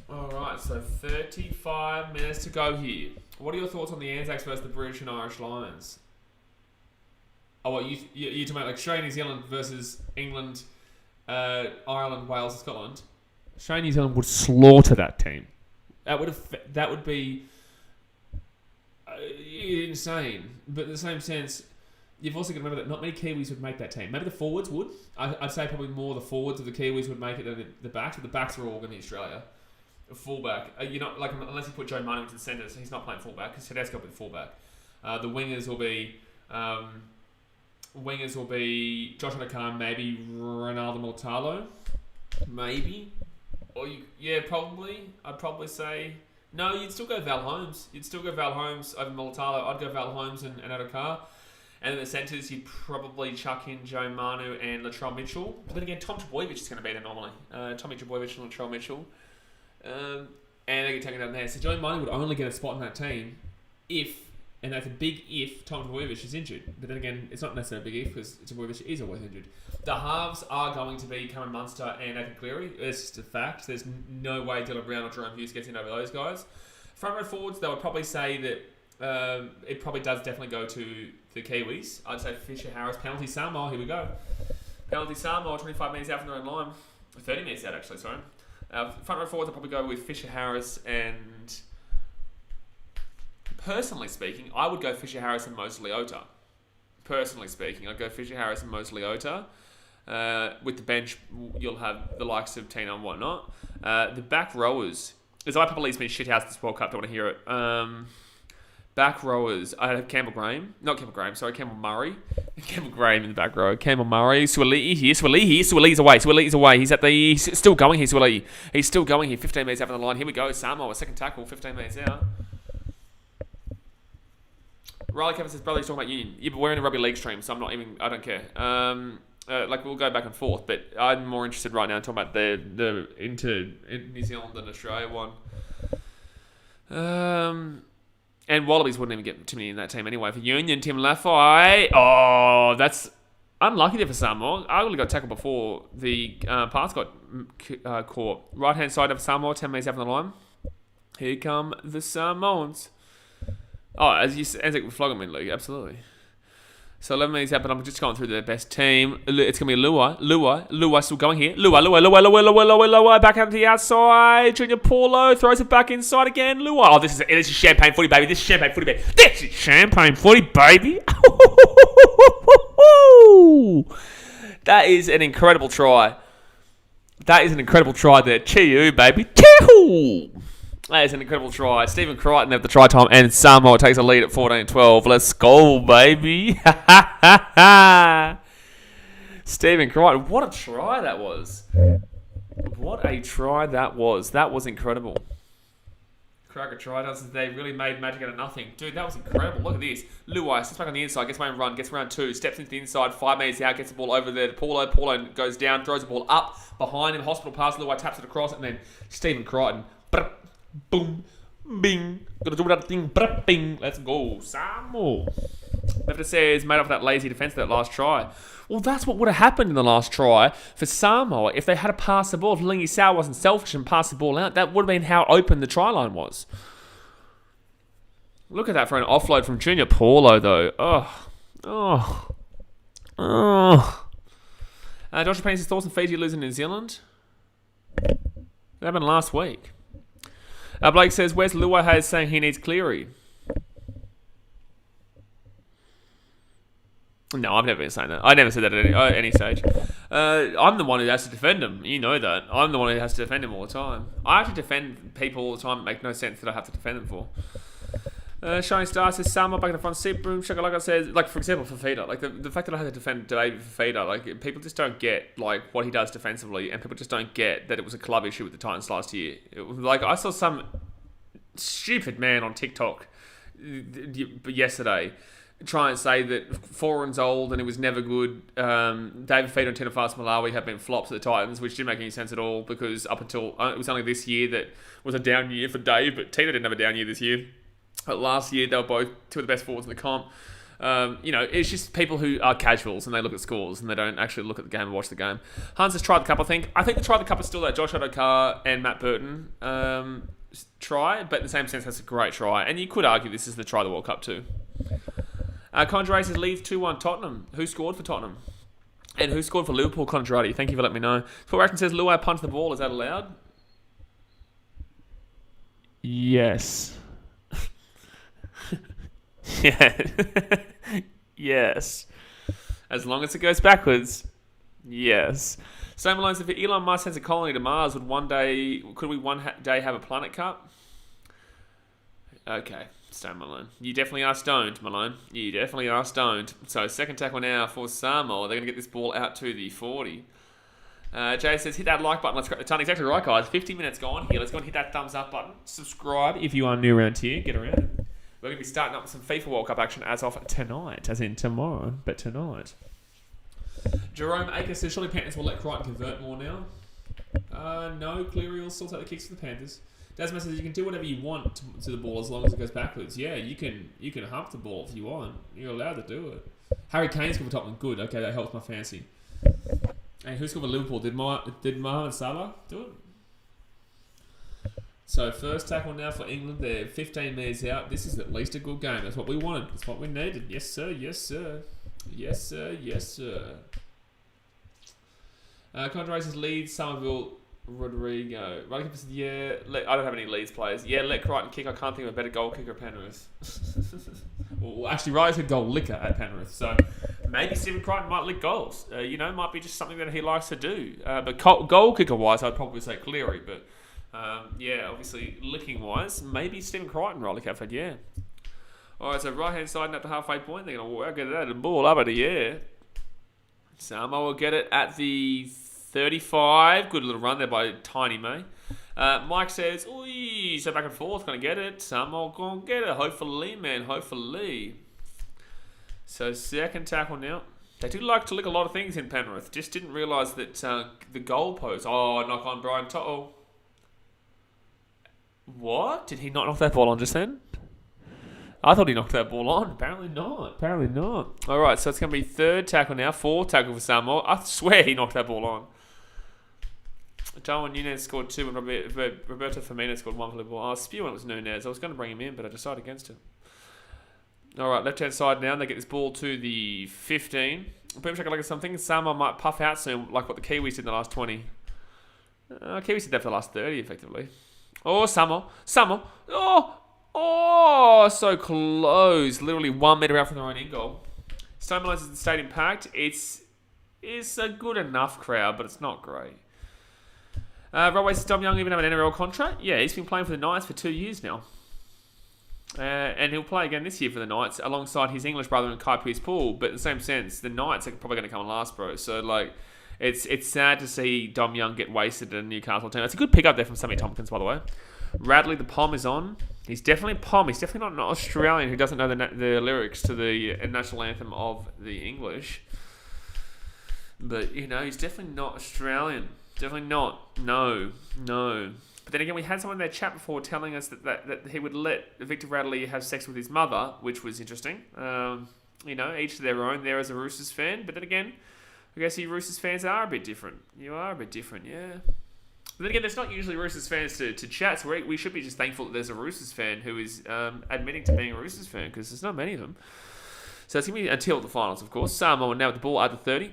[SPEAKER 1] Alright, so 35 minutes to go here. What are your thoughts on the Anzacs versus the British and Irish Lions? Oh, what, you talking about Australia, New Zealand versus England, Ireland, Wales, and Scotland? Australia, New Zealand would slaughter that team. That would be insane. But in the same sense, you've also got to remember that not many Kiwis would make that team. Maybe the forwards would. I'd say probably more the forwards of the Kiwis would make it than the backs. But the backs are all going to be Australia. A fullback, unless you put Joe Manu into the centre, so he's not playing fullback because Tedesco will be the fullback. The wingers will be Josh Adokar, maybe Ronaldo Mulitalo, maybe, probably. I'd probably say no. You'd still go Val Holmes. Over Mulitalo. I'd go Val Holmes and Adokar. And in the centres, you'd probably chuck in Joe Manu and Latrell Mitchell. But then again, Tom Trbojevic is going to be there normally. Tommy Trbojevic and Latrell Mitchell. And they get taken down there. So Joe Manu would only get a spot in that team if
[SPEAKER 2] And that's a big if Tom Tavoyevich is injured. But then again, it's not necessarily a big if because Tavoyevich is always injured. The halves are going to be Cameron Munster and Nathan Cleary. It's just a fact. There's no way Dylan Brown or Jerome Hughes gets in over those guys. Front row forwards, they would probably say that it probably does definitely go to the Kiwis. I'd say Fisher Harris, penalty Samoa. Here we go. Penalty Samoa, 25 metres out from their own line. 30 minutes out, actually, sorry. Front row forwards, I'll probably go with Fisher Harris and... Personally speaking, I would go Fisher Harris and Moses Leota. Personally speaking, I'd go Fisher Harris and Moses Leota. With the bench, you'll have the likes of Tina and whatnot. The back rowers... As IPPL's been shithoused this World Cup, don't want to hear it. Back rowers, I have Campbell Murray. Campbell Graham in the back row. Campbell Murray. Suali'i here. Suali'i's away. Suali'i's away. He's still going here, Suali'i. He's still going here. 15 metres out on the line. Here we go. Samoa, second tackle. 15 metres out. Riley Kevin says, brother, he's talking about Union. Yeah, but we're in a rugby league stream, so I don't care. We'll go back and forth, but I'm more interested right now in talking about the New Zealand and Australia one. And Wallabies wouldn't even get too many in that team anyway. For Union, Tim Lafai. Oh, that's unlucky there for Samoa. I would have got tackled before the pass got caught. Right hand side of Samoa, 10 metres out on the line. Here come the Samoans. Oh, as like with Floggerman League, absolutely. So 11 minutes out, but I'm just going through the best team. It's going to be Lua still going here. Lua, back out to the outside. Junior Paulo throws it back inside again. Lua. Oh, this is champagne footy, baby. This is champagne footy, baby. That is an incredible try. There. Chiu, baby. Chiu. That is an incredible try. Stephen Crichton at the try time, and Samoa takes a lead at 14-12. Let's go, baby. Stephen Crichton. What a try that was. That was incredible. Cracker try does. They really made magic out of nothing. Dude, that was incredible. Look at this. Luai sits back on the inside, gets my own run, gets round two, steps into the inside, 5 metres out, gets the ball over there to Paulo. Paulo goes down, throws the ball up behind him. Hospital pass. Luai taps it across, and then Stephen Crichton. Boom, bing. Gotta do that thing. Bing. Let's go. Samoa. Lefter says, made up for that lazy defence that last try. Well, that's what would have happened in the last try for Samoa if they had to pass the ball. If Lingy Sao wasn't selfish and passed the ball out, that would have been how open the try line was. Look at that for an offload from Junior Paulo, though. Joshua Payne's thoughts on Fiji losing New Zealand? That happened last week. Blake says, where's Luai Hayes saying he needs Cleary? No, I've never been saying that. I never said that at any stage. I'm the one who has to defend him. You know that. I'm the one who has to defend him all the time. I have to defend people all the time that make no sense that I have to defend them for. Shining Star says, Samoa back in the front seat. Boom Shakalaka says, like, for example, Fafita. Like, the fact that I had to defend David Fafita, like, people just don't get, like, what he does defensively, and people just don't get that it was a club issue with the Titans last year. It was, like, I saw some stupid man on TikTok yesterday try and say that Foran's old and it was never good. David Fafita and Tino Malawi have been flops at the Titans, which didn't make any sense at all, because up until, it was only this year that was a down year for Dave, but Tino didn't have a down year this year. Last year, they were both two of the best forwards in the comp. It's just people who are casuals and they look at scores and they don't actually look at the game and watch the game. Hans has tried the cup, I think. I think the try the cup is still that Josh Adokar and Matt Burton try, but in the same sense, that's a great try. And you could argue this is the try of the World Cup too. Conjure says, leads 2-1 Tottenham. Who scored for Tottenham? And who scored for Liverpool? Conjurati. Thank you for letting me know. Paul Rackton says, Luai punched the ball. Is that allowed? Yes. Yeah. Yes. As long as it goes backwards. Yes. Stone Malone said, if Elon Musk sends a colony to Mars, could we one day have a planet cup? Okay, Stone Malone. You definitely are stoned, Malone. You definitely are stoned. So second tackle now for Samoa. They're going to get this ball out to the 40. Jay says, hit that like button. Let's crack the ton. Exactly right, guys. 50 minutes gone here. Let's go and hit that thumbs up button. Subscribe if you are new around here. Get around it. We're going to be starting up with some FIFA World Cup action as of tonight. As in tomorrow, but tonight. Jerome Akers says, surely Panthers will let Crichton convert more now? No, Cleary will still take the kicks for the Panthers. Desmond says you can do whatever you want to the ball as long as it goes backwards. Yeah, you can hump the ball if you want. You're allowed to do it. Harry Kane scored for Tottenham. Good. Okay, that helps my fancy. And who scored for Liverpool? Did Mohamed Salah do it? So first tackle now for England. They're 15 metres out. This is at least a good game. That's what we wanted. That's what we needed. Yes, sir. Yes, sir. Yes, sir. Yes, sir. Contrarises Leeds, Somerville, Rodrigo. Right, yeah. I don't have any Leeds players. Yeah, let Crichton kick. I can't think of a better goal kicker at Penrith. Well, actually, Riley's a goal licker at Penrith. So maybe Stephen Crichton might lick goals. Might be just something that he likes to do. But goal kicker wise, I'd probably say Cleary. But obviously licking wise, maybe Stephen Crichton, Riley Catford, yeah. Alright, so right hand side at the halfway point, they're going to get it out of the ball up at the air. Samoa will get it at the 35. Good little run there by Tiny May. Mike says, oi, so back and forth, going to get it. Samoa going to get it. Hopefully, man, hopefully. So second tackle now. They do like to lick a lot of things in Penrith. Just didn't realise that the goal post. Oh, knock on Brian Toto. What? Did he not knock that ball on just then? I thought he knocked that ball on. Apparently not. All right, so it's going to be third tackle now. Fourth tackle for Samoa. I swear he knocked that ball on. Darwin Nunez scored 2 and Roberto Firmino scored 1 for Liverpool. I was spewing it was Nunez. I was going to bring him in, but I decided against him. All right, left-hand side now. They get this ball to the 15. Pretty much like something. Samoa might puff out soon, like what the Kiwis did in the last 20. Kiwis did that for the last 30, effectively. Oh, Samoa. Oh, so close. Literally 1 metre out from their own end goal. Stone Malone the stadium packed. It's a good enough crowd, but it's not great. Rodway says Dom Young even have an NRL contract? Yeah, he's been playing for the Knights for 2 years now. And he'll play again this year for the Knights alongside his English brother in Kai Pearce-Paul. But in the same sense, the Knights are probably going to come last, bro. So, it's sad to see Dom Young get wasted in a Newcastle team. It's a good pick up there from Sammy Tompkins, by the way. Radley, the Pom is on. He's definitely a Pom. He's definitely not an Australian who doesn't know the lyrics to the national anthem of the English. But, he's definitely not Australian. Definitely not. No. But then again, we had someone in their chat before telling us that he would let Victor Radley have sex with his mother, which was interesting. Each to their own there as a Roosters fan. But then again, I guess you Roosters fans are a bit different. You are a bit different, yeah. But then again, there's not usually Roosters fans to chat, so we should be just thankful that there's a Roosters fan who is admitting to being a Roosters fan, because there's not many of them. So it's going to be until the finals, of course. Samoa now with the ball at the 30.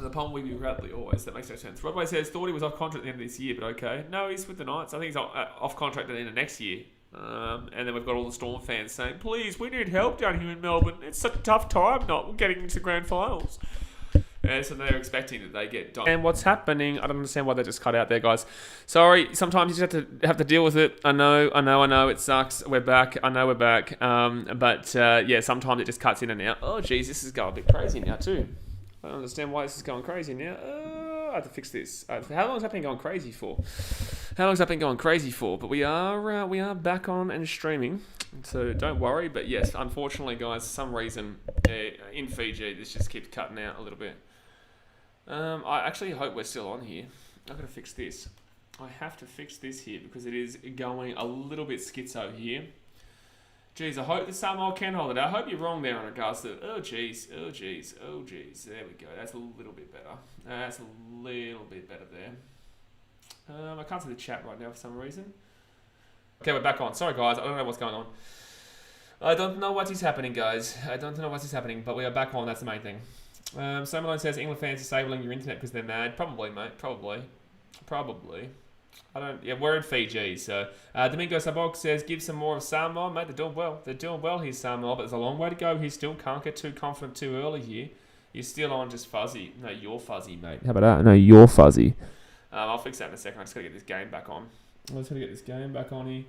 [SPEAKER 2] The Palm will be Radley always. That makes no sense. Rodway says, thought he was off contract at the end of this year, but okay. No, he's with the Knights. I think he's off contract at the end of next year. And then we've got all the Storm fans saying, please, we need help down here in Melbourne. It's such a tough time not getting into the grand finals. And so they're expecting that they get done. And what's happening? I don't understand why they just cut out there, guys. Sorry, sometimes you just have to deal with it. I know. It sucks. We're back. I know we're back. But sometimes it just cuts in and out. Oh, geez, this is going a bit crazy now too. I don't understand why this is going crazy now. I have to fix this. How long has that been going crazy for? But we are back on and streaming. So don't worry. But yes, unfortunately, guys, for some reason in Fiji, this just keeps cutting out a little bit. I actually hope we're still on here. I've got to fix this. I have to fix this here because it is going a little bit schizo here. Jeez, I hope the Samoa can hold it. I hope you're wrong there in regards to... Oh, jeez. There we go. That's a little bit better. there. I can't see the chat right now for some reason. Okay, we're back on. Sorry, guys. I don't know what's going on. I don't know what is happening, guys. But we are back on. That's the main thing. Someone says England fans disabling your internet because they're mad. Probably, mate. Probably. We're in Fiji, so Domingo Sabog says give some more of Samoa, mate. They're doing well here, Samoa, but there's a long way to go. He still can't get too confident too early here. You're still on just fuzzy. No, you're fuzzy, mate. How about that? No, you're fuzzy. I'll fix that in a second. I just gotta get this game back on. Here.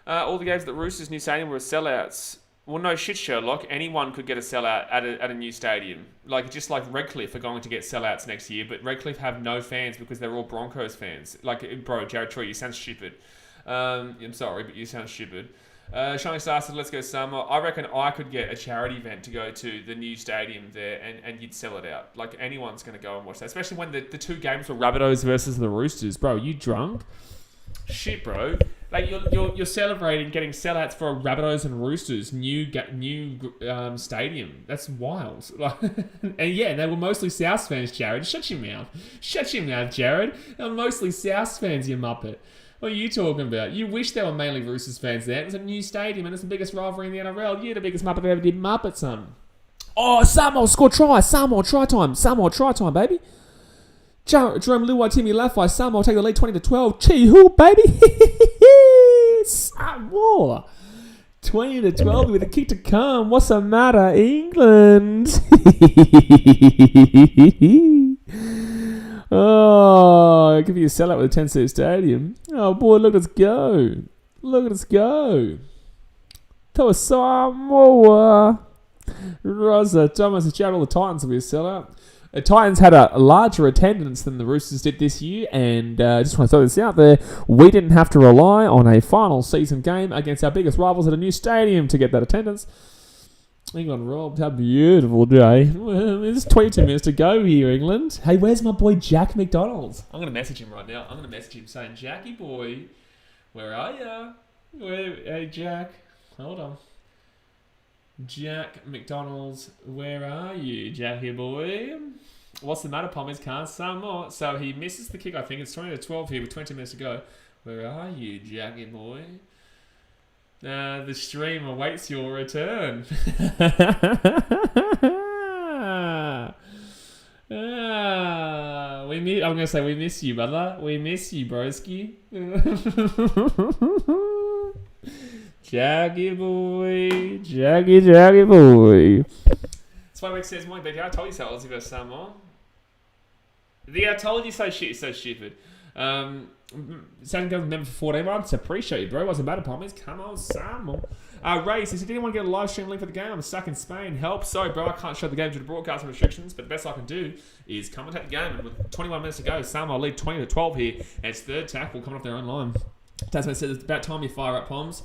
[SPEAKER 2] All the games at the Roosters new stadium were sellouts. Well, no shit, Sherlock. Anyone could get a sellout at a new stadium. Just like Redcliffe are going to get sellouts next year, but Redcliffe have no fans because they're all Broncos fans. Bro, Jared Troy, you sound stupid. I'm sorry, but you sound stupid. Shining Star said, let's go Samoa. I reckon I could get a charity event to go to the new stadium there and you'd sell it out. Anyone's going to go and watch that. Especially when the two games were Rabbitohs versus the Roosters. Bro, you drunk? Shit, bro. Like you're celebrating getting sellouts for Rabbitohs and Roosters new stadium. That's wild. Like, and yeah, they were mostly South fans. Jared, shut your mouth. Shut your mouth, Jared. They were mostly South fans. You muppet. What are you talking about? You wish there were mainly Roosters fans there. It was a new stadium and it's the biggest rivalry in the NRL. You're the biggest muppet that ever did muppet, son. Oh, Samoa score try. Samoa try time. Samoa try time, baby. Jerome Luai, Timmy Lafai, Samoa take the lead 20-12. Chee hoo, baby. Samoa 20-12 with a kick to come. What's the matter, England? Oh, it could be a sellout with a 10-seat stadium. Oh boy, look at us go. Look at us go. To Samoa. Rosa Thomas and all the Titans will be a sellout. The Titans had a larger attendance than the Roosters did this year, and just want to throw this out there, we didn't have to rely on a final season game against our biggest rivals at a new stadium to get that attendance. England robbed. How beautiful day. Well, there's 22 minutes to go here, England. Hey, where's my boy Jack McDonald? I'm going to message him right now. I'm going to message him saying, Jackie boy, where are ya? Hey, Jack. Hold on. Jack McDonald's, where are you, Jackie boy? What's the matter, Pommies? Can't some more. So he misses the kick, I think. It's 20-12 here with 20 minutes to go. Where are you, Jackie boy? The stream awaits your return. I'm going to say we miss you, brother. We miss you, broski. Jaggy boy. Jaggy boy. Spikeweek says, Mike, baby, I told you so, Aussie versus Samoa. The I told you so shit is so stupid. Second government member for 14 months. Appreciate you, bro. What's the matter, Pommies? Come on, Samoa. Ray says, did anyone get a live stream link for the game? I'm stuck in Spain. Help. Sorry, bro. I can't show the game due to broadcasting restrictions, but the best I can do is commentate the game. And with 21 minutes to go, Samoa lead 20-12 here. And it's third tackle coming off their own line. Tasman says, it's about time you fire up, Poms.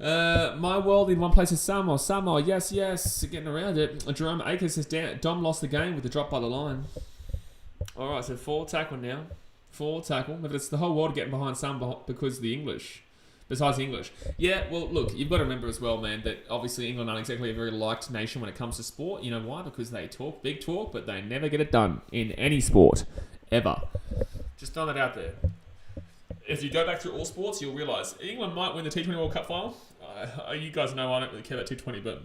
[SPEAKER 2] My world in one place is Samoa. Samoa, yes. Getting around it. Jerome Akers says, Dom lost the game with the drop by the line. Alright, so 4 tackle now. 4 tackle. But it's the whole world getting behind Samoa because of the English. Besides the English. Yeah, well, look, you've got to remember as well, man, that obviously England aren't exactly a very liked nation when it comes to sport. You know why? Because they talk big talk, but they never get it done in any sport. Ever. Just throwing that out there. If you go back through all sports, you'll realise England might win the T20 World Cup final. You guys know I don't really care about T20, but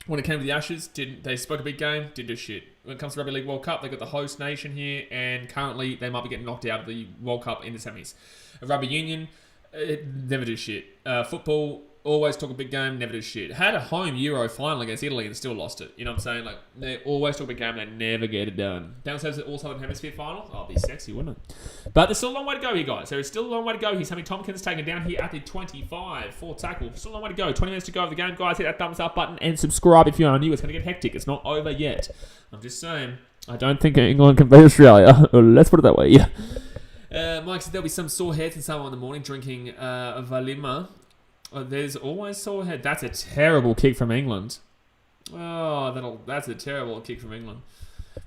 [SPEAKER 2] when it came to the Ashes, they spoke a big game, didn't do shit. When it comes to Rugby League World Cup, they got the host nation here, and currently they might be getting knocked out of the World Cup in the semis. Rugby Union, never do shit. Football, always talk a big game, never do shit. Had a home Euro final against Italy and still lost it. You know what I'm saying? Like, they always talk a big game, they never get it done. Downstairs at All Southern Hemisphere final, oh, it'd be sexy, wouldn't it? But there's still a long way to go here, guys. There is still a long way to go here. Sammy Tompkins taken down here at the 25. 4 tackle. Still a long way to go. 20 minutes to go of the game, guys. Hit that thumbs up button and subscribe if you are new. It's going to get hectic. It's not over yet. I'm just saying. I don't think England can beat Australia. Let's put it that way. Mike said there'll be some sore heads and someone in the morning drinking Valima. There's always sore head. That's a terrible kick from England. Oh, that's a terrible kick from England.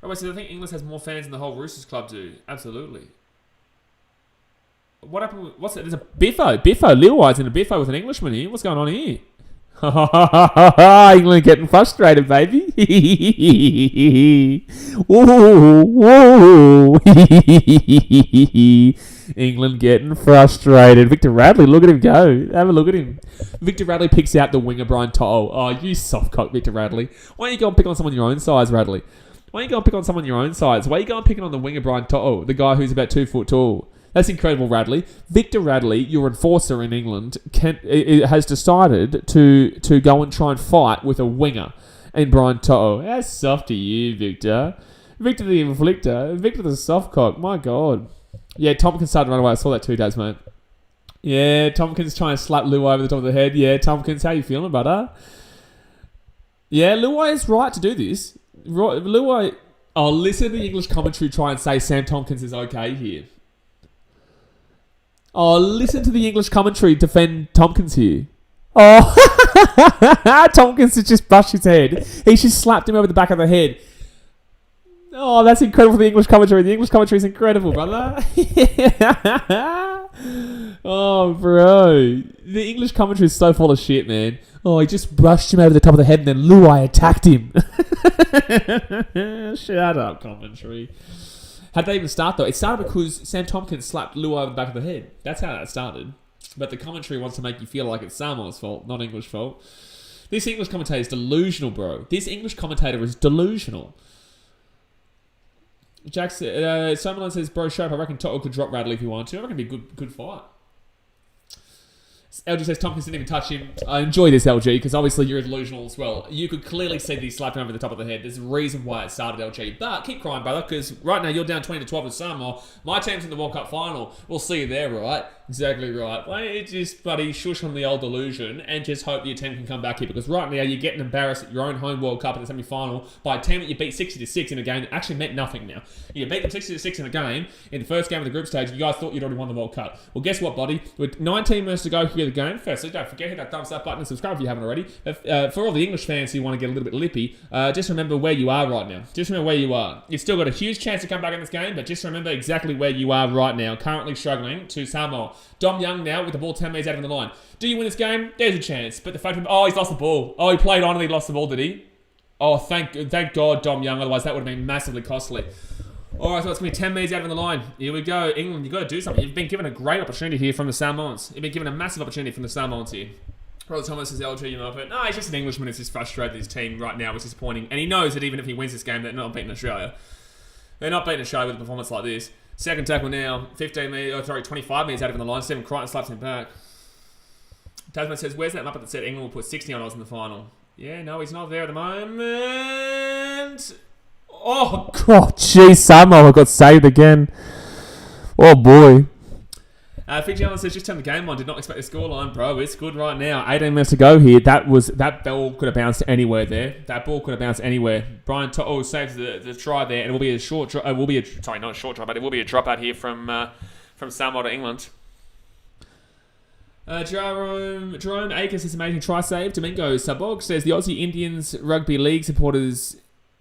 [SPEAKER 2] Robert says, I think England has more fans than the whole Roosters club do. Absolutely. What happened with... What's it? There's a Biffo. Lilwai's in a Biffo with an Englishman here. What's going on here? England getting frustrated, baby. Whoa. England getting frustrated. Victor Radley, look at him go. Have a look at him. Victor Radley picks out the winger, Brian To'o. Oh, you soft cock, Victor Radley. Why don't you go and pick on someone your own size, Radley? Why don't you go and pick on someone your own size? Why are you going picking on the winger, Brian To'o, the guy who's about 2 foot tall? That's incredible, Radley. Victor Radley, your enforcer in England, has decided to go and try and fight with a winger in Brian To'o. How soft are you, Victor? Victor the inflictor. Victor the soft cock. My God. Yeah, Tompkins started to run away. I saw that too, Daz, mate. Yeah, Tompkins trying to slap Luai over the top of the head. Yeah, Tompkins, how you feeling, brother? Yeah, Luai is right to do this. Luai... Oh, listen to the English commentary try and say Sam Tompkins is okay here. Oh, listen to the English commentary defend Tompkins here. Oh, Tompkins has just brushed his head. He just slapped him over the back of the head. Oh, that's incredible for the English commentary. The English commentary is incredible, brother. Oh, bro. The English commentary is so full of shit, man. Oh, he just brushed him over the top of the head and then Luai attacked him. Shut up, commentary. How'd they even start, though? It started because Sam Tompkins slapped Luai over the back of the head. That's how that started. But the commentary wants to make you feel like it's Samoa's fault, not English fault. This English commentator is delusional, bro. This English commentator is delusional. Jackson, someone says, bro, Shope, I reckon Toto could drop Radley if he wanted to. I reckon it'd be a good fight. LG says Tompkins didn't even touch him. I enjoy this, LG, because obviously you're delusional as well. You could clearly see that he slapped him over the top of the head. There's a reason why it started, LG. But keep crying, brother, because right now you're down 20-12 with Samoa. My team's in the World Cup final. We'll see you there, right? Exactly right. Well, just bloody shush on the old delusion and just hope your team can come back here, because right now you're getting embarrassed at your own home World Cup in the semi-final by a team that you beat 60-6 in a game that actually meant nothing now. You beat them 60-6 in a game in the first game of the group stage. You guys thought you'd already won the World Cup. Well, guess what, buddy? With 19 minutes to go here the game, firstly, don't forget, hit that thumbs up button and subscribe if you haven't already. For all the English fans who want to get a little bit lippy, just remember where you are right now. Just remember where you are. You've still got a huge chance to come back in this game, but just remember exactly where you are right now. Currently struggling to Samoa. Dom Young now with the ball 10 metres out of the line. Do you win this game? There's a chance. But the fact of, he's lost the ball. Oh, he played on and he lost the ball, did he? Oh, thank God, Dom Young. Otherwise, that would have been massively costly. All right, so it's going to be 10 metres out of the line. Here we go. England, you've got to do something. You've been given a great opportunity here from the Samoans. You've been given a massive opportunity from the Samoans here. Robert Thomas says, LG, you Muppet. No, he's just an Englishman. It's just frustrated that his team right now is disappointing. And he knows that even if he wins this game, they're not beating Australia. They're not beating Australia with a performance like this. Second tackle now, 25 metres out of the line. Stephen Crichton slaps him back. Tasman says, where's that Muppet that said England will put 60 on us in the final? Yeah, no, he's not there at the moment. Oh, God, jeez, Samoa got saved again. Oh, boy. Fiji Allen says, just turn the game on. Did not expect the scoreline, bro. It's good right now. 18 minutes to go here. That ball could have bounced anywhere there. That ball could have bounced anywhere. Brian To'o saves the try there, and it will be a short drop. Not a short try, but it will be a drop out here from Samoa to England. Jerome Akers is amazing try save. Domingo Sabog says the Aussie Indians Rugby League supporters.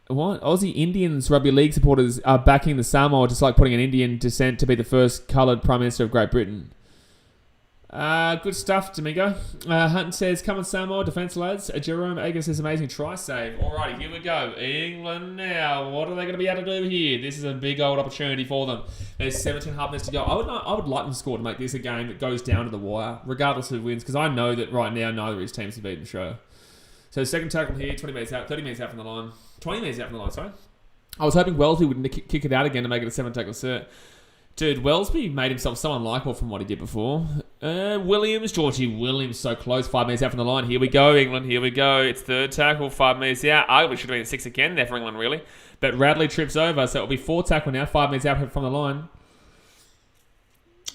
[SPEAKER 2] What? Aussie Indians Rugby League supporters are backing the Samoa, just like putting an Indian descent to be the first coloured Prime Minister of Great Britain. Good stuff, Domingo. Hunt says, come on Samoa, defence lads. Jerome Akers says amazing try save. Alrighty, here we go. England now. What are they going to be able to do here? This is a big old opportunity for them. There's 17.5 minutes to go. I would like them to score to make this a game that goes down to the wire, regardless of who wins, because I know that right now neither of his teams have beaten Australia. So second tackle here, 20 minutes out, 30 minutes out from the line. 20 minutes out from the line, sorry. I was hoping Wellesby would kick it out again to make it a 7-tackle cert. Dude, Wellesby made himself so unlikable from what he did before. Georgie Williams, so close. 5 minutes out from the line. Here we go, England. Here we go. It's third tackle, 5 minutes out. Arguably should have been 6 again there for England, really. But Radley trips over, so it'll be 4 tackle now. 5 minutes out from the line.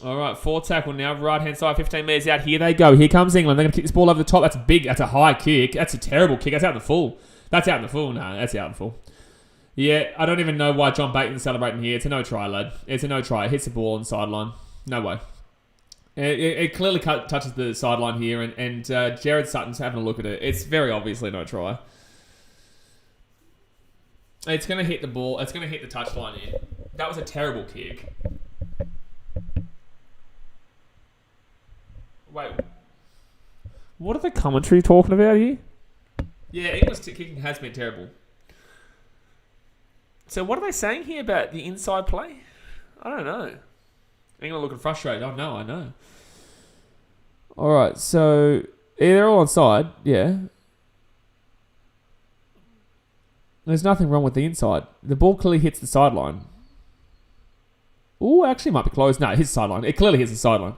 [SPEAKER 2] All right, 4 tackle now. Right-hand side, 15 metres out. Here they go. Here comes England. They're going to kick this ball over the top. That's big. That's a high kick. That's a terrible kick. That's out in the full. That's out in the full. No, that's out in the full. Yeah, I don't even know why John Bateman's celebrating here. It's a no try, lad. It's a no try. It hits the ball on the sideline. No way. It clearly touches the sideline here, and Jared Sutton's having a look at it. It's very obviously no try. It's going to hit the ball. It's going to hit the touchline here. That was a terrible kick. Wait. What are the commentary talking about here? Yeah, England's kicking has been terrible. So what are they saying here about the inside play? I don't know. England looking frustrated. Oh, no, I know. All right, so they're all onside, yeah. There's nothing wrong with the inside. The ball clearly hits the sideline. Ooh, actually might be close. No, it hits the sideline. It clearly hits the sideline.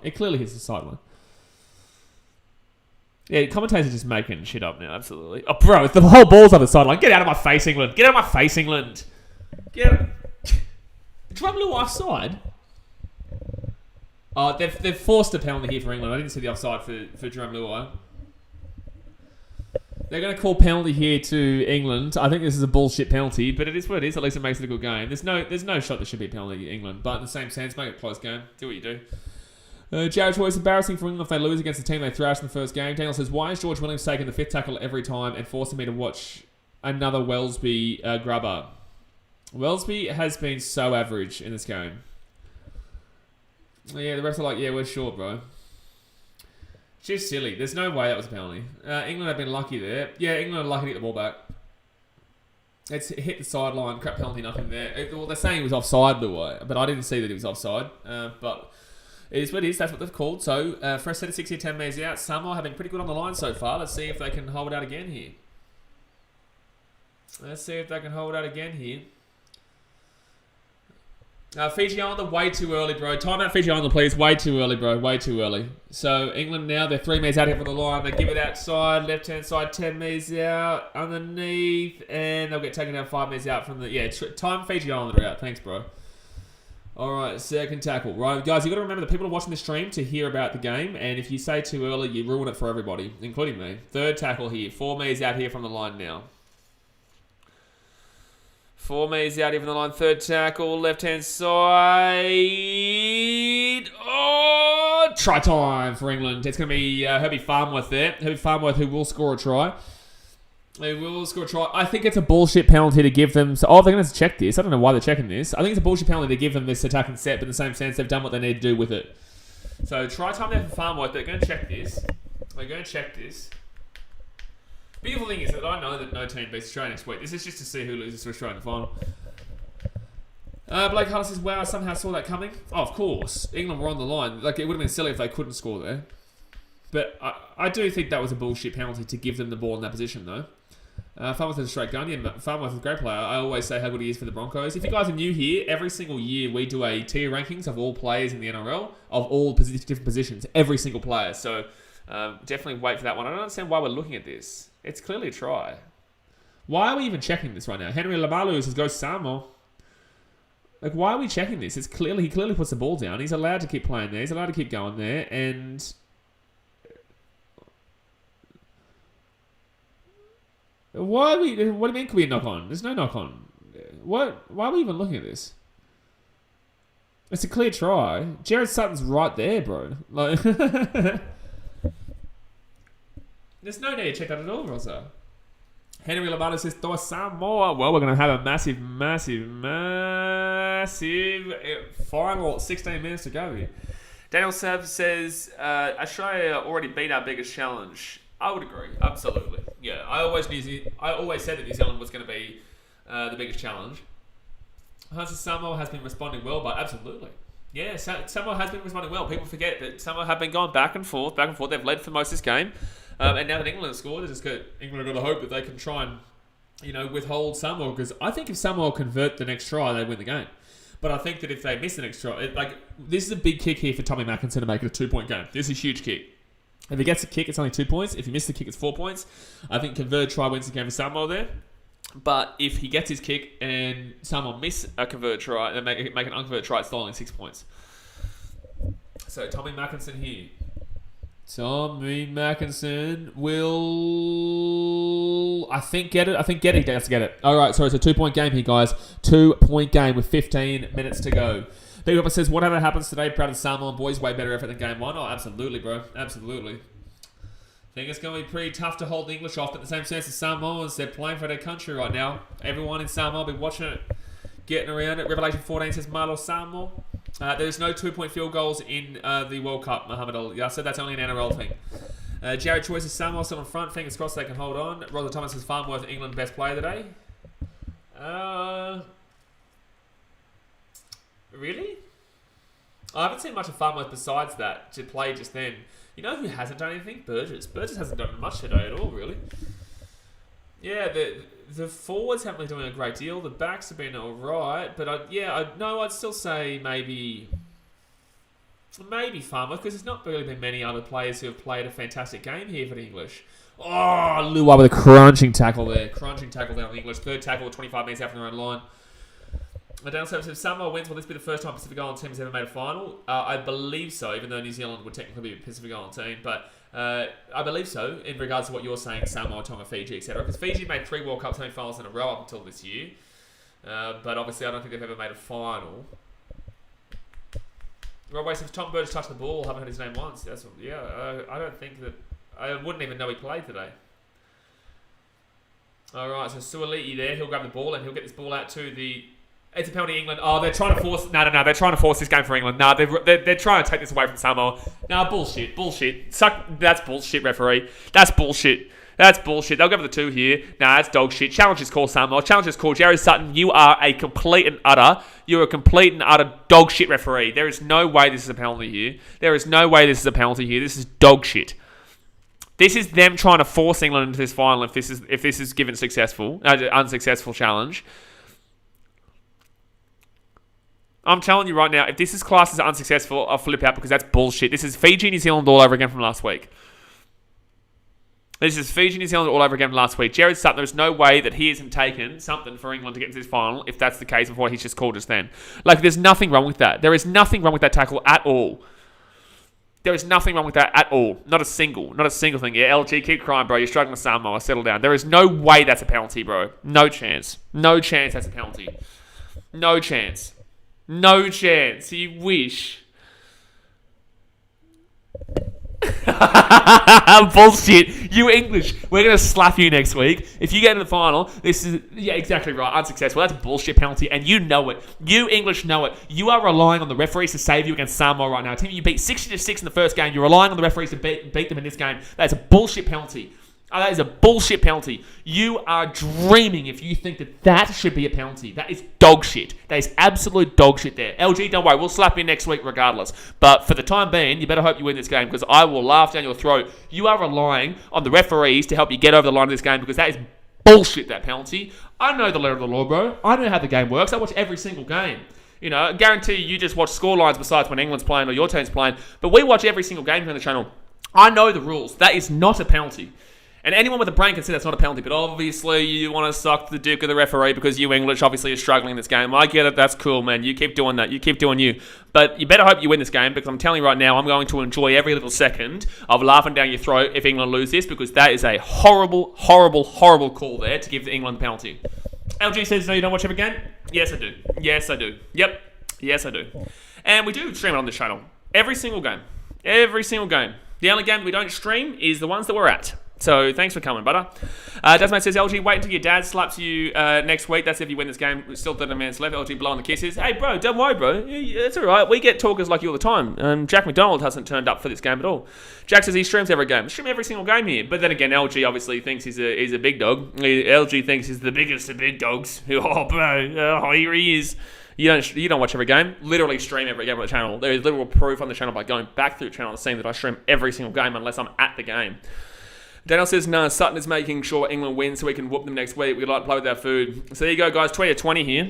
[SPEAKER 2] Yeah, commentators are just making shit up now, absolutely. Oh, bro, the whole ball's on the sideline. Get out of my face, England. Get out of my face, England. Get out. Drum Blue offside? Oh, they've forced a penalty here for England. I didn't see the offside for Jerome Luai. They're going to call penalty here to England. I think this is a bullshit penalty, but it is what it is. At least it makes it a good game. There's no shot there should be a penalty to England, but in the same sense, make it a close game. Do what you do. Jared Troy, it's embarrassing for England if they lose against the team they thrashed in the first game. Daniel says, why is George Williams taking the 5th tackle every time and forcing me to watch another Wellesby grubber? Wellesby has been so average in this game. Yeah, the refs are like, yeah, we're short, bro. It's just silly. There's no way that was a penalty. England have been lucky there. Yeah, England are lucky to get the ball back. It's hit the sideline. Crap penalty, nothing there. Well, they're saying it was offside, but I didn't see that it was offside. But it is what it is. That's what they've called. So, fresh set of 60 10 metres out. Samoa have been pretty good on the line so far. Let's see if they can hold out again here. Fiji Islander, way too early, bro. Timeout Fiji Islander, please. Way too early, bro. Way too early. So, England now, they're 3 metres out here from the line. They give it outside, left-hand side, 10 metres out, underneath, and they'll get taken down 5 metres out from the... Yeah, time Fiji Islander out. Thanks, bro. All right, second tackle. Right, guys, you've got to remember that people are watching the stream to hear about the game, and if you say too early, you ruin it for everybody, including me. Third tackle here. 4 metres out here from the line now. 4 metres out here from the line. Third tackle, left-hand side. Oh, try time for England. It's going to be Herbie Farnworth there. Herbie Farnworth, who will score a try. I think it's a bullshit penalty to give them... they're going to check this. I don't know why they're checking this. I think it's a bullshit penalty to give them this attack and set, but in the same sense, they've done what they need to do with it. So, try time there for Farnworth. They're going to check this. Beautiful thing is that I know that no team beats Australia next week. This is just to see who loses to Australia in the final. Blake Hunter says, wow, I somehow saw that coming. Oh, of course. England were on the line. Like, it would have been silly if they couldn't score there. But I do think that was a bullshit penalty to give them the ball in that position, though. Farnworth is a straight gun. Yeah, Farnworth is a great player. I always say how good he is for the Broncos. If you guys are new here, every single year we do a tier rankings of all players in the NRL, of all different positions, every single player. So definitely wait for that one. I don't understand why we're looking at this. It's clearly a try. Why are we even checking this right now? Henry Lamalu says, go Samo. Like, why are we checking this? He clearly puts the ball down. He's allowed to keep playing there. He's allowed to keep going there. And... what do you mean could be a knock on? There's no knock on. Why are we even looking at this? It's a clear try. Jared Sutton's right there, bro. Like, there's no need to check that at all, Rosa. Henry Lombardo says, throw some more. Well, we're going to have a massive final 16 minutes to go here. Daniel Sav says, Australia already beat our biggest challenge. I would agree, absolutely. Yeah, I always said that New Zealand was going to be the biggest challenge. Hansa Samoa has been responding well, but absolutely. Yeah, Samoa has been responding well. People forget that Samoa have been going back and forth. They've led for most of this game. And now that England has scored, England have got to hope that they can try and, withhold Samoa. Because I think if Samoa convert the next try, they win the game. But I think that if they miss the next try, this is a big kick here for Tommy Mackinson to make it a 2-point game. This is a huge kick. If he gets a kick, it's only 2 points. If he misses the kick, it's 4 points. I think converted try wins the game for Samoa there. But if he gets his kick and Samoa miss a converted try, then make an unconverted try, it's still only 6 points. So Tommy Mackinson here. Tommy Mackinson will, I think, get it. He has to get it. All right, so it's a 2-point game here, guys. 2-point game with 15 minutes to go. Big Upper says, whatever happens today, proud of Samoa. Boys, way better effort than game one. Oh, absolutely, bro. Absolutely. I think it's going to be pretty tough to hold the English off, but in the same sense as Samoans, they're playing for their country right now. Everyone in Samoa will be watching it, getting around it. Revelation 14 says, Marlo Samoa. There's no 2-point field goals in the World Cup, Muhammad Ali. I said that's only an NRL thing. Jared Choice says, Samoa still in front. Fingers crossed they can hold on. Roger Thomas says, Farnworth, England best player today. Really? I haven't seen much of Farnworth besides that to play just then. You know who hasn't done anything? Burgess. Burgess hasn't done much today at all, really. Yeah, the forwards haven't been doing a great deal. The backs have been alright. But I'd still say maybe Farnworth, because there's not really been many other players who have played a fantastic game here for the English. Oh, Luai with a crunching tackle there. Crunching tackle down the English. Third tackle, 25 metres out from their own line. Down says, if Samoa wins, will this be the first time Pacific Island team has ever made a final? I believe so, even though New Zealand would technically be a Pacific Island team. But I believe so, in regards to what you're saying, Samoa, Tonga, Fiji, etc. Because Fiji made 3 World Cup semi-finals in a row up until this year. But obviously, I don't think they've ever made a final. Rob Waste, if Tom Burgess touched the ball, haven't heard his name once. I don't think that... I wouldn't even know he played today. Alright, so Suoliti there, he'll grab the ball and he'll get this ball out to the
[SPEAKER 1] It's a penalty, England. Oh, they're trying to force... No. They're trying to force this game for England. No, they're trying to take this away from Samoa. No, bullshit. That's bullshit, referee. That's bullshit. They'll go for the 2 here. Nah, that's dog shit. Challenge is called Samoa. Challenge is called Jerry Sutton. You are a complete and utter dog shit referee. There is no way this is a penalty here. This is dog shit. This is them trying to force England into this final if this is given unsuccessful challenge. I'm telling you right now, if this is classed as unsuccessful, I'll flip out because that's bullshit. This is Fiji, New Zealand all over again from last week. This is Fiji, New Zealand all over again from last week. Jared Sutton, there's no way that he hasn't taken something for England to get to this final if that's the case of what he's just called just then. Like, there's nothing wrong with that. There is nothing wrong with that tackle at all. There is nothing wrong with that at all. Not a single thing. Yeah, LG, keep crying, bro. You're struggling with Samoa. Settle down. There is no way that's a penalty, bro. No chance that's a penalty. No chance. You wish. Bullshit. You English. We're going to slap you next week. If you get into the final, this is... Yeah, exactly right. Unsuccessful. That's a bullshit penalty, and you know it. You English know it. You are relying on the referees to save you against Samoa right now. A team you beat 60-6 in the first game. You're relying on the referees to beat them in this game. That's a bullshit penalty. That is a bullshit penalty. You are dreaming if you think that should be a penalty. That is dog shit. That is absolute dog shit there. LG, don't worry. We'll slap you next week regardless. But for the time being, you better hope you win this game because I will laugh down your throat. You are relying on the referees to help you get over the line of this game because that is bullshit, that penalty. I know the letter of the law, bro. I know how the game works. I watch every single game. You know, I guarantee you just watch scorelines besides when England's playing or your team's playing. But we watch every single game here on the channel. I know the rules. That is not a penalty. And anyone with a brain can say that's not a penalty, but obviously you want to suck the dick of the referee because you English obviously are struggling in this game. I get it, that's cool, man. You keep doing that. You keep doing you. But you better hope you win this game because I'm telling you right now, I'm going to enjoy every little second of laughing down your throat if England lose this because that is a horrible call there to give England the penalty. LG says, no, you don't watch every game? Yes, I do. Yep. Yes, I do. And we do stream it on this channel. Every single game. The only game we don't stream is the ones that we're at. So thanks for coming, butter. Desmond says, LG, wait until your dad slaps you next week. That's if you win this game. Still 30 minutes left. LG blowing the kisses. Hey, bro, don't worry, bro. It's all right. We get talkers like you all the time. Jack McDonald hasn't turned up for this game at all. Jack says he streams every game. Stream every single game here. But then again, LG obviously thinks he's a big dog. LG thinks he's the biggest of big dogs. Oh, bro. Here he is. You don't watch every game. Literally stream every game on the channel. There is literal proof on the channel by going back through the channel and seeing that I stream every single game unless I'm at the game. Daniel says, no, Sutton is making sure England wins so we can whoop them next week. We like to play with our food. So there you go, guys. 20-20 here.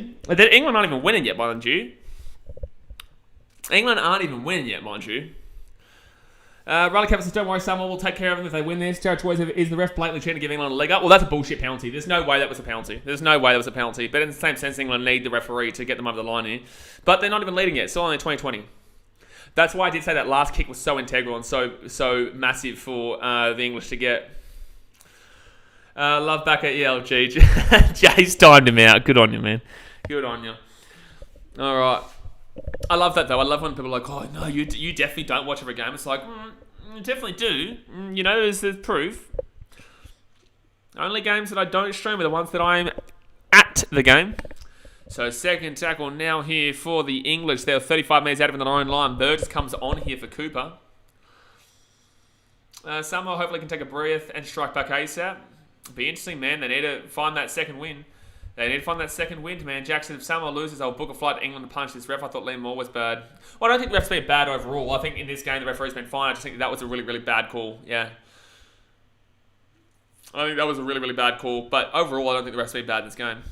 [SPEAKER 1] England aren't even winning yet, mind you. Riley Kevin says, don't worry, Samuel will take care of them if they win this. Jared Troy says, is the ref blatantly trying to give England a leg up? Well, that's a bullshit penalty. There's no way that was a penalty. But in the same sense, England need the referee to get them over the line here. But they're not even leading yet. Still only 20-20. That's why I did say that last kick was so integral and so massive for the English to get. Love back at ELG. Jay's timed him out. Good on you, man. Good on you. All right. I love that, though. I love when people are like, oh, no, you definitely don't watch every game. It's like, you definitely do. You know, there's proof. Only games that I don't stream are the ones that I'm at the game. So second tackle now here for the English. They're 35 metres out of their own line. Burgess comes on here for Cooper. Samoa hopefully can take a breath and strike back ASAP. Be interesting, man. They need to find that second win. Man. Jackson, if Samoa loses, they'll book a flight to England to punch this ref. I thought Liam Moore was bad. Well, I don't think the ref's been bad overall. I think in this game the referee's been fine. I just think that was a really, really bad call. Yeah. I think that was a really, really bad call. But overall, I don't think the ref's been bad in this game.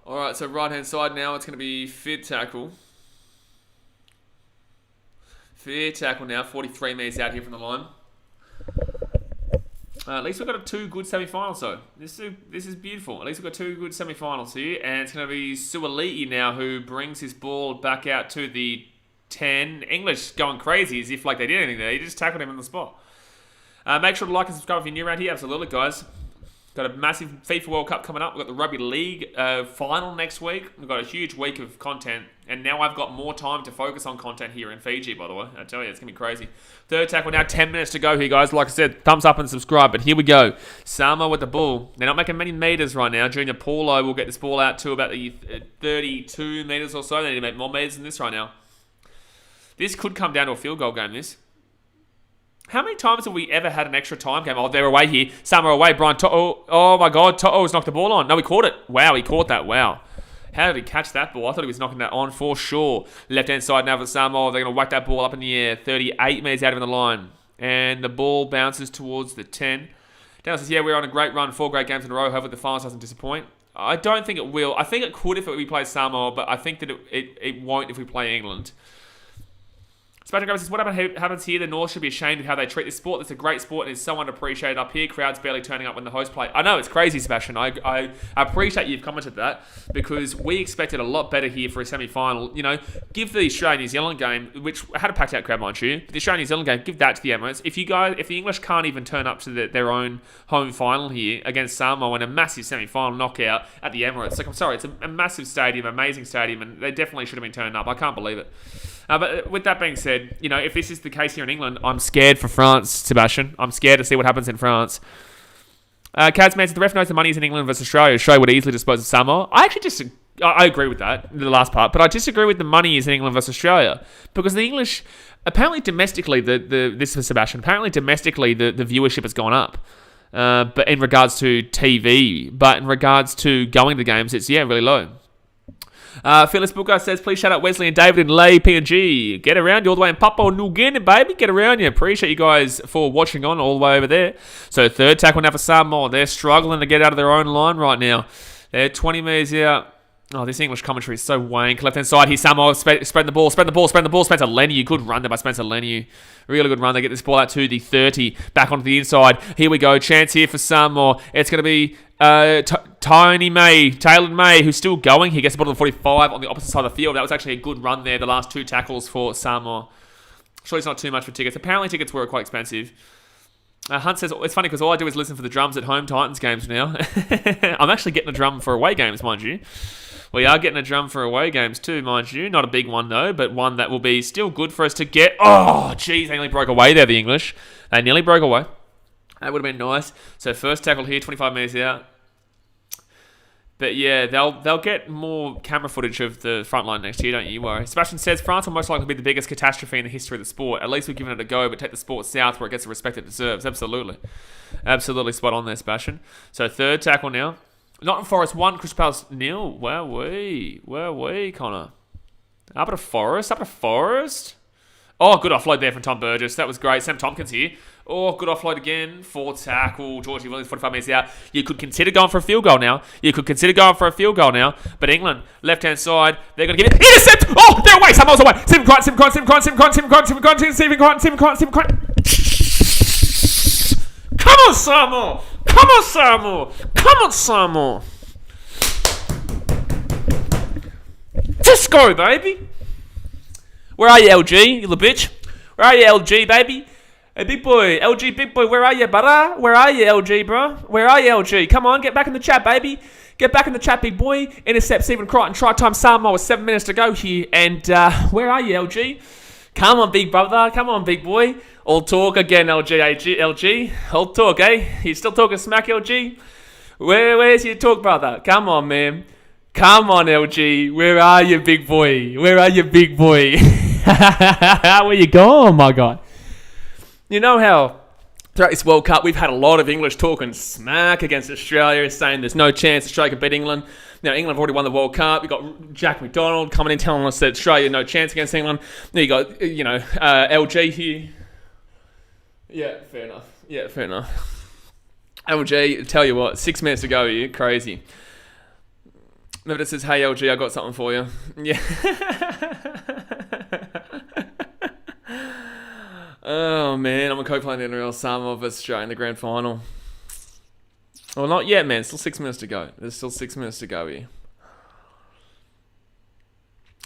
[SPEAKER 1] Alright, so right-hand side now, it's going to be fair tackle. Fair tackle now, 43 metres out here from the line. At least we've got two good semi-finals, though. This is beautiful. At least we've got two good semi-finals here. And it's going to be Suoliti now who brings his ball back out to the 10. English going crazy as if like they did anything there. He just tackled him on the spot. Make sure to like and subscribe if you're new around here. Absolutely, guys. Got a massive FIFA World Cup coming up. We've got the Rugby League final next week. We've got a huge week of content. And now I've got more time to focus on content here in Fiji, by the way. I tell you, it's going to be crazy. Third tackle now, 10 minutes to go here, guys. Like I said, thumbs up and subscribe. But here we go. Samoa with the ball. They're not making many meters right now. Junior Paulo will get this ball out to about the 32 metres or so. They need to make more metres than this right now. This could come down to a field goal game, this. How many times have we ever had an extra time game? Oh, they're away here. Samoa away. Brian To'o. Oh, my God. To'o's knocked the ball on. No, he caught it. Wow, he caught that. Wow. How did he catch that ball? I thought he was knocking that on for sure. Left-hand side now for Samoa. They're going to whack that ball up in the air. 38 metres out of the line. And the ball bounces towards the 10. Daniel says, yeah, we're on a great run. 4 great games in a row. Hopefully the finals doesn't disappoint. I don't think it will. I think it could if we play Samoa, but I think that it won't if we play England. Sebastian Graham says, what happens here? The North should be ashamed of how they treat this sport. It's a great sport and it's so underappreciated up here. Crowds barely turning up when the host play. I know, it's crazy, Sebastian. I appreciate you've commented that because we expected a lot better here for a semi-final. You know, give the Australia-New Zealand game, which had a packed out crowd, mind you, but the Australia-New Zealand game, give that to the Emirates. If the English can't even turn up to their own home final here against Samoa in a massive semi-final knockout at the Emirates, like, I'm sorry, it's a massive stadium, amazing stadium, and they definitely should have been turning up. I can't believe it. But with that being said, you know, if this is the case here in England, I'm scared for France, Sebastian. I'm scared to see what happens in France. Kazman says, the ref knows the money is in England versus Australia. Australia would easily dispose of Samoa. I agree with that, the last part, but I disagree with the money is in England versus Australia. Because the English, apparently domestically, this is for Sebastian, apparently domestically the viewership has gone up. But in regards to TV, but in regards to going to games, it's, really low. Phyllis Booker says, please shout out Wesley and David in Lay, PNG. Get around you all the way in Papua New Guinea, baby. Get around you. Appreciate you guys for watching on all the way over there. So third tackle now for Samoa. They're struggling to get out of their own line right now. They're 20 metres out. Oh, this English commentary is so wank. Left-hand side, here's Samoa spreading the ball. Spencer Leniu. Good run there by Spencer Leniu. Really good run. They get this ball out to the 30. Back onto the inside. Here we go. Chance here for Samoa. It's going to be Taylor May, who's still going. He gets the ball to the 45 on the opposite side of the field. That was actually a good run there. The last 2 tackles for Samoa. Surely it's not too much for tickets. Apparently tickets were quite expensive. Hunt says, it's funny because all I do is listen for the drums at home Titans games now. I'm actually getting a drum for away games, mind you. We are getting a drum for away games too, mind you. Not a big one though, but one that will be still good for us to get. Oh, jeez, they nearly broke away there, the English. They nearly broke away. That would have been nice. So first tackle here, 25 metres out. But yeah, they'll get more camera footage of the front line next year, don't you worry. Sebastian says, France will most likely be the biggest catastrophe in the history of the sport. At least we've given it a go, but take the sport south where it gets the respect it deserves. Absolutely. Absolutely spot on there, Sebastian. So third tackle now. Nottingham Forest 1, Crystal Palace 0. Where are we, Connor? Up at Forest. Oh, good offload there from Tom Burgess. That was great. Sam Tompkins here. Oh, good offload again. Fourth tackle. Georgie Williams, 45 metres out. You could consider going for a field goal now. But England, left-hand side, they're going to give it. Intercept! Oh, they're away. Samoa's away. Stephen Crichton. Come on, Samoa. Just go, baby. Where are you, LG, you little bitch? Where are you, LG, baby? Hey, big boy, LG, big boy, where are you, brother? Where are you, LG, bro? Where are you, LG? Come on, get back in the chat, baby. Get back in the chat, big boy. Intercept Stephen Crichton, try time Samoa with 7 minutes to go here. And where are you, LG? Come on, big brother. Come on, big boy. All talk again, LG. All talk, eh? You still talking smack, LG? Where's your talk, brother? Come on, man. Come on, LG. Where are you, big boy? Where you going, my God? You know how throughout this World Cup we've had a lot of English talking smack against Australia, saying there's no chance Australia can beat England. Now, England have already won the World Cup. You've got Jack McDonald coming in telling us that Australia no chance against England. Then you got, LG here. Yeah, fair enough. LG, tell you what, 6 minutes to go here, crazy. Meredith says, hey LG, I got something for you. Yeah. Oh man, I'm a co-playing in NRL Samoa versus Australia in the grand final. Well, not yet, man. Still 6 minutes to go. There's still 6 minutes to go here.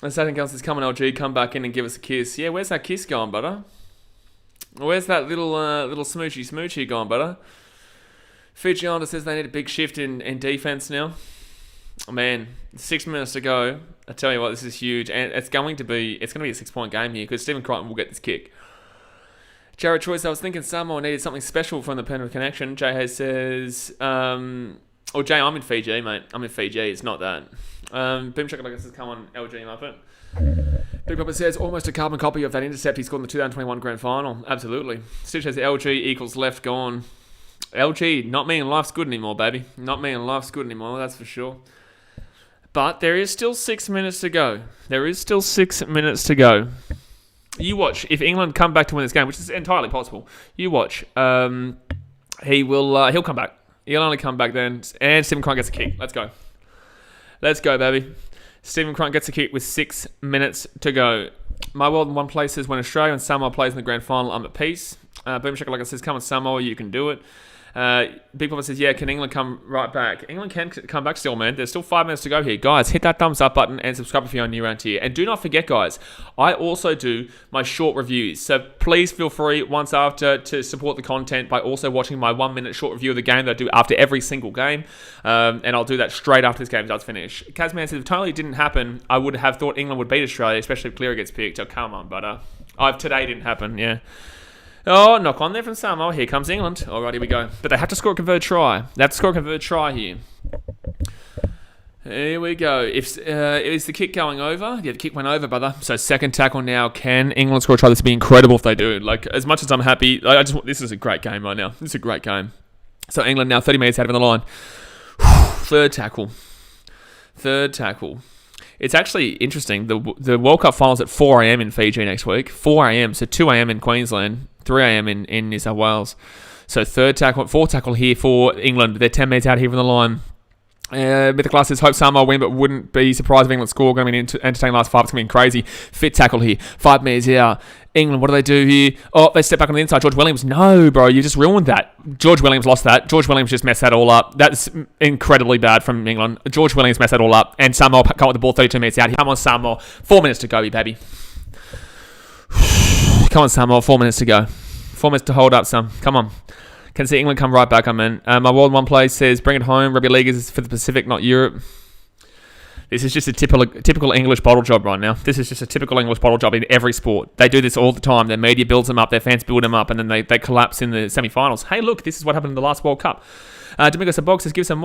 [SPEAKER 1] And Saturn Girl says, come on LG, come back in and give us a kiss. Yeah, where's that kiss going, brother? Where's that little smoochy going, brother? Fiji Islander says they need a big shift in defense now. Oh, man, 6 minutes to go. I tell you what, this is huge, and it's going to be a 6-point game here because Stephen Crichton will get this kick. Jared Choice, I was thinking Samoa needed something special from the Penrith connection. Jay Hayes says, Oh, Jay, I'm in Fiji, mate. I'm in Fiji. It's not that. Boom Shakalaka says, come on, LG Muppet. Big Papa says, almost a carbon copy of that intercept he scored in the 2021 Grand Final. Absolutely. Stitch says, LG equals left gone. LG, not me and life's good anymore, baby. Not me and life's good anymore, that's for sure. But there is still 6 minutes to go. You watch. If England come back to win this game, which is entirely possible, you watch. He'll come back. He'll only come back then. And Stephen Crunk gets a kick. Let's go. Let's go, baby. Stephen Crunk gets a kick with 6 minutes to go. My World in One Place says, when Australia and Samoa plays in the grand final, I'm at peace. Boom Shakalaka says, come on, Samoa, you can do it. Big Papa says, yeah, can England come right back? England can come back still, man. There's still 5 minutes to go here. Guys, hit that thumbs up button and subscribe if you're new around here. And do not forget, guys, I also do my short reviews. So please feel free, once after, to support the content by also watching my 1 minute short review of the game that I do after every single game. And I'll do that straight after this game does finish. Kazman says, if it totally didn't happen, I would have thought England would beat Australia, especially if Cleary gets picked. Oh, come on, butter. Today didn't happen, yeah. Oh, knock on there from Samoa. Here comes England. All right, here we go. But they have to score a converted try. They have to score a converted try here. Here we go. Is the kick going over? Yeah, the kick went over, brother. So second tackle now. Can England score a try? This would be incredible if they do. Like, as much as I'm happy, this is a great game right now. This is a great game. So England now 30 metres out of the line. Third tackle. It's actually interesting. The World Cup finals at 4 a.m. in Fiji next week. 4 a.m. So 2 a.m. in Queensland. 3 a.m. in New South Wales. So fourth tackle here for England. They're 10 metres out here from the line. Mythic Glass says, hope Samoa win, but wouldn't be surprised if England score. Going to be an entertaining last 5. It's going to be crazy. Fit tackle here. 5 metres out. England, what do they do here? Oh, they step back on the inside. George Williams. No, bro, you just ruined that. George Williams lost that. George Williams just messed that all up. That's incredibly bad from England. George Williams messed that all up. And Samoa come with the ball 32 metres out. Come on, Samoa. 4 minutes to go, baby. Come on, Samoa. 4 minutes to go. 4 minutes to hold up, some. Come on. Can see England come right back, I mean. My World One Place says, bring it home. Rugby League is for the Pacific, not Europe. This is just a typical English bottle job right now. This is just a typical English bottle job in every sport. They do this all the time. Their media builds them up. Their fans build them up. And then they collapse in the semi-finals. Hey, look, this is what happened in the last World Cup. Domingo Sabog says, give some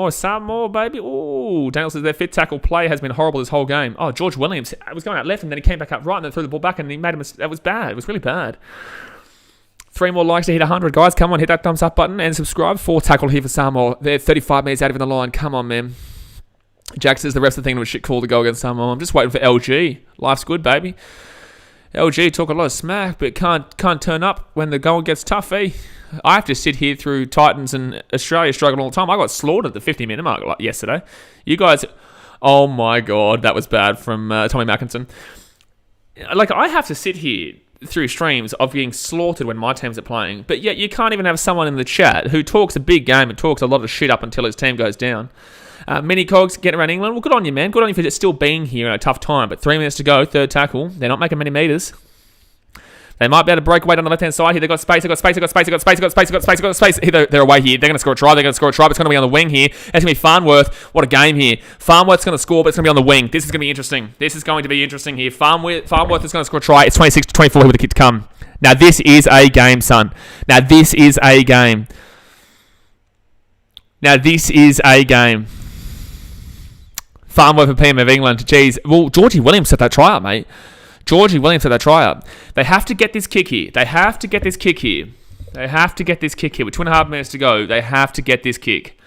[SPEAKER 1] more, baby. Ooh, Daniel says, their fit tackle play has been horrible this whole game. Oh, George Williams was going out left and then he came back up right and then threw the ball back and he made a that was bad. It was really bad. 3 more likes to hit 100, guys. Come on, hit that thumbs up button and subscribe. 4 tackle here for Samoa. They're 35 metres out of the line. Come on, man. Jack says the rest of the thing was shit call to go against Samoa. I'm just waiting for LG. Life's good, baby. LG talk a lot of smack, but can't turn up when the going gets tough, eh? I have to sit here through Titans and Australia struggling all the time. I got slaughtered at the 50-minute mark yesterday. You guys, oh my God, that was bad from Tommy Mackinson. Like, I have to sit here through streams of getting slaughtered when my teams are playing, but yet you can't even have someone in the chat who talks a big game and talks a lot of shit up until his team goes down. Mini Cogs getting around England. Well, good on you, man. Good on you for still being here in a tough time, but 3 minutes to go, third tackle. They're not making many metres. They might be able to break away down the left-hand side here. They've got space. They've got space. They're away here. They're going to score a try. But it's going to be on the wing here. It's going to be Farnworth. What a game here. Farnworth's going to score, but it's going to be on the wing. This is going to be interesting. Here. Farnworth is going to score a try. It's 26-24 here with the kick to come. Now, this is a game, son. This is a game. Farnworth for PM of England. Jeez. Well, Georgie Williams set that try up, mate. They have to get this kick here. With 2.5 minutes to go. They have to get this kick.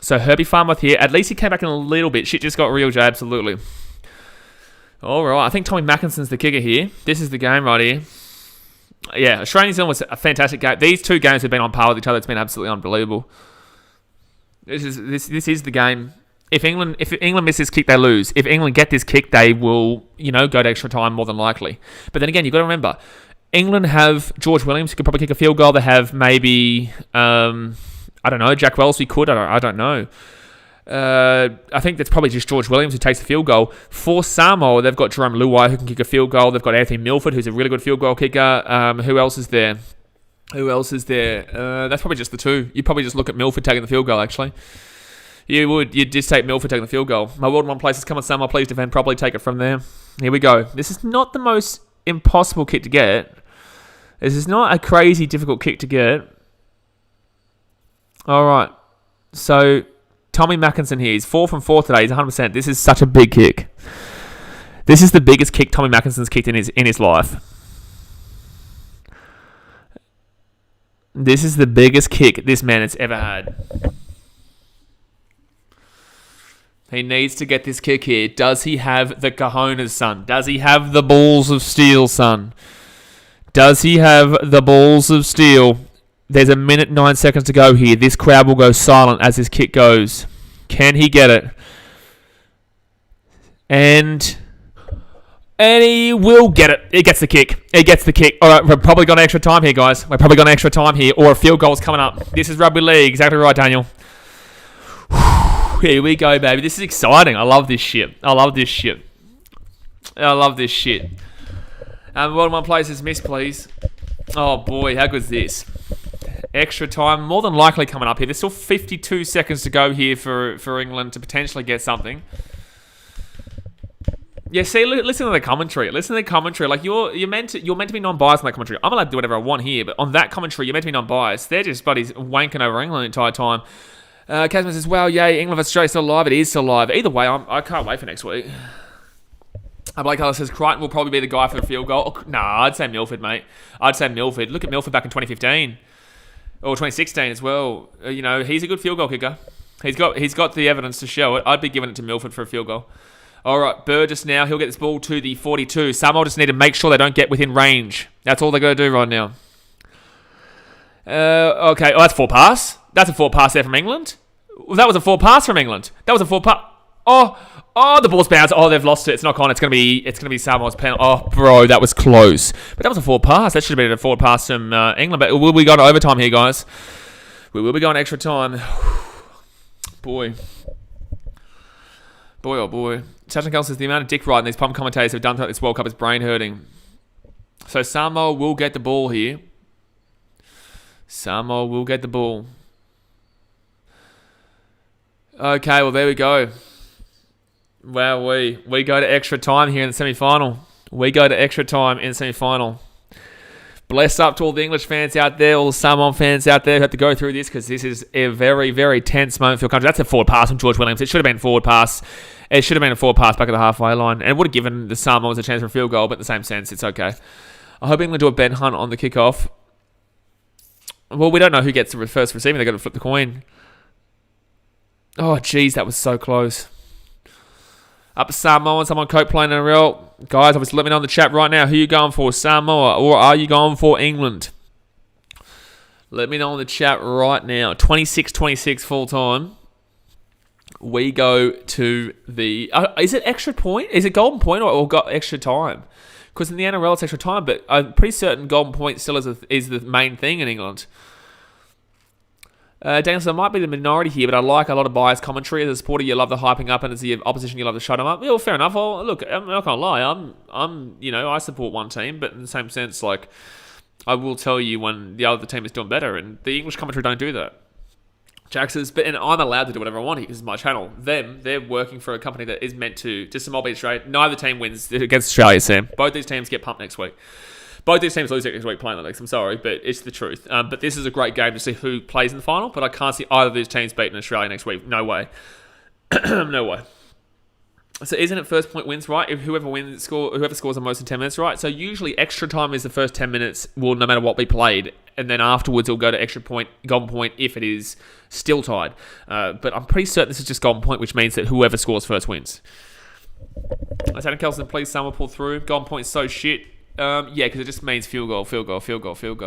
[SPEAKER 1] So Herbie Farnworth here. At least he came back in a little bit. Shit just got real, Jay. Absolutely. All right. I think Tommy Mackinson's the kicker here. This is the game right here. Yeah, Australia-New Zealand was a fantastic game. These two games have been on par with each other. It's been absolutely unbelievable. This is the game. If England miss this kick, they lose. If England get this kick, they will, go to extra time more than likely. But then again, you've got to remember, England have George Williams who could probably kick a field goal. They have maybe, I don't know, Jack Wellsby could. I don't know. I think that's probably just George Williams who takes the field goal. For Samoa, they've got Jerome Luai who can kick a field goal. They've got Anthony Milford who's a really good field goal kicker. Who else is there? That's probably just the two. You'd probably just look at Milford taking the field goal, actually. You would. You'd just take Milford taking the field goal. My World in One Place has come on, Samoa. Please defend properly. Take it from there. Here we go. This is not the most impossible kick to get. This is not a crazy difficult kick to get. All right. So, Tommy Mackinson here. He's 4 from 4 today. He's 100%. This is such a big kick. This is the biggest kick Tommy Mackinson's kicked in his life. This is the biggest kick this man has ever had. He needs to get this kick here. Does he have the cojones, son? Does he have the balls of steel, son? Does he have the balls of steel? There's a minute 9 seconds to go here. This crowd will go silent as this kick goes. Can he get it? And he will get it. He gets the kick. He gets the kick. All right, we're probably got extra time here, guys. We're probably got extra time here, or a field goal's coming up. This is rugby league. Exactly right, Daniel. Here we go, baby. This is exciting. I love this shit. I love this shit. World one places miss, please. Oh, boy. How good is this? Extra time. More than likely coming up here. There's still 52 seconds to go here for England to potentially get something. Yeah, see, listen to the commentary. Like you're meant to be non-biased on that commentary. I'm allowed to do whatever I want here, but on that commentary, you're meant to be non-biased. They're just buddies wanking over England the entire time. Casman says, "Wow, yay, England vs Australia still alive. It is still alive. Either way, I can't wait for next week." Blake Ellis says Crichton will probably be the guy for the field goal. Oh, nah, I'd say Milford, mate. I'd say Milford. Look at Milford back in 2015 or 2016 as well. He's a good field goal kicker. He's got the evidence to show it. I'd be giving it to Milford for a field goal. All right, Burgess now. He'll get this ball to the 42. Samoa just need to make sure they don't get within range. That's all they got to do right now. Okay, that's 4 pass. That's a 4 pass there from England. That was a 4 pass from England. That was a 4 pass. Oh, the ball's bounced. Oh, they've lost it. It's not gone. It's gonna be Samoa's penalty. Oh, bro, that was close. But that was a 4 pass. That should have been a 4 pass from England. But will we go to overtime here, guys? We will be going extra time. Boy, oh boy. Sachin Kelly says the amount of dick riding these pump commentators have done throughout this World Cup is brain hurting. So Samoa will get the ball here. Samoa will get the ball. Okay, well, there we go. Wow, we go to extra time here in the semi-final. Bless up to all the English fans out there, all the Samoan fans out there who have to go through this, because this is a very, very tense moment for your country. That's a forward pass from George Williams. It should have been a forward pass. It should have been a forward pass back at the halfway line, and it would have given the Samoans a chance for a field goal, but in the same sense, it's okay. I hope England do a Ben Hunt on the kickoff. Well, we don't know who gets the first receiving. They've got to flip the coin. Oh, jeez, that was so close. Up to Samoa, someone coat playing NRL. Guys, obviously let me know in the chat right now. Who are you going for, Samoa, or are you going for England? Let me know in the chat right now. 26-26 full time. We go to the... is it extra point? Is it golden point or got extra time? Because in the NRL it's extra time, but I'm pretty certain golden point still is the main thing in England. Daniel, so I might be the minority here, but I like a lot of biased commentary. As a supporter, you love the hyping up, and as the opposition, you love to shut them up. Well, fair enough. Well, look, I'm not gonna lie. I support one team, but in the same sense, like, I will tell you when the other team is doing better, and the English commentary don't do that. Jack says, and I'm allowed to do whatever I want here because it's my channel. They're working for a company that is meant to just a mob beat Australia. Neither team wins against Australia, Sam. Both these teams get pumped next week. Both these teams lose next week playing the leagues. I'm sorry, but it's the truth. But this is a great game to see who plays in the final, but I can't see either of these teams beating Australia next week. No way. No way. So isn't it first point wins, right? If whoever scores the most in 10 minutes, right? So usually extra time is the first 10 minutes, will no matter what be played, and then afterwards it'll go to extra point, golden point if it is still tied. But I'm pretty certain this is just golden point, which means that whoever scores first wins. I said, Kelson, please someone pull through. Golden point is so shit. Yeah, because it just means field goal. Taniela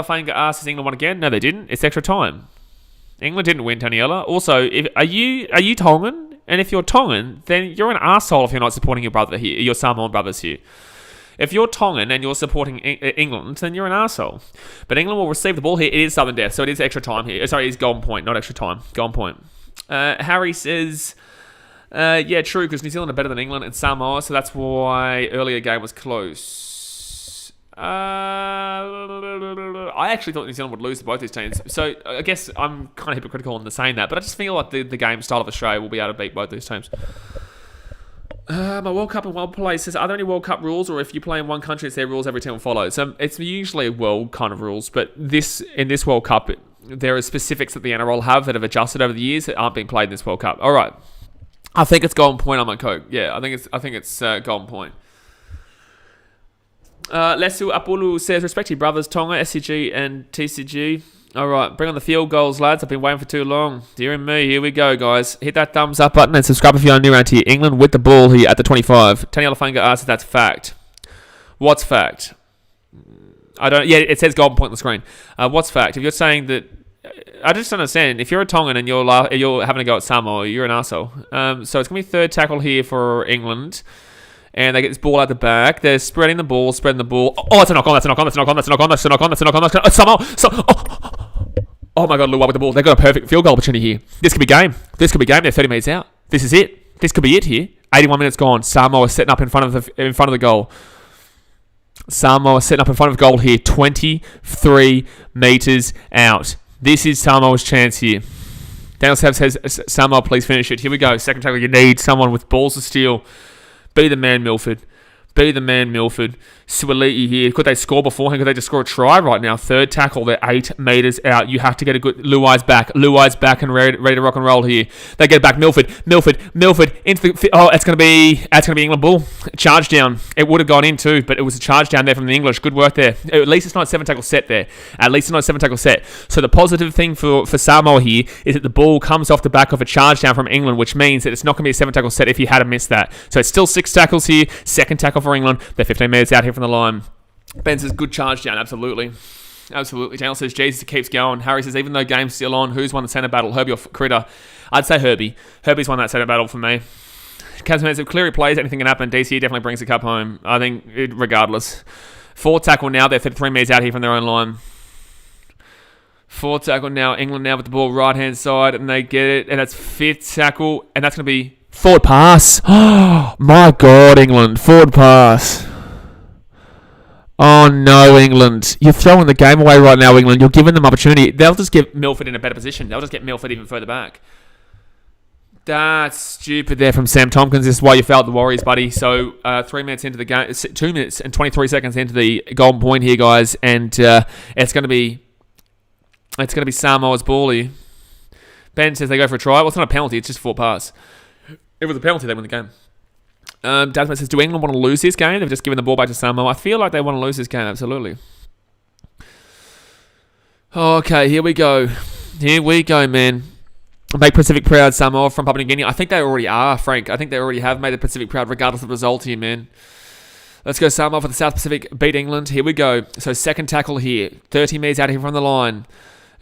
[SPEAKER 1] Fainga asks, is England won again? No, they didn't. It's extra time. England didn't win, Taniela. Also, are you Tongan? And if you're Tongan, then you're an arsehole if you're not supporting your brother here, your Samoan brothers here. If you're Tongan and you're supporting England, then you're an arsehole. But England will receive the ball here. It is sudden death, so it is extra time here. Sorry, it's golden point, not extra time. Golden point. Harry says... yeah, true, because New Zealand are better than England and Samoa, so that's why earlier game was close. I actually thought New Zealand would lose to both these teams, so I guess I'm kind of hypocritical in saying that, but I just feel like the game style of Australia will be able to beat both these teams. My World Cup and World Play says, are there any World Cup rules, or if you play in one country, it's their rules every team will follow? So it's usually world kind of rules, but in this World Cup, there are specifics that the NRL have that have adjusted over the years that aren't being played in this World Cup. All right. I think it's Golden Point on my coke. Yeah, I think it's Golden Point. Lesu Apulu says, respect to your brothers, Tonga, SCG and TCG. All right, bring on the field goals, lads. I've been waiting for too long. Dear me, here we go, guys. Hit that thumbs up button and subscribe if you're new around here. England with the ball here at the 25. Tony Alafanga asks if that's fact. What's fact? I don't. Yeah, it says Golden Point on the screen. What's fact? If you're saying that, I just don't understand. If you're a Tongan and you're having a go at Samoa, you're an arsehole. So it's gonna be third tackle here for England. And they get this ball out the back. They're spreading the ball. Oh, it's a knock on. That's a knock on. Oh my God, Luai with the ball. They've got a perfect field goal opportunity here. This could be game. They're 30 minutes out. This is it. This could be it here. 81 minutes gone. Samoa setting up in front of the goal. Samoa setting up in front of goal here. 23 meters out. This is Samoa's chance here. Daniel Sav says, Samoa, please finish it. Here we go. Second tackle. You need someone with balls of steel. Be the man, Milford. Suoliti here. Could they score beforehand? Could they just score a try right now? Third tackle. They're 8 meters out. You have to get a good... Luai's back and ready to rock and roll here. They get it back. Milford. Into the... Oh, it's going to be England ball. Charge down. It would have gone in too, but it was a charge down there from the English. Good work there. At least it's not a 7-tackle set there. So the positive thing for Samoa here is that the ball comes off the back of a charge down from England, which means that it's not going to be a 7-tackle set if you had missed that. So it's still 6 tackles here. Second tackle for England. They're 15 minutes out here from the line. Ben says, good charge down. Absolutely. Daniel says, Jesus, it keeps going. Harry says, even though game's still on, who's won the centre battle? Herbie or Critter? I'd say Herbie. Herbie's won that centre battle for me. Kazman says, if Cleary plays, anything can happen. DC definitely brings the cup home. I think, regardless. 4th tackle now. They're 33 metres out here from their own line. 4th tackle now. England now with the ball right-hand side, and they get it. And that's 5th tackle, and that's going to be forward pass. Oh, my God, England. Forward pass. Oh, no, England. You're throwing the game away right now, England. You're giving them opportunity. They'll just get Milford in a better position. They'll just get Milford even further back. That's stupid there from Sam Tompkins. This is why you failed the Warriors, buddy. So 3 minutes into the game, 2 minutes and 23 seconds into the Golden Point here, guys. And it's going to be Samoa's ball here. Ben says they go for a try. Well, it's not a penalty. It's just a forward pass. If it was a penalty, they win the game. Dasman says, do England want to lose this game? They've just given the ball back to Samoa. I feel like they want to lose this game, absolutely. Okay, here we go. Man. Make Pacific proud, Samoa from Papua New Guinea. I think they already are, Frank. I think they already have made the Pacific proud, regardless of the result here, man. Let's go Samoa for the South Pacific. Beat England. Here we go. So second tackle here. 30 metres out here from the line.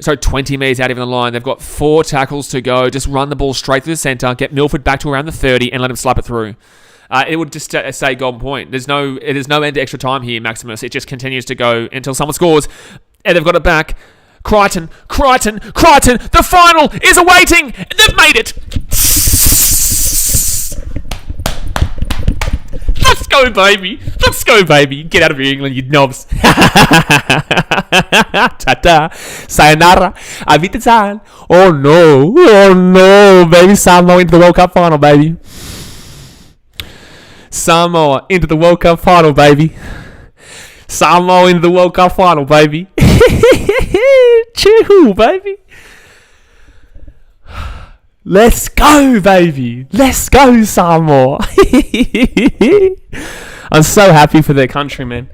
[SPEAKER 1] So 20 metres out of the line. They've got 4 tackles to go. Just run the ball straight through the centre. Get Milford back to around the 30 and let him slap it through. It would just say Golden Point. There's no end to extra time here, Maximus. It just continues to go until someone scores. And they've got it back. Crichton. The final is awaiting. They've made it. Let's go, baby. Get out of here, England, you knobs. Ta-ta. Sayonara. Auf Wiedersehen. Oh, no, baby. Samoa into the World Cup final, baby. Samoa into the World Cup final, baby. Choo, baby. Let's go, baby. Let's go, Samoa. I'm so happy for their country, man.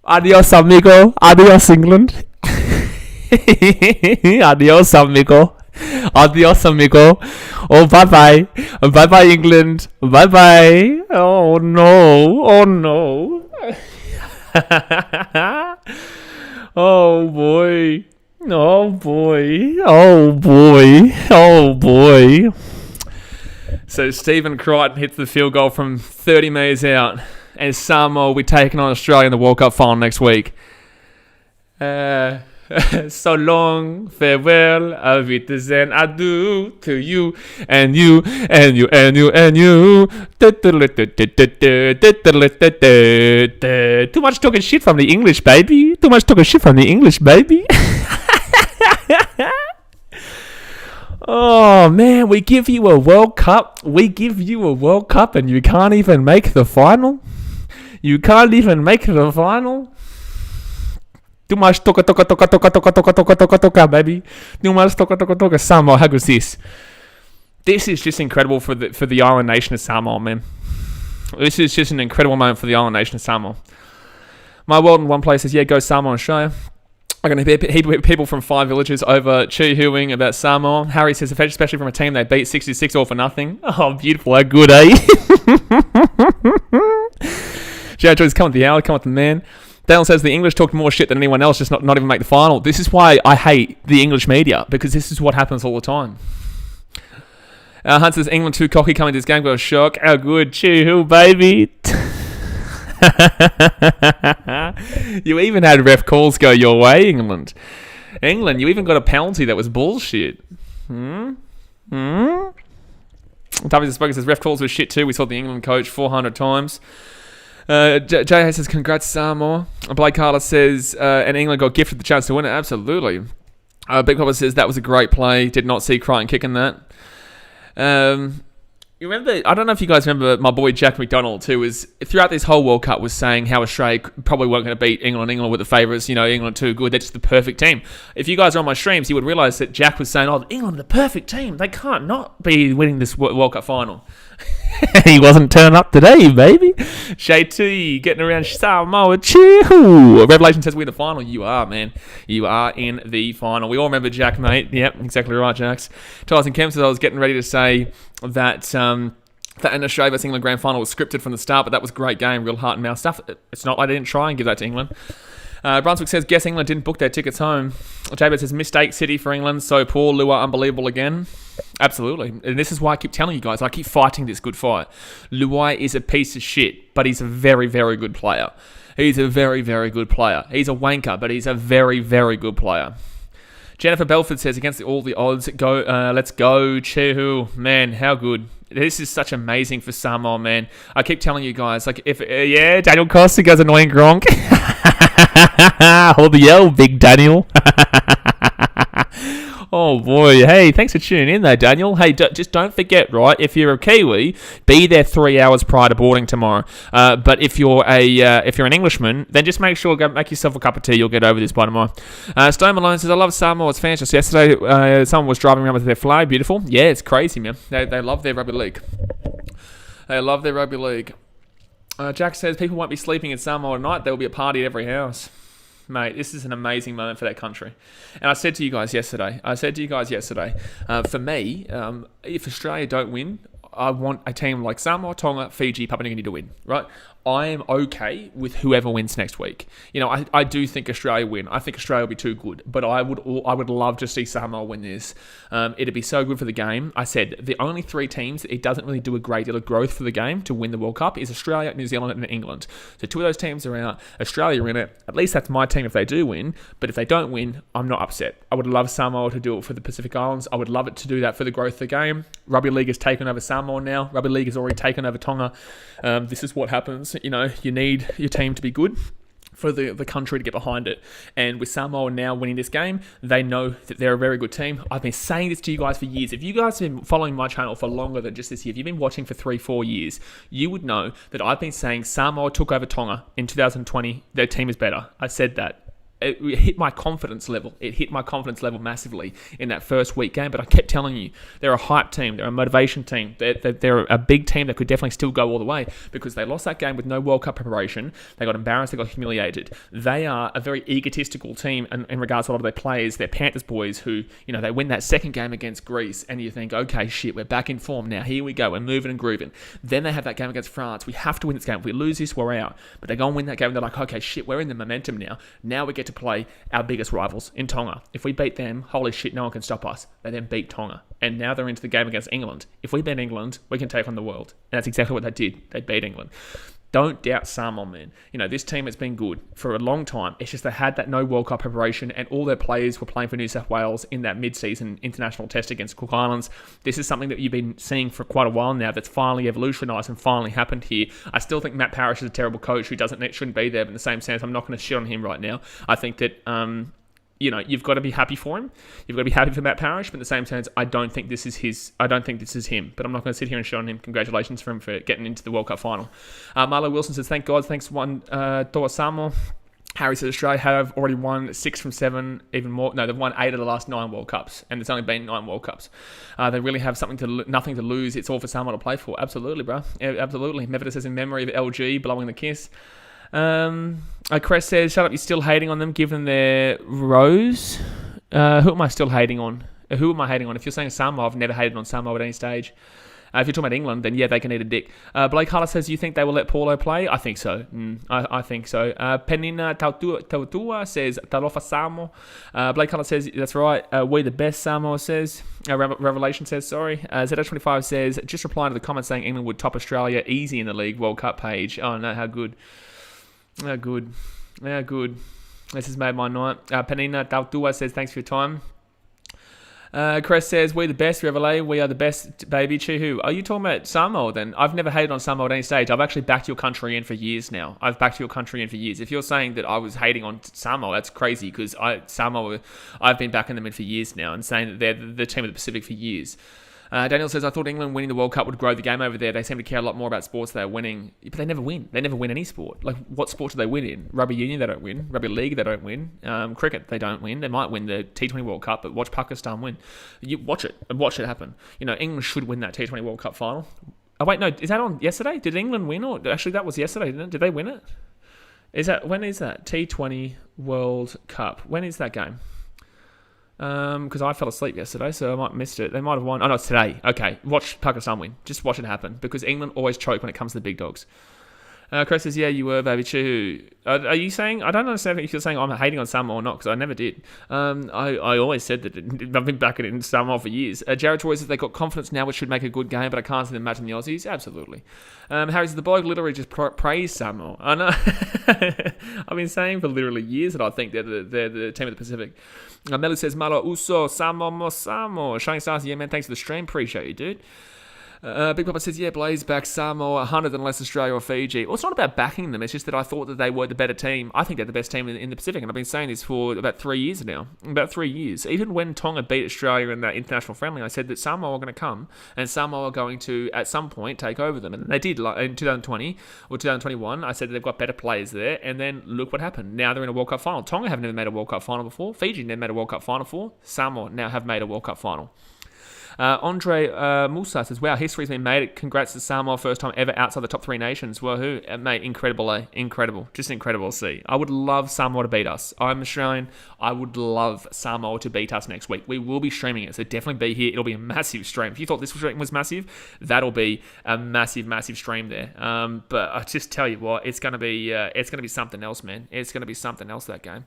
[SPEAKER 1] Adios, amigo. Adios, England. Adios, amigo. Oh, bye-bye. Bye-bye, England. Bye-bye. Oh, no. Oh, boy. So Stephen Crichton hits the field goal from 30 metres out, and Samoa will be taking on Australia in the World Cup final next week. So long, farewell, auf Wiedersehen, adieu to you, and you. Too much talking shit from the English, baby. Oh, man, we give you a World Cup, and you can't even make the final? Too much toka, baby. Too much toka. Samoa, how good is this? This is just incredible for the island nation of Samoa, man. This is just an incredible moment for the island nation of Samoa. My World in One Place says, yeah, go Samoa Australia. I'm going to hear people from 5 villages over cheer-hooing about Samoa. Harry says, especially from a team they beat 66 all for nothing. Oh, beautiful. How good, eh? Joe Joyce, come with the hour, come with the man. Dale says, the English talked more shit than anyone else, just not even make the final. This is why I hate the English media, because this is what happens all the time. Hunt says, England too cocky coming to this game. Got a shock. How good. Cheer-hoo, baby. You even had ref calls go your way, England. You even got a penalty that was bullshit. David Spoken says, ref calls were shit too. We saw the England coach 400 times. Jay says, congrats Samoa. Blake Carter says, and England got gifted the chance to win it. Absolutely. Big Papa says, that was a great play. Did not see Crichton kicking that. You remember? I don't know if you guys remember my boy Jack McDonald, who was throughout this whole World Cup was saying how Australia probably weren't going to beat England. England were the favourites. You know, England too good. They're just the perfect team. If you guys are on my streams, you would realise that Jack was saying, "Oh, England are the perfect team. They can't not be winning this World Cup final." He wasn't turning up today, baby. Shay T getting around Samoa. Chew. Revelation says we're in the final. You are, man. You are in the final. We all remember Jack, mate. Yep, exactly right, Jax. Tyson Kemp says I was getting ready to say that an Australia vs England grand final was scripted from the start, but that was a great game, real heart and mouth stuff. It's not like they didn't try and give that to England. Brunswick says, guess England didn't book their tickets home. Jabez says, mistake city for England, so poor. Lua, unbelievable again. Absolutely. And this is why I keep telling you guys, I keep fighting this good fight. Luai is a piece of shit, but he's a very, very good player. He's a very, very good player. He's a wanker, but he's a very, very good player. Jennifer Belford says, against all the odds, let's go, Chehu. Man, how good. This is such amazing for Samoa, man. I keep telling you guys, like, if Daniel Costa goes annoying Gronk. Hold the yell, big Daniel. Oh boy, hey, thanks for tuning in though, Daniel. Hey, just don't forget, right, if you're a Kiwi, be there 3 hours prior to boarding tomorrow. But if you're an Englishman, then just make sure, go make yourself a cup of tea, you'll get over this by tomorrow. Stone Malone says, I love Samoa's fans. Just yesterday, someone was driving around with their flag, beautiful. Yeah, it's crazy, man. They love their rugby league. They love their rugby league. Jack says, people won't be sleeping in Samoa tonight, there will be a party at every house. Mate, this is an amazing moment for that country. And I said to you guys yesterday, for me, if Australia don't win, I want a team like Samoa, Tonga, Fiji, Papua New Guinea to win, right? I am okay with whoever wins next week. You know, I do think Australia win. I think Australia will be too good, but I would love to see Samoa win this. It'd be so good for the game. I said the only 3 teams it doesn't really do a great deal of growth for the game to win the World Cup is Australia, New Zealand, and England. So 2 of those teams are out. Australia are in it. At least that's my team if they do win. But if they don't win, I'm not upset. I would love Samoa to do it for the Pacific Islands. I would love it to do that for the growth of the game. Rugby League has taken over Samoa now. Rugby League has already taken over Tonga. This is what happens. You know, you need your team to be good for the country to get behind it. And with Samoa now winning this game, they know that they're a very good team. I've been saying this to you guys for years. If you guys have been following my channel for longer than just this year, if you've been watching for 3-4 years, you would know that I've been saying Samoa took over Tonga in 2020. Their team is better. I said that. It hit my confidence level. It hit my confidence level massively in that first week game. But I kept telling you, they're a hype team. They're a motivation team. They're a big team that could definitely still go all the way because they lost that game with no World Cup preparation. They got embarrassed. They got humiliated. They are a very egotistical team in regards to a lot of their players. They're Panthers boys who, you know, they win that second game against Greece and you think, okay, shit, we're back in form now. Here we go. We're moving and grooving. Then they have that game against France. We have to win this game. If we lose this, we're out. But they go and win that game and they're like, okay, shit, we're in the momentum now. Now we get to play our biggest rivals in Tonga. If we beat them, holy shit, no one can stop us. They then beat Tonga. And now they're into the game against England. If we beat England, we can take on the world. And that's exactly what they did. They beat England. Don't doubt Samoa, man. You know, this team has been good for a long time. It's just they had that no World Cup preparation and all their players were playing for New South Wales in that mid-season international test against Cook Islands. This is something that you've been seeing for quite a while now that's finally evolutionised and finally happened here. I still think Matt Parrish is a terrible coach who shouldn't be there, but in the same sense, I'm not going to shit on him right now. I think that... you know, you've got to be happy for him. You've got to be happy for Matt Parrish, but in the same sense, I don't think this is him. But I'm not going to sit here and show on him. Congratulations for him for getting into the World Cup final. Marlo Wilson says, thank God, thanks one Toa Samoa.
[SPEAKER 3] Harry says Australia have already won 6 from 7, even more. No, they've won 8 of the last 9 World Cups, and there's only been 9 World Cups. They really have nothing to lose. It's all for Samoa to play for. Absolutely, bro. Yeah, absolutely. Methodist says in memory of LG blowing the kiss. Crest says, shut up, you're still hating on them, give them their rose. Who am I still hating on? Who am I hating on? If you're saying Samoa, I've never hated on Samoa at any stage. If you're talking about England, then yeah, they can eat a dick. Blake Harler says, you think they will let Paulo play? I think so. I think so. Penina Tautua says, Talofa Samoa. Blake Harler says, that's right. We the best, Samoa says. Revelation says, sorry. ZH25 says, just replying to the comment saying England would top Australia easy in the League World Cup page. Oh no, how good. How good. This has made my night. Penina Tautua says, thanks for your time. Crest says, we the best, Reveille. We are the best, baby. Chihu. Are you talking about Samoa then? I've never hated on Samoa at any stage. I've actually backed your country in for years now. If you're saying that I was hating on Samoa, that's crazy because I've been backing them in for years now and saying that they're the team of the Pacific for years. Daniel says, I thought England winning the World Cup would grow the game over there. They seem to care a lot more about sports they're winning. But they never win. They never win any sport. Like, what sport do they win in? Rugby union, they don't win. Rugby league, they don't win. Cricket, they don't win. They might win the T20 World Cup, but watch Pakistan win. You watch it and watch it happen. You know, England should win that T20 World Cup final. Oh, wait, no. Is that on yesterday? Did England win? Or actually, that was yesterday, didn't it? Did they win it? When is that? T20 World Cup. When is that game? Because I fell asleep yesterday, so I might have missed it. They might have won. Oh, no, it's today. Okay, watch Pakistan win. Just watch it happen, because England always choke when it comes to the big dogs. Chris says, yeah, you were, baby. Chew. Are you saying, I don't understand if you're saying I'm hating on Samoa or not, because I never did. I always said that I've been backing in Samoa for years. Jared Troy says they've got confidence now, which should make a good game, but I can't see them matching the Aussies. Absolutely. Harry says the bloke literally just praised Samoa. I know. I've been saying for literally years that I think they're the team of the Pacific. Melu says, Malo Uso, Samoa Mo Samoa. Shining Stars, yeah, man, thanks for the stream. Appreciate you, dude. Big Papa says, yeah, Blaze back Samoa, 100 unless Australia or Fiji. Well, it's not about backing them. It's just that I thought that they were the better team. I think they're the best team in the Pacific, and I've been saying this for about 3 years now. About 3 years. Even when Tonga beat Australia in that international friendly, I said that Samoa were going to come, and Samoa are going to, at some point, take over them. And they did, like in 2020 or 2021. I said that they've got better players there, and then look what happened. Now they're in a World Cup final. Tonga have never made a World Cup final before. Fiji never made a World Cup final before. Samoa now have made a World Cup final. Andre Musa says, wow, history's been made. Congrats to Samoa, first time ever outside the top 3 nations. Woohoo. Mate, incredible, eh? Incredible. Just incredible to see. I would love Samoa to beat us. I'm Australian. I would love Samoa to beat us next week. We will be streaming it, so definitely be here. It'll be a massive stream. If you thought this stream was massive, that'll be a massive, massive stream there. But I just tell you what, it's gonna be something else, man. It's gonna be something else, that game.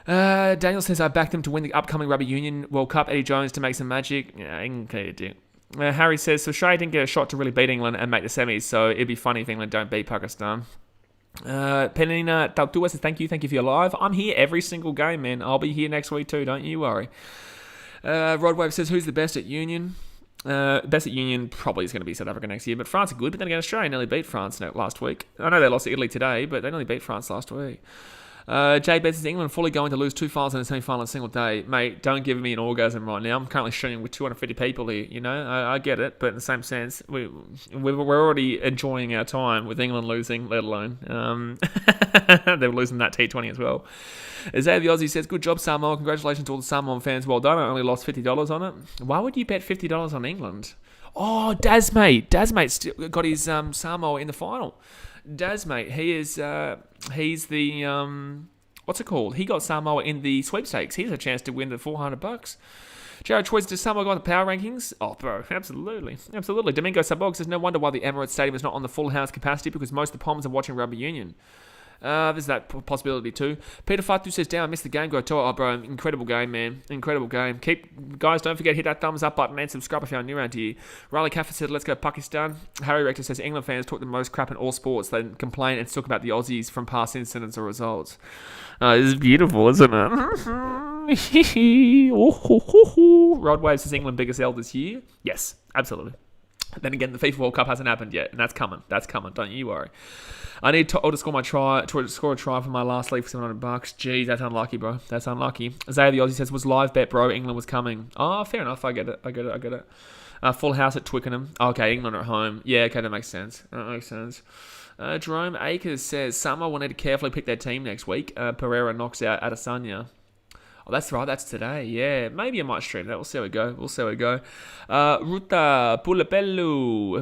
[SPEAKER 3] Daniel says, I backed them to win the upcoming Rugby Union World Cup. Eddie Jones to make some magic. Yeah, I can clear it, dude. Harry says, so Australia didn't get a shot to really beat England and make the semis, so it'd be funny if England don't beat Pakistan. Penina Tautua says, thank you for your live. I'm here every single game, man. I'll be here next week too, don't you worry. Rodwave says, who's the best at Union? Best at Union probably is going to be South Africa next year, but France are good. But then again, Australia nearly beat France last week. I know they lost to Italy today, but they nearly beat France last week. Jay Betts says, England fully going to lose 2 finals in a semi-final in a single day. Mate, don't give me an orgasm right now. I'm currently streaming with 250 people here, you know. I get it, but in the same sense, we're already enjoying our time with England losing, let alone. They were losing that T20 as well. Xavier the Aussie says, good job, Samoa. Congratulations to all the Samoan fans. Well done. I only lost $50 on it. Why would you bet $50 on England? Oh, Dazmate. Dazmate still got his Samoa in the final. Dazmate, he's the, what's it called? He got Samoa in the sweepstakes. He has a chance to win the $400. Jared Choice, does Samoa go on the power rankings? Oh, bro, absolutely. Domingo Sabog says, no wonder why the Emirates Stadium is not on the full house capacity, because most of the Poms are watching Rugby Union. There's that possibility too. Peter Fatu says, damn, I missed the game. Go to it. Oh, bro, incredible game, man. Incredible game. Guys, don't forget, hit that thumbs up button and subscribe if you're new around here. Riley Kaffer said, let's go Pakistan. Harry Rector says, England fans talk the most crap in all sports. They complain and talk about the Aussies from past incidents or results. This is beautiful, isn't it? Rod Wave says, England biggest L this year. Yes, absolutely. Then again, the FIFA World Cup hasn't happened yet, and that's coming. That's coming. Don't you worry. I need to score my try to score a try for my last league for $700. Jeez, that's unlucky, bro. That's unlucky. Zaya the Aussie says, was live bet, bro. England was coming. Oh, fair enough. I get it. Full house at Twickenham. Okay, England are at home. Yeah, okay, that makes sense. Jerome Akers says, Samoa will need to carefully pick their team next week. Pereira knocks out Adesanya. Oh, that's right. That's today. Yeah, maybe I might stream that. We'll see how we go. Ruta Pulepule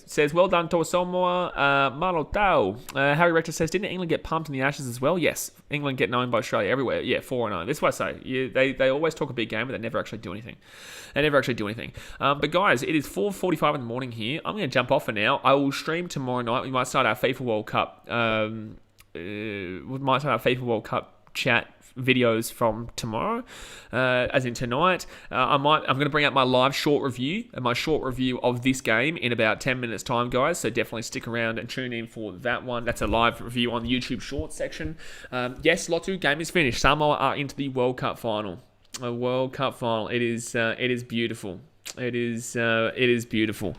[SPEAKER 3] says, well done, Toa Samoa. Malotau. Harry Rector says, didn't England get pumped in the Ashes as well? Yes. England get known by Australia everywhere. Yeah, 4-0. That's what I say. Yeah, they always talk a big game, but they never actually do anything. But guys, it is 4:45 in the morning here. I'm going to jump off for now. I will stream tomorrow night. We might start our FIFA World Cup. Chat videos from tomorrow, as in tonight. I'm going to bring out my live short review of this game in about 10 minutes time, guys. So definitely stick around and tune in for that one. That's a live review on the YouTube Shorts section. Yes, Lotu, game is finished. Samoa are into the World Cup final. A World Cup final. It is beautiful. It is beautiful.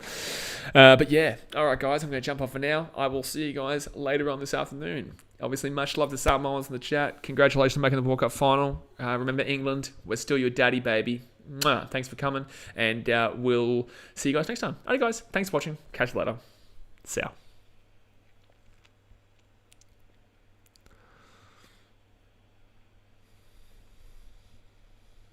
[SPEAKER 3] But yeah, all right, guys. I'm going to jump off for now. I will see you guys later on this afternoon. Obviously, much love to Samoans in the chat. Congratulations on making the World Cup final. Remember, England, we're still your daddy, baby. Mwah. Thanks for coming, and we'll see you guys next time. All right, guys. Thanks for watching. Catch you later. See ya.